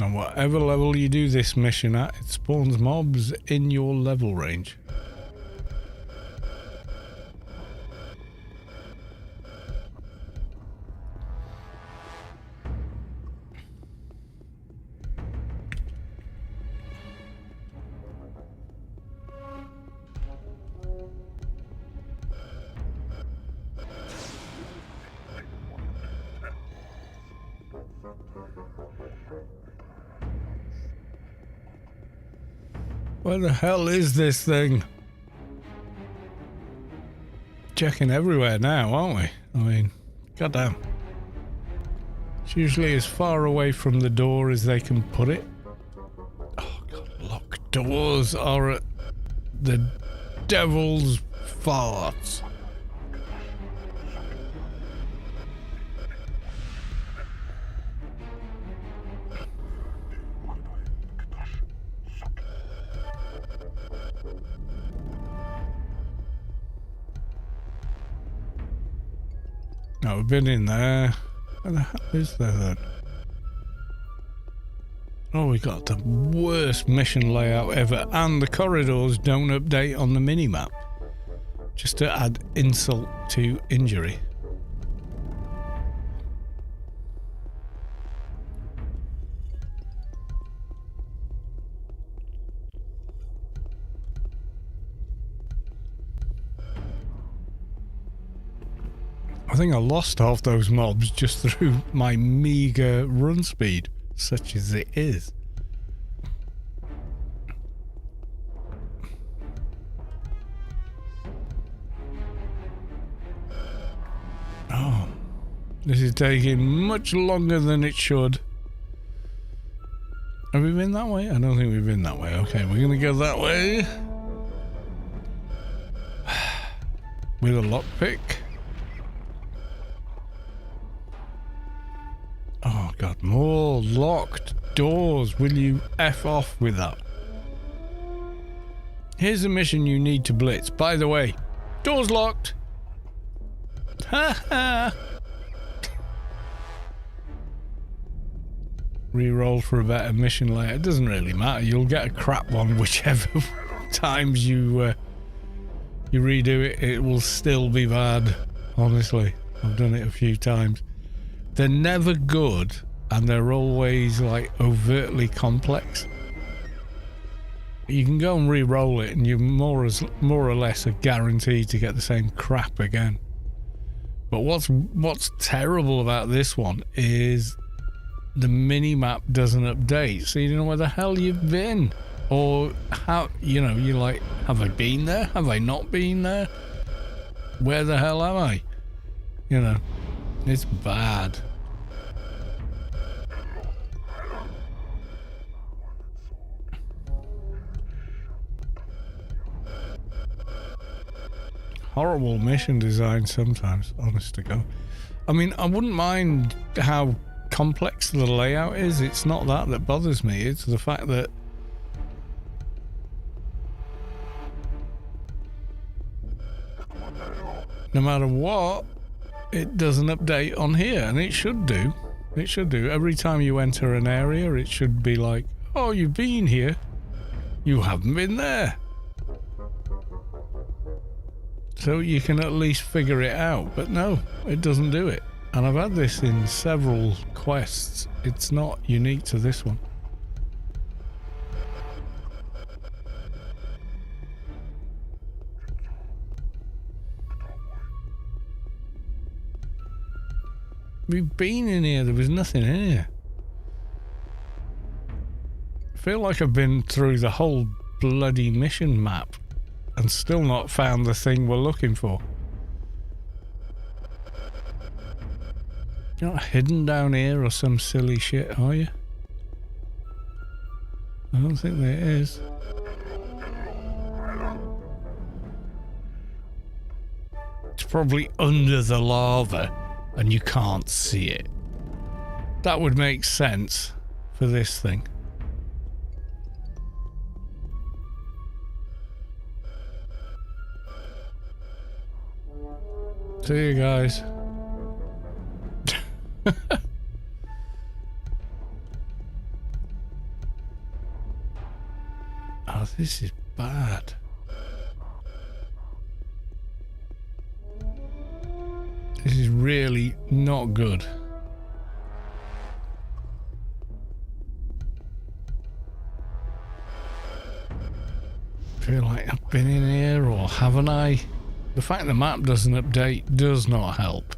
And whatever level you do this mission at, it spawns mobs in your level range. Where the hell is this thing? Checking everywhere now, aren't we? I mean, goddamn. It's usually as far away from the door as they can put it. Oh God, locked doors are the devil's farts. No, we've been in there. Where the hell is there then? Oh, we got the worst mission layout ever, and the corridors don't update on the minimap. Just to add insult to injury. I think I lost half those mobs just through my meager run speed, such as it is. Oh, this is taking much longer than it should. Have we been that way? I don't think we've been that way. Okay, we're gonna go that way. With a lockpick. Oh God, more locked doors. Will you F off with that? Here's a mission you need to blitz. By the way, door's locked. Ha ha. Reroll for a better mission later. It doesn't really matter. You'll get a crap one whichever times you redo it. It will still be bad. Honestly, I've done it a few times. They're never good, and they're always like overtly complex. You can go and re-roll it, and you more or less are guaranteed to get the same crap again. But what's terrible about this one is the mini-map doesn't update, so you don't know where the hell you've been. Or how, you know, you're like, have I been there? Have I not been there? Where the hell am I? You know, it's bad. Horrible mission design sometimes, honest to God. I mean, I wouldn't mind how complex the layout is. It's not that bothers me. It's the fact that no matter what, it doesn't update on here, and it should do. It should do. Every time you enter an area, it should be like, oh, you've been here. You haven't been there. So you can at least figure it out. But no, it doesn't do it. And I've had this in several quests. It's not unique to this one. We've been in here, there was nothing in here. I feel like I've been through the whole bloody mission map and still not found the thing we're looking for. You're not hidden down here or some silly shit, are you? I don't think there is. It's probably under the lava and you can't see it. That would make sense for this thing. See you guys. Oh, this is bad. This is really not good. I feel like I've been in here, or haven't I? The fact the map doesn't update does not help.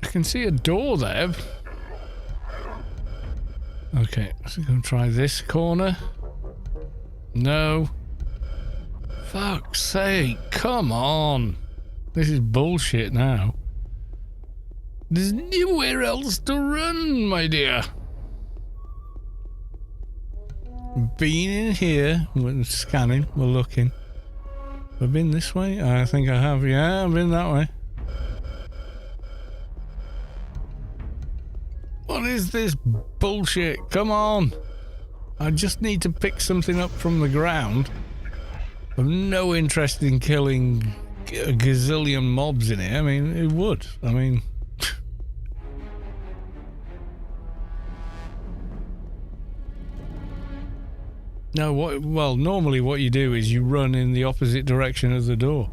I can see a door there. Okay, so I'm going to try this corner. No. Fuck's sake, come on. This is bullshit now. There's nowhere else to run, my dear. Been in here, we're scanning, we're looking. Have I been this way? I think I have, yeah, I've been that way. What is this bullshit? Come on. I just need to pick something up from the ground. I've no interest in killing a gazillion mobs in here. I mean, it would. I mean... No, well, normally what you do is you run in the opposite direction of the door.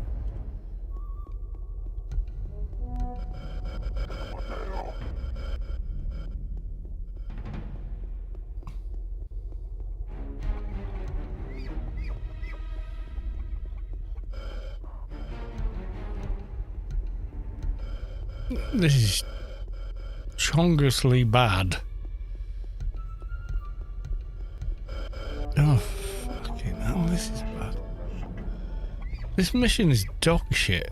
This is chongously bad. Oh, fucking hell, this is bad. This mission is dog shit.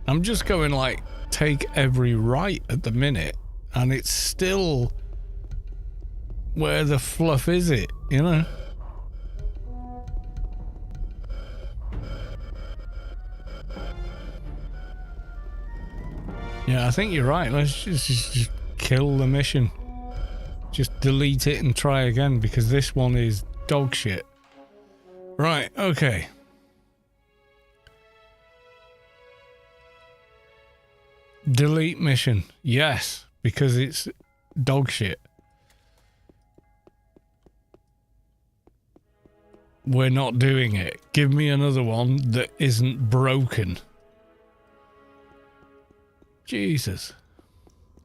I'm just going like, take every right at the minute, and it's still... Where the fluff is it, you know? Yeah, I think you're right. Let's just kill the mission. Just delete it and try again, because this one is dog shit. Right, okay. Delete mission. Yes, because it's dog shit. We're not doing it. Give me another one that isn't broken. Jesus.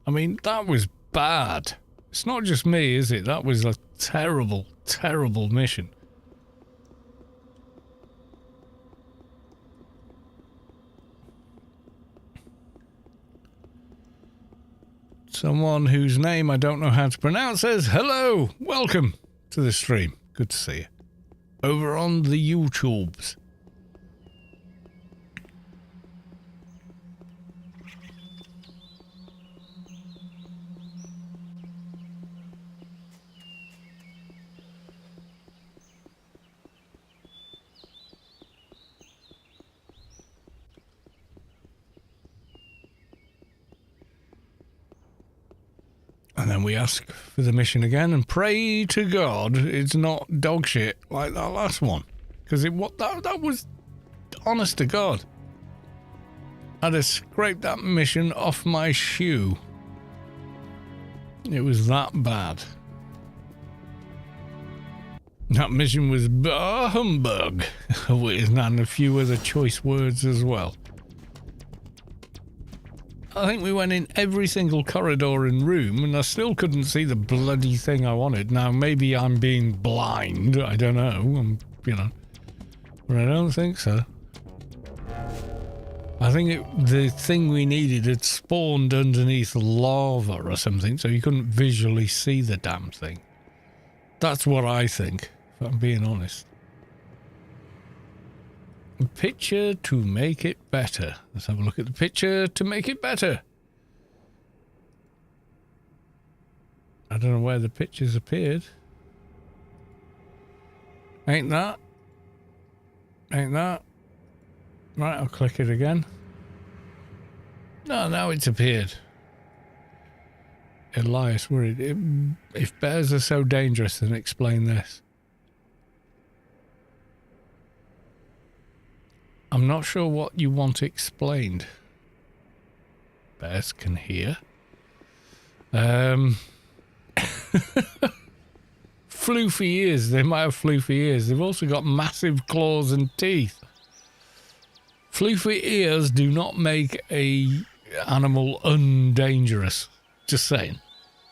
I mean, that was bad. It's not just me, is it? That was a terrible, terrible mission. Someone whose name I don't know how to pronounce says, hello, welcome to the stream. Good to see you. Over on the YouTubes. And then we ask for the mission again and pray to God it's not dog shit like that last one. Because that was honest to God. I'd have scraped that mission off my shoe. It was that bad. That mission was bah humbug. And a few other choice words as well. I think we went in every single corridor and room and I still couldn't see the bloody thing I wanted. Now, maybe I'm being blind. I don't know. But I don't think so. I think the thing we needed had spawned underneath lava or something, so you couldn't visually see the damn thing. That's what I think, if I'm being honest. A picture to make it better. Let's have a look at the picture to make it better. I don't know where the pictures appeared. Ain't that? Ain't that? Right, I'll click it again. No, now it's appeared. Elias worried. If bears are so dangerous, then explain this. I'm not sure what you want explained. Bears can hear. Floofy ears. They might have floofy ears. They've also got massive claws and teeth. Floofy ears do not make a animal undangerous. Just saying.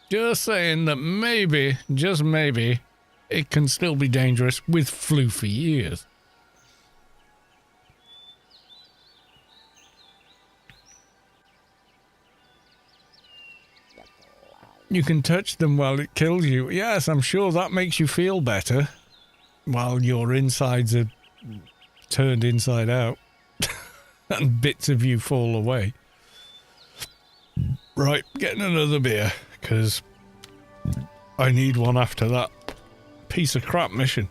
Just saying that maybe, just maybe, it can still be dangerous with floofy ears. You can touch them while it kills you. Yes, I'm sure that makes you feel better. While your insides are turned inside out. And bits of you fall away. Right, getting another beer. Because I need one after that piece of crap mission.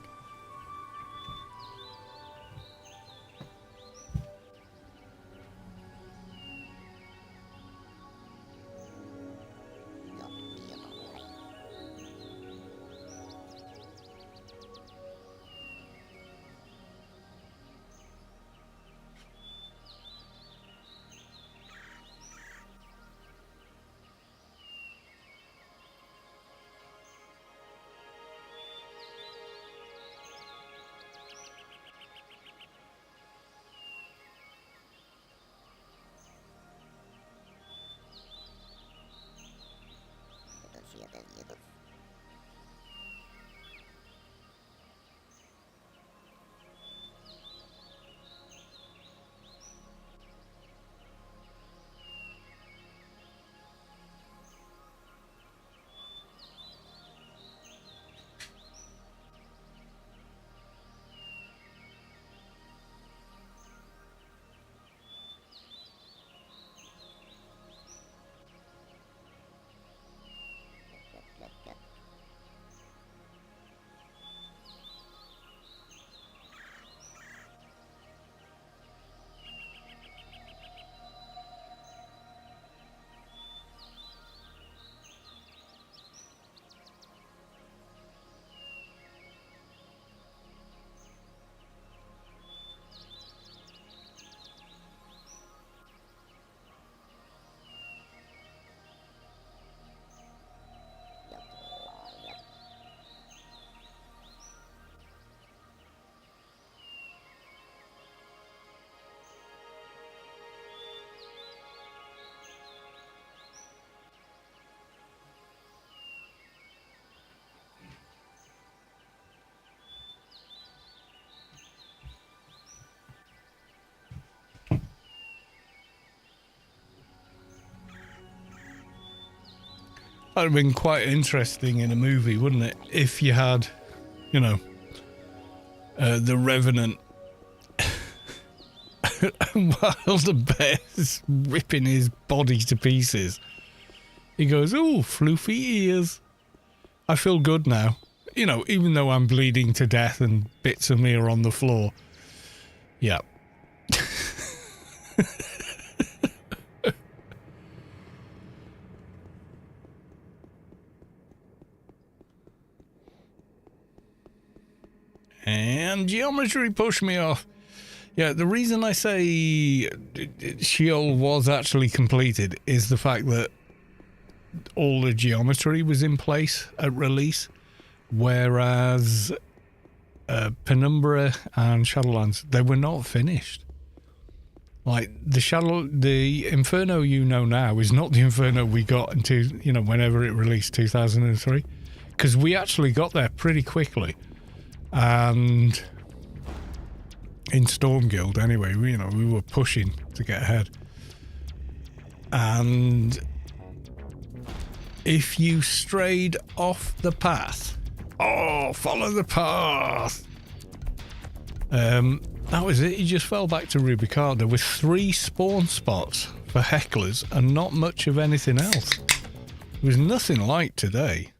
That'd have been quite interesting in a movie, wouldn't it? If you had, you know, the Revenant while the bear's ripping his body to pieces. He goes, "Oh, floofy ears." I feel good now. You know, even though I'm bleeding to death and bits of me are on the floor. Yeah. And geometry pushed me off. Yeah, the reason I say Sheol was actually completed is the fact that all the geometry was in place at release, whereas Penumbra and Shadowlands, they were not finished. Like the Inferno you know now is not the Inferno we got into, you know, whenever it released, 2003, because we actually got there pretty quickly. And in Storm Guild, anyway, we were pushing to get ahead. And if you strayed off the path, follow the path. That was it. You just fell back to Rubicard. There were 3 spawn spots for hecklers and not much of anything else. It was nothing like today.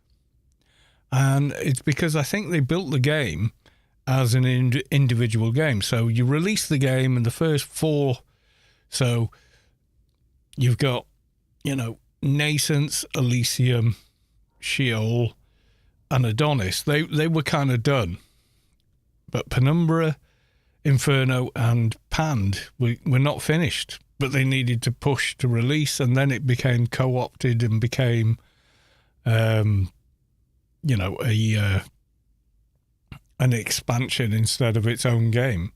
And it's because I think they built the game as an individual game. So you release the game and the first 4. So you've got, Nascence, Elysium, Sheol, and Adonis. They were kind of done. But Penumbra, Inferno, and Pand were not finished. But they needed to push to release, and then it became co-opted and became... an expansion instead of its own game,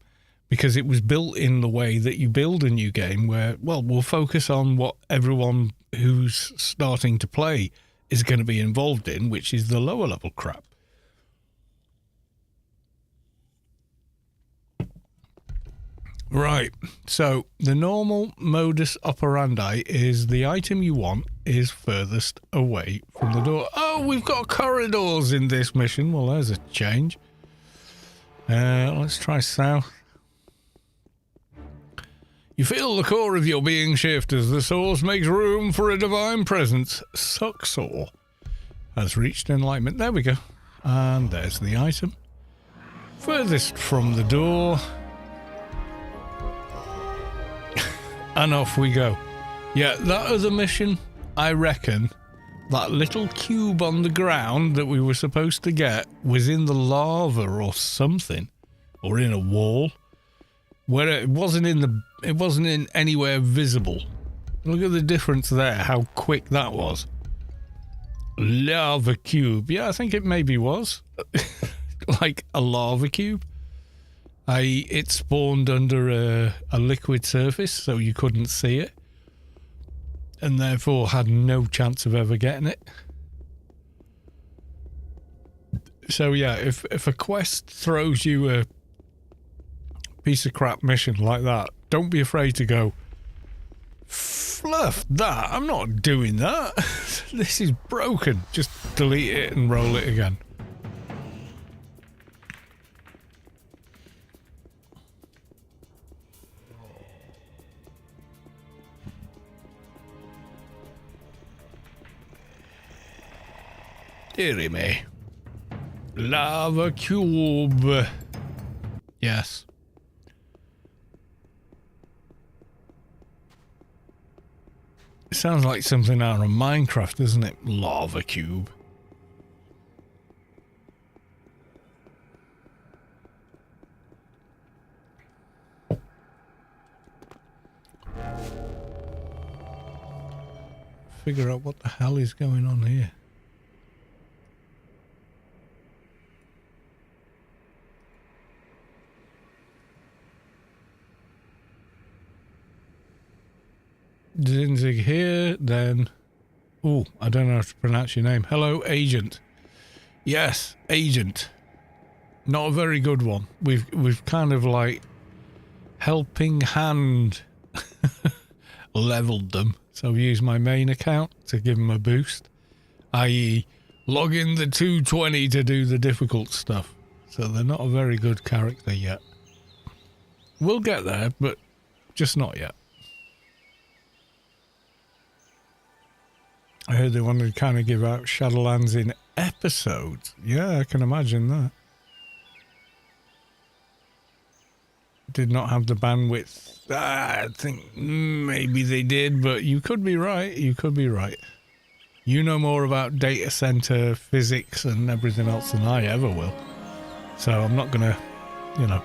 because it was built in the way that you build a new game where, well, we'll focus on what everyone who's starting to play is going to be involved in, which is the lower level crap. Right, so the normal modus operandi is the item you want is furthest away from the door. Oh, we've got corridors in this mission. Well, there's a change. Let's try south. You feel the core of your being shift as the source makes room for a divine presence. Sucksaw has reached enlightenment. There we go. And there's the item. Furthest from the door. And off we go. Yeah, that other mission, I reckon, that little cube on the ground that we were supposed to get was in the lava or something, or in a wall, where it wasn't in anywhere visible. Look at the difference there, how quick that was. Lava cube. Yeah, I think it maybe was. Like a lava cube. It spawned under a liquid surface, so you couldn't see it, and therefore had no chance of ever getting it. So yeah, if a quest throws you a piece of crap mission like that, don't be afraid to go, fluff that, I'm not doing that. This is broken. Just delete it and roll it again. Dearie me. Lava cube. Yes. It sounds like something out of Minecraft, doesn't it? Lava cube. Figure out what the hell is going on here. Zinzig here, then... Oh, I don't know how to pronounce your name. Hello, Agent. Yes, Agent. Not a very good one. We've kind of like helping hand leveled them. So I've used my main account to give them a boost. i.e. log in the 220 to do the difficult stuff. So they're not a very good character yet. We'll get there, but just not yet. I heard they wanted to kind of give out Shadowlands in episodes. Yeah, I can imagine that. Did not have the bandwidth. I think maybe they did, but you could be right. You could be right. You know more about data center physics and everything else than I ever will. So I'm not going to, you know,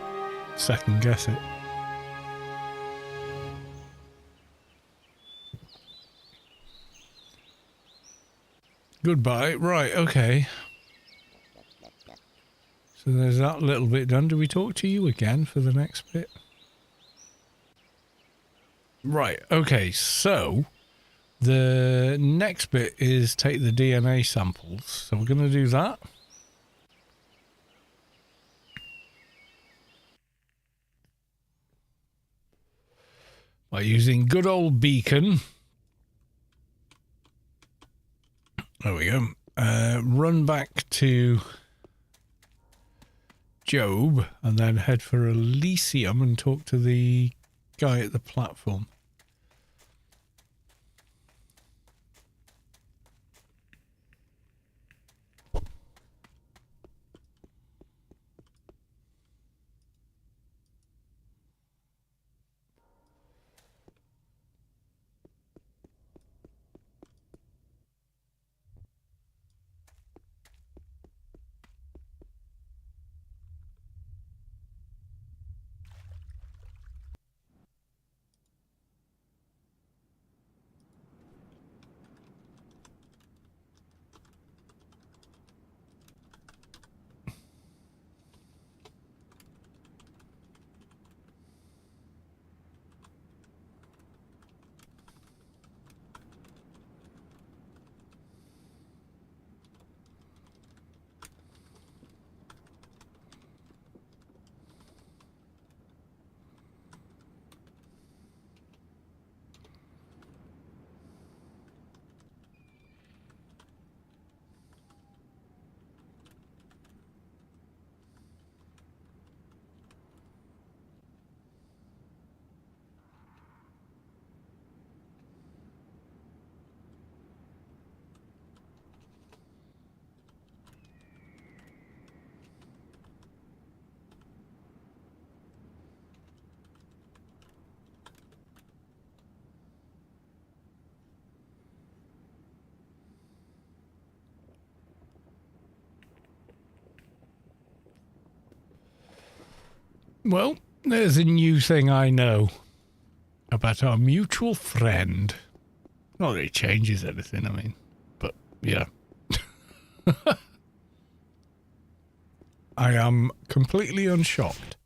second guess it. Goodbye. Right, okay. So there's that little bit done. Do we talk to you again for the next bit? Right, okay, so the next bit is take the DNA samples. So we're going to do that. By using good old Beacon. There we go. Run back to Job and then head for Elysium and talk to the guy at the platform. Well, there's a new thing I know about our mutual friend. Not that it changes anything, I mean, but yeah. I am completely unshocked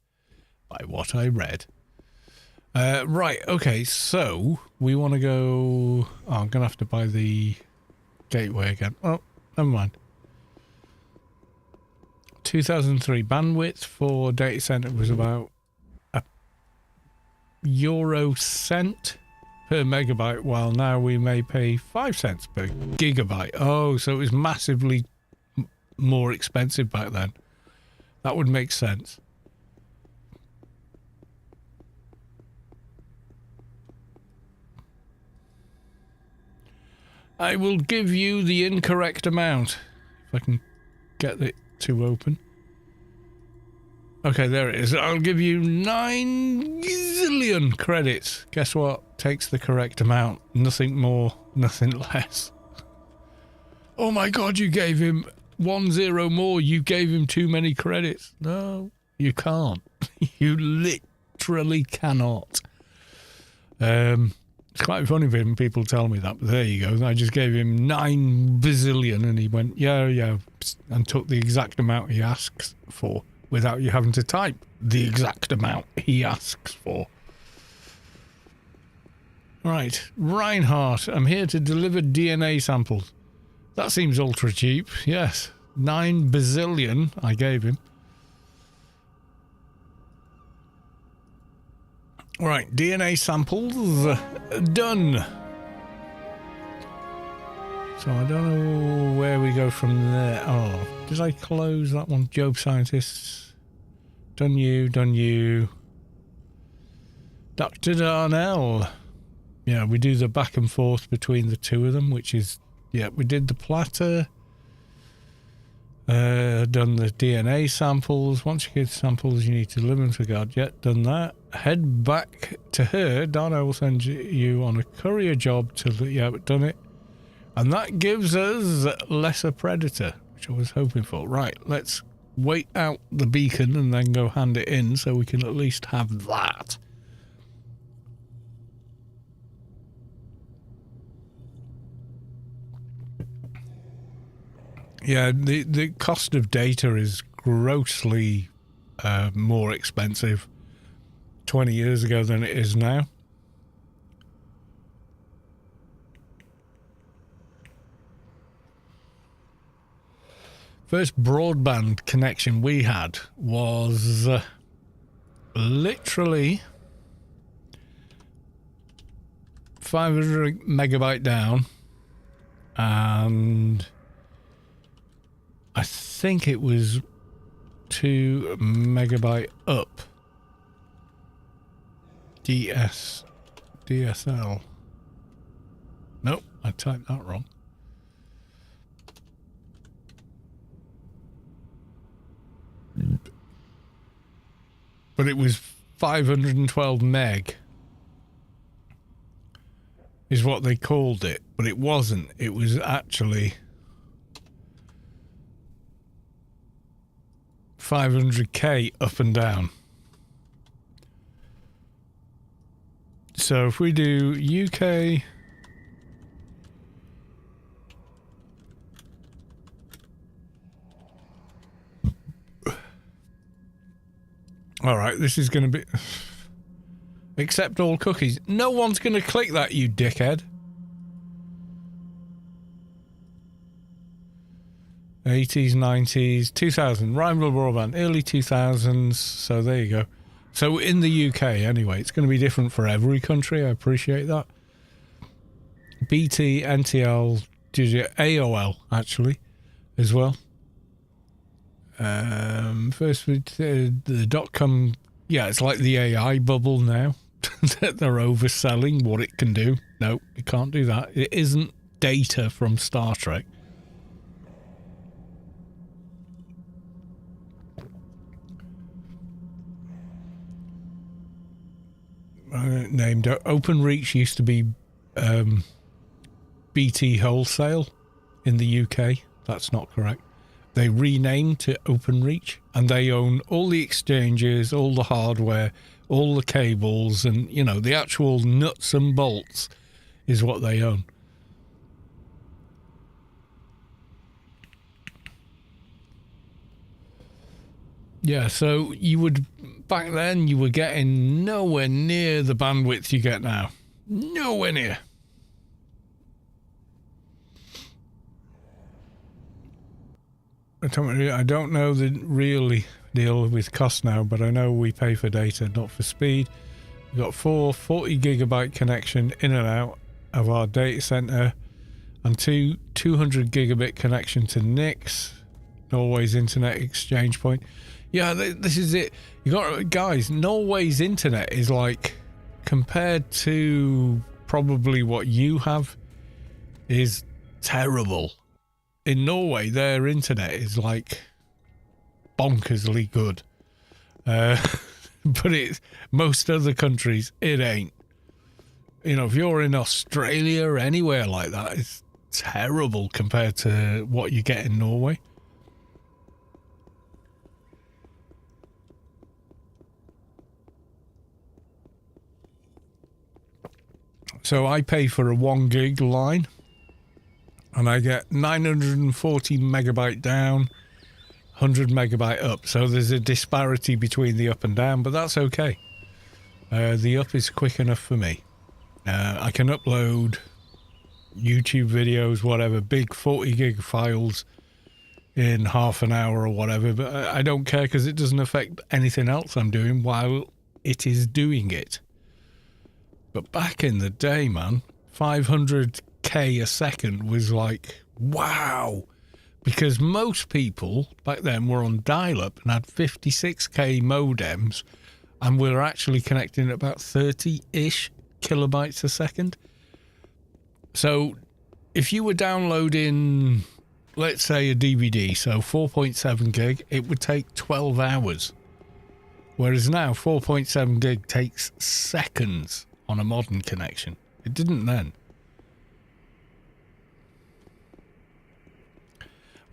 by what I read. Right, okay, so we want to go... Oh, I'm going to have to buy the gateway again. Oh, never mind. 2003 bandwidth for data center was about €1 per megabyte, while now we may pay 5 cents per gigabyte. Oh, so it was massively more expensive back then. That would make sense. I will give you the incorrect amount if I can get it to open. Okay, there it is. I'll give you 9 gazillion credits. Guess what? Takes the correct amount. Nothing more, nothing less. Oh my god, you gave him 1 0 more. You gave him too many credits. No, you can't. You literally cannot. It's quite funny when people tell me that, but there you go. I just gave him 9 bazillion and he went, yeah, and took the exact amount he asks for without you having to type the exact amount he asks for. Right, Reinhardt, I'm here to deliver DNA samples. That seems ultra cheap, yes. 9 bazillion I gave him. Right, DNA samples done. So I don't know where we go from there. Oh, did I close that one? Job Scientists. Done you, done you. Dr. Darnell. Yeah, we do the back and forth between the two of them, which is, yeah, we did the platter. Done the DNA samples. Once you get samples, you need to deliver them to God. Yet, done that. Head back to her. Donna will send you on a courier job to, yeah, but done it. And that gives us Lesser Predator, which I was hoping for. Right, let's wait out the beacon and then go hand it in so we can at least have that. Yeah, the cost of data is grossly more expensive 20 years ago than it is now. First broadband connection we had was literally 500 megabyte down, and I think it was 2 megabyte up. DSL. Nope, I typed that wrong. But it was 512 meg is what they called it, but it wasn't. It was actually 500k up and down. So if we do UK, all right, this is going to be accept all cookies. No one's going to click that, you dickhead. 80s, 90s, 2000, Rhineland broadband, early 2000s. So there you go. So in the UK, anyway, it's going to be different for every country. I appreciate that. BT, NTL, AOL, actually, as well. First, the .com, yeah, it's like the AI bubble now. That they're overselling what it can do. No, it can't do that. It isn't data from Star Trek. Named OpenReach used to be BT Wholesale in the UK. That's not correct. They renamed to OpenReach, and they own all the exchanges, all the hardware, all the cables, and, you know, the actual nuts and bolts is what they own. Yeah, so you would, back then, you were getting nowhere near the bandwidth you get now. Nowhere near. I don't know the really deal with cost now, but I know we pay for data, not for speed. We've got 40 gigabyte connection in and out of our data center, and 200 gigabit connection to NICs, Norway's Internet Exchange Point. Yeah, this is it. You got, guys, Norway's internet is like, compared to probably what you have, is terrible. In Norway, their internet is like bonkersly good. But it's most other countries, it ain't. You know, if you're in Australia or anywhere like that, it's terrible compared to what you get in Norway. So I pay for a 1 gig line, and I get 940 megabyte down, 100 megabyte up. So there's a disparity between the up and down, but that's okay. The up is quick enough for me. I can upload YouTube videos, whatever, big 40 gig files in half an hour or whatever, but I don't care because it doesn't affect anything else I'm doing while it is doing it. But back in the day, man, 500k k a second was like, wow. Because most people back then were on dial-up and had 56k modems, and we were actually connecting at about 30-ish kilobytes a second. So if you were downloading, let's say, a DVD, so 4.7 gig, it would take 12 hours. Whereas now 4.7 gig takes seconds on a modern connection. It didn't then.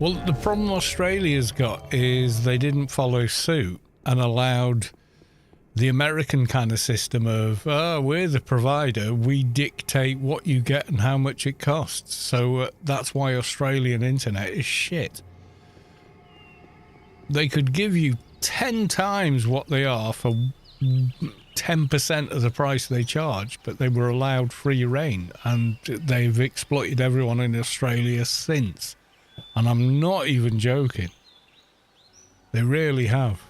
Well, the problem Australia's got is they didn't follow suit and allowed the American kind of system of, we're the provider, we dictate what you get and how much it costs. So that's why Australian internet is shit. They could give you 10 times what they are for 10% of the price they charge, but they were allowed free reign, and they've exploited everyone in Australia since. And I'm not even joking. They really have.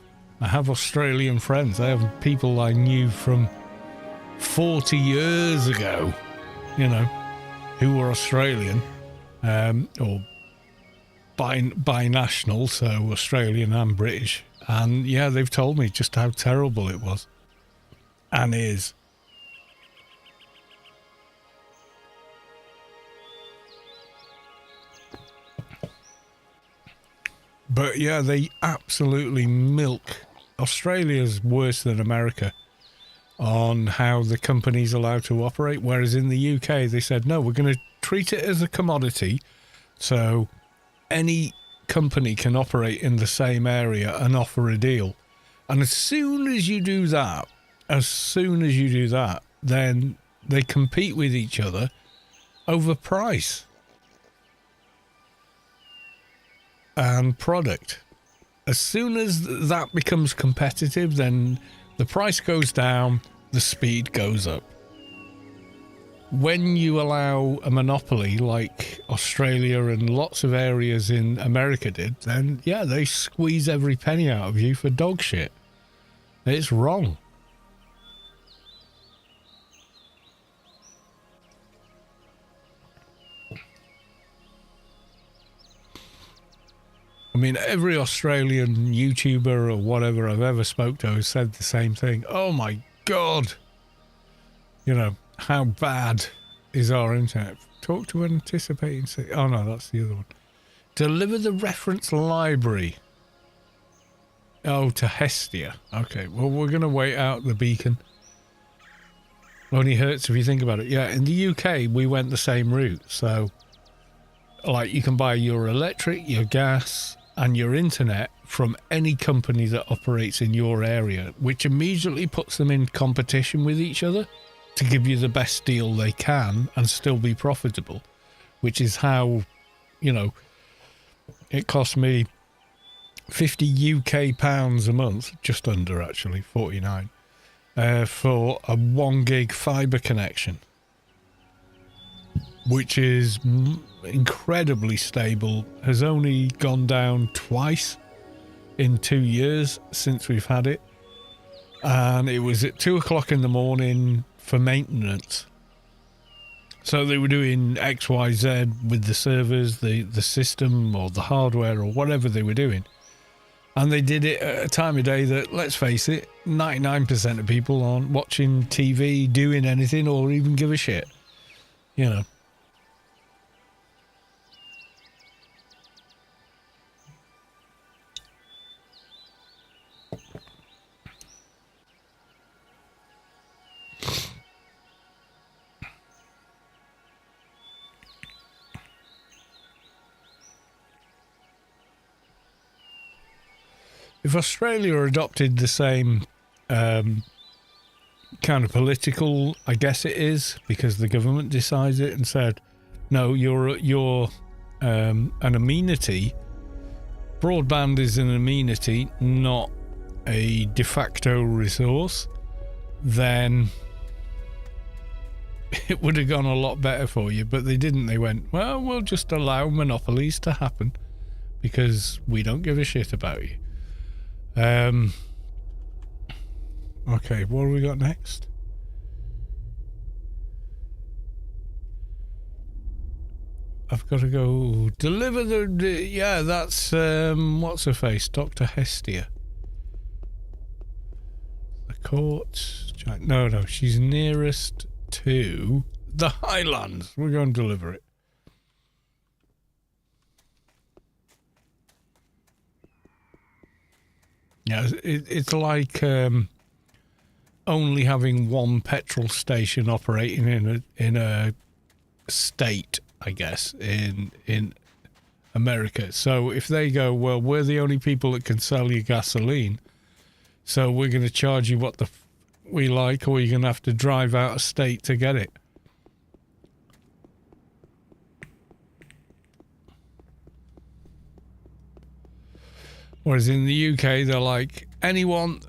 I have Australian friends. I have people I knew from 40 years ago, you know, who were Australian, or binational, so Australian and British. And yeah, they've told me just how terrible it was. And is. But yeah, they absolutely milk. Australia's worse than America on how the company's allowed to operate, whereas in the UK they said, no, we're going to treat it as a commodity, so any company can operate in the same area and offer a deal. And as soon as you do that, then they compete with each other over price and product. As soon as that becomes competitive, then the price goes down, the speed goes up. When you allow a monopoly like Australia and lots of areas in America did, then yeah, they squeeze every penny out of you for dog shit. It's wrong. I mean, every Australian YouTuber or whatever I've ever spoke to has said the same thing. Oh my God. You know, how bad is our internet? Talk to anticipating... Oh no, that's the other one. Deliver the reference library. Oh, to Hestia. Okay, well, we're going to wait out the beacon. Only hurts if you think about it. Yeah, in the UK, we went the same route. So, like, you can buy your electric, your gas, and your internet from any company that operates in your area, which immediately puts them in competition with each other to give you the best deal they can and still be profitable, which is how, you know, it cost me 50 UK pounds a month, just under actually, 49, for a 1 gig fibre connection, which is incredibly stable, has only gone down twice in 2 years since we've had it. And it was at 2 o'clock in the morning for maintenance. So they were doing XYZ with the servers, the system or the hardware or whatever they were doing. And they did it at a time of day that, let's face it, 99% of people aren't watching TV, doing anything, or even give a shit. You know. If Australia adopted the same kind of political, I guess it is, because the government decides it and said, no, you're an amenity. Broadband is an amenity, not a de facto resource, then it would have gone a lot better for you. But they didn't. They went, well, we'll just allow monopolies to happen because we don't give a shit about you. Okay, what have we got next? I've got to go deliver yeah, that's, what's her face? Dr. Hestia. The court. No, she's nearest to the Highlands. We're going to deliver it. Yeah, it's like only having one petrol station operating in a state, I guess, in America. So if they go, well, we're the only people that can sell you gasoline, so we're going to charge you what we like, or you're going to have to drive out of state to get it. Whereas in the UK, they're like, anyone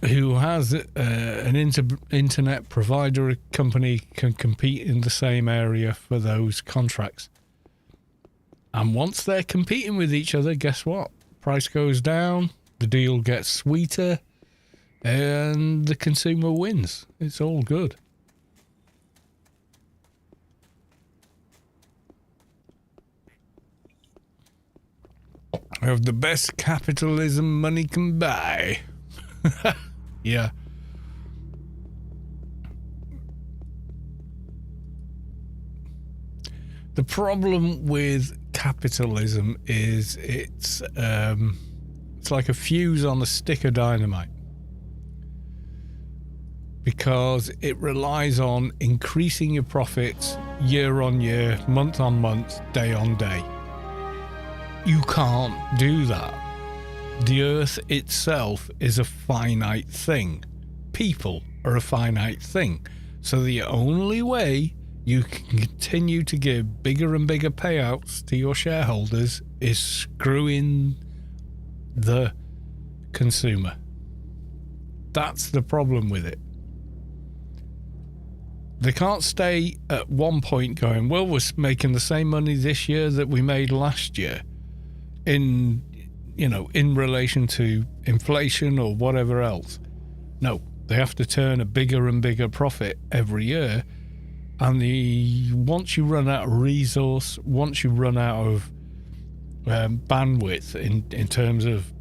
who has an internet provider company can compete in the same area for those contracts. And once they're competing with each other, guess what? Price goes down, the deal gets sweeter, and the consumer wins. It's all good. I have the best capitalism money can buy. Yeah. The problem with capitalism is it's like a fuse on a stick of dynamite, because it relies on increasing your profits year on year, month on month, day on day. You can't do that. The earth itself is a finite thing. People are a finite thing. So the only way you can continue to give bigger and bigger payouts to your shareholders is screwing the consumer. That's the problem with it. They can't stay at one point going, well, we're making the same money this year that we made last year in relation to inflation or whatever else. No, they have to turn a bigger and bigger profit every year. And once you run out of resource, once you run out of bandwidth in terms of,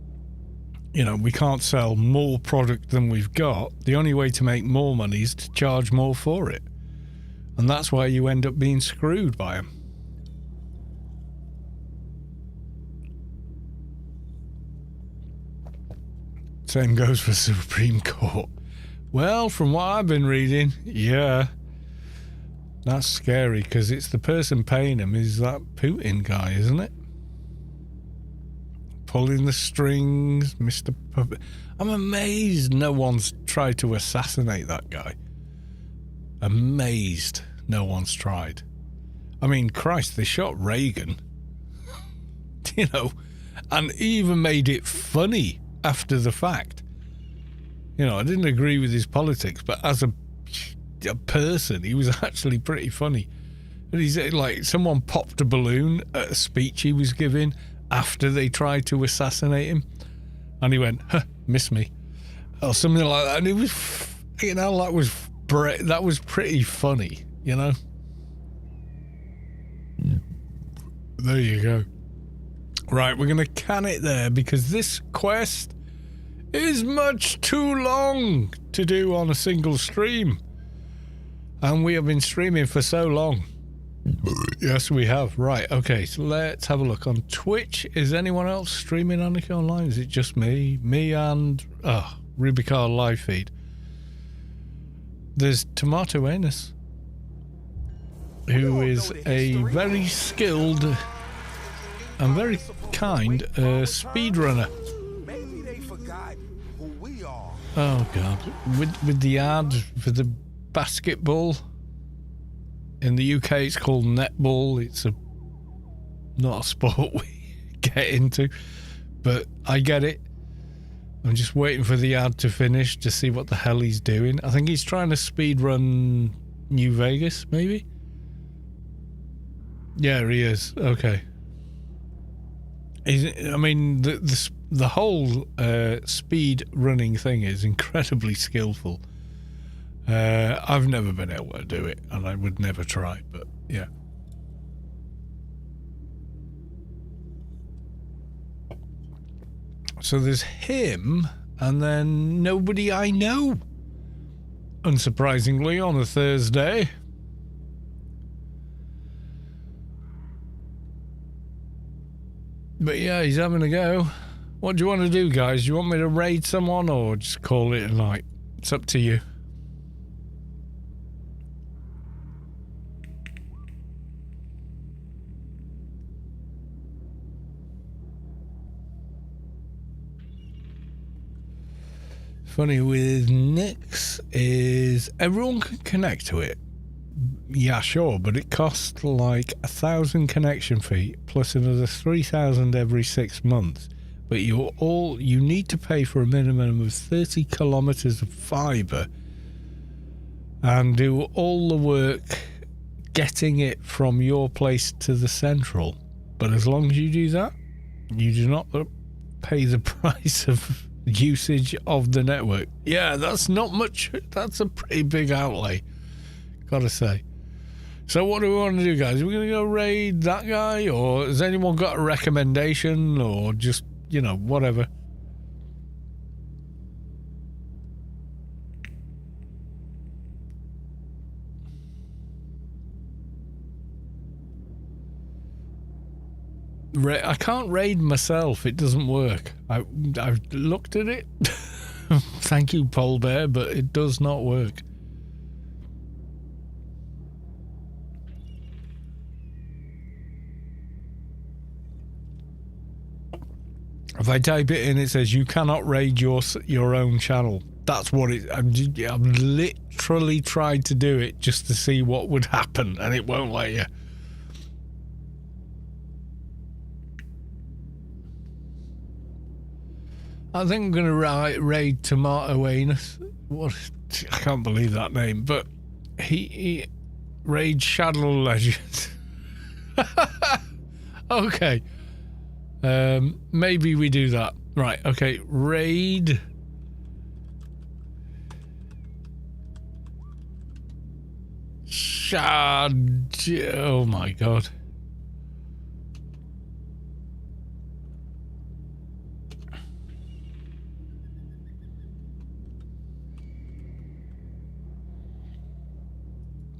we can't sell more product than we've got, the only way to make more money is to charge more for it. And that's why you end up being screwed by them. Same goes for Supreme Court. Well, from what I've been reading, yeah, that's scary, because it's the person paying him is that Putin guy, isn't it? Pulling the strings, Mr. Puppet. I'm amazed no one's tried to assassinate that guy. Amazed no one's tried. I mean, Christ, they shot Reagan. And even made it funny after the fact. I didn't agree with his politics, but as a person, he was actually pretty funny. And he's like, someone popped a balloon at a speech he was giving after they tried to assassinate him, and he went, miss me, or something like that. And it was, that was pretty funny, There you go. Right, we're gonna can it there, because this quest is much too long to do on a single stream. And we have been streaming for so long. Yes, we have. Right, okay, so let's have a look. On Twitch, is anyone else streaming Anarchy Online? Is it just me? Me and Rubicar live feed. There's Tomato Anus, who is a very skilled and very kind speedrunner. Oh god, with the ad for the basketball in the UK, it's called netball. It's not a sport we get into, but I get it. I'm just waiting for the ad to finish to see what the hell he's doing. I think he's trying to speedrun New Vegas, maybe. Yeah, he is. Okay. The whole speed running thing is incredibly skillful. I've never been able to do it, and I would never try, but yeah. So there's him, and then nobody I know. Unsurprisingly, on a Thursday. But yeah, he's having a go. What do you want to do, guys? Do you want me to raid someone or just call it a night? It's up to you. Funny with Nix is everyone can connect to it. Yeah, sure, but it costs like 1,000 connection fee plus another 3,000 every 6 months. But you need to pay for a minimum of 30 kilometers of fiber and do all the work getting it from your place to the central. But as long as you do that, you do not pay the price of usage of the network. Yeah, that's not much. That's a pretty big outlay, gotta say. So what do we want to do, guys? Are we going to go raid that guy, or has anyone got a recommendation, or just, you know, whatever? I can't raid myself. It doesn't work. I've looked at it. Thank you, Pole Bear, but it does not work. If I type it in, it says you cannot raid your own channel. That's what it. I've literally tried to do it just to see what would happen, and it won't let you. I think I'm going to raid Tomato Anus. What? I can't believe that name, but he raid Shadow Legends. Okay. Maybe we do that. Right, okay. Raid. Oh my god.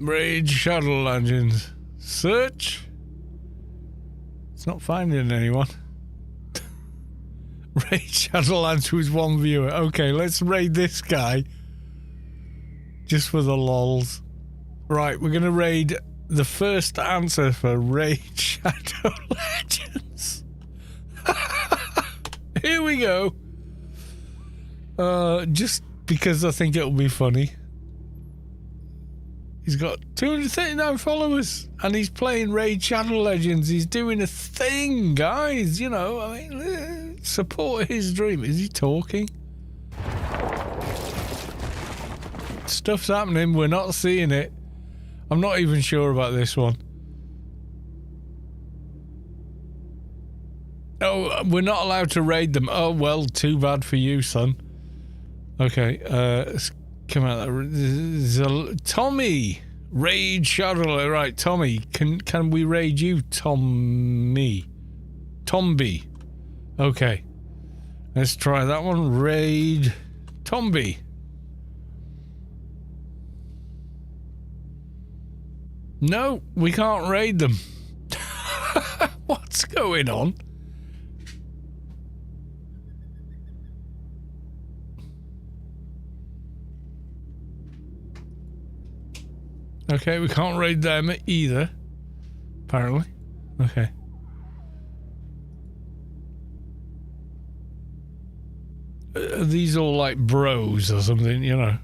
Raid Shuttle Legends. Search. It's not finding anyone. Raid Shadowlands with one viewer. Okay, let's raid this guy. Just for the lols. Right, we're going to raid the first answer for Raid Shadow Legends. Here we go. Just because I think it'll be funny. He's got 239 followers and he's playing Raid Shadow Legends. He's doing a thing, guys. You know, I mean, support his dream. Is he talking? Stuff's happening. We're not seeing it. I'm not even sure about this one. Oh, we're not allowed to raid them. Oh, well, too bad for you, son. Okay, let's come out there. Tommy! Raid Shadow. Right, Tommy. Can we raid you, Tommy? Tomby. Okay. Let's try that one. Raid Tomby. No, we can't raid them. What's going on? Okay, we can't raid them either. Apparently. Okay. Are these all like bros or something, you know?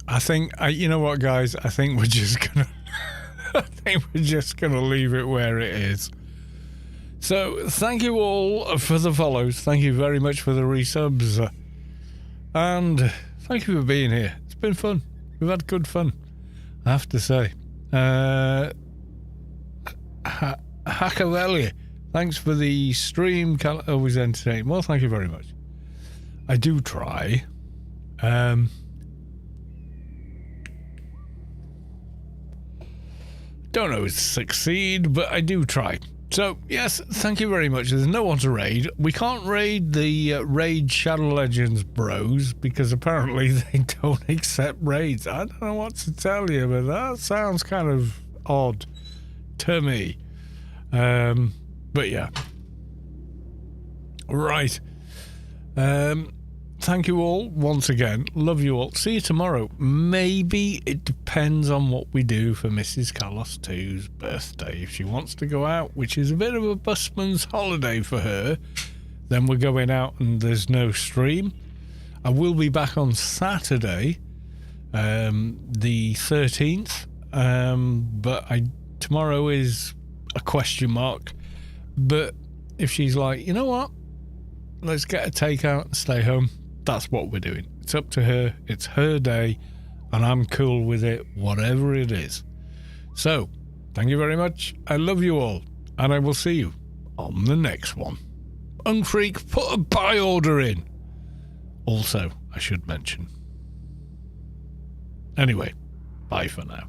I think, you know what, guys? I think we're just gonna... I think we're just gonna leave it where it is. So, thank you all for the follows. Thank you very much for the resubs. And thank you for being here. It's been fun. We've had good fun, I have to say. Hakavelli, thanks for the stream. Always entertaining. Well, thank you very much. I do try. Don't always succeed, but I do try. So, yes, thank you very much. There's no one to raid. We can't raid the Raid Shadow Legends bros because apparently they don't accept raids. I don't know what to tell you, but that sounds kind of odd to me. But yeah. Right. Thank you all once again. Love you all. See you tomorrow. Maybe it depends on what we do for Mrs. Carlos 2's birthday. If she wants to go out, which is a bit of a busman's holiday for her, then we're going out and there's no stream. I will be back on Saturday, the 13th, but tomorrow is a question mark. But if she's like, you know what, let's get a takeout and stay home, that's what we're doing. It's up to her. It's her day, and I'm cool with it, whatever it is. So, thank you very much. I love you all, and I will see you on the next one. Unfreak, put a buy order in. Also, I should mention. Anyway, bye for now.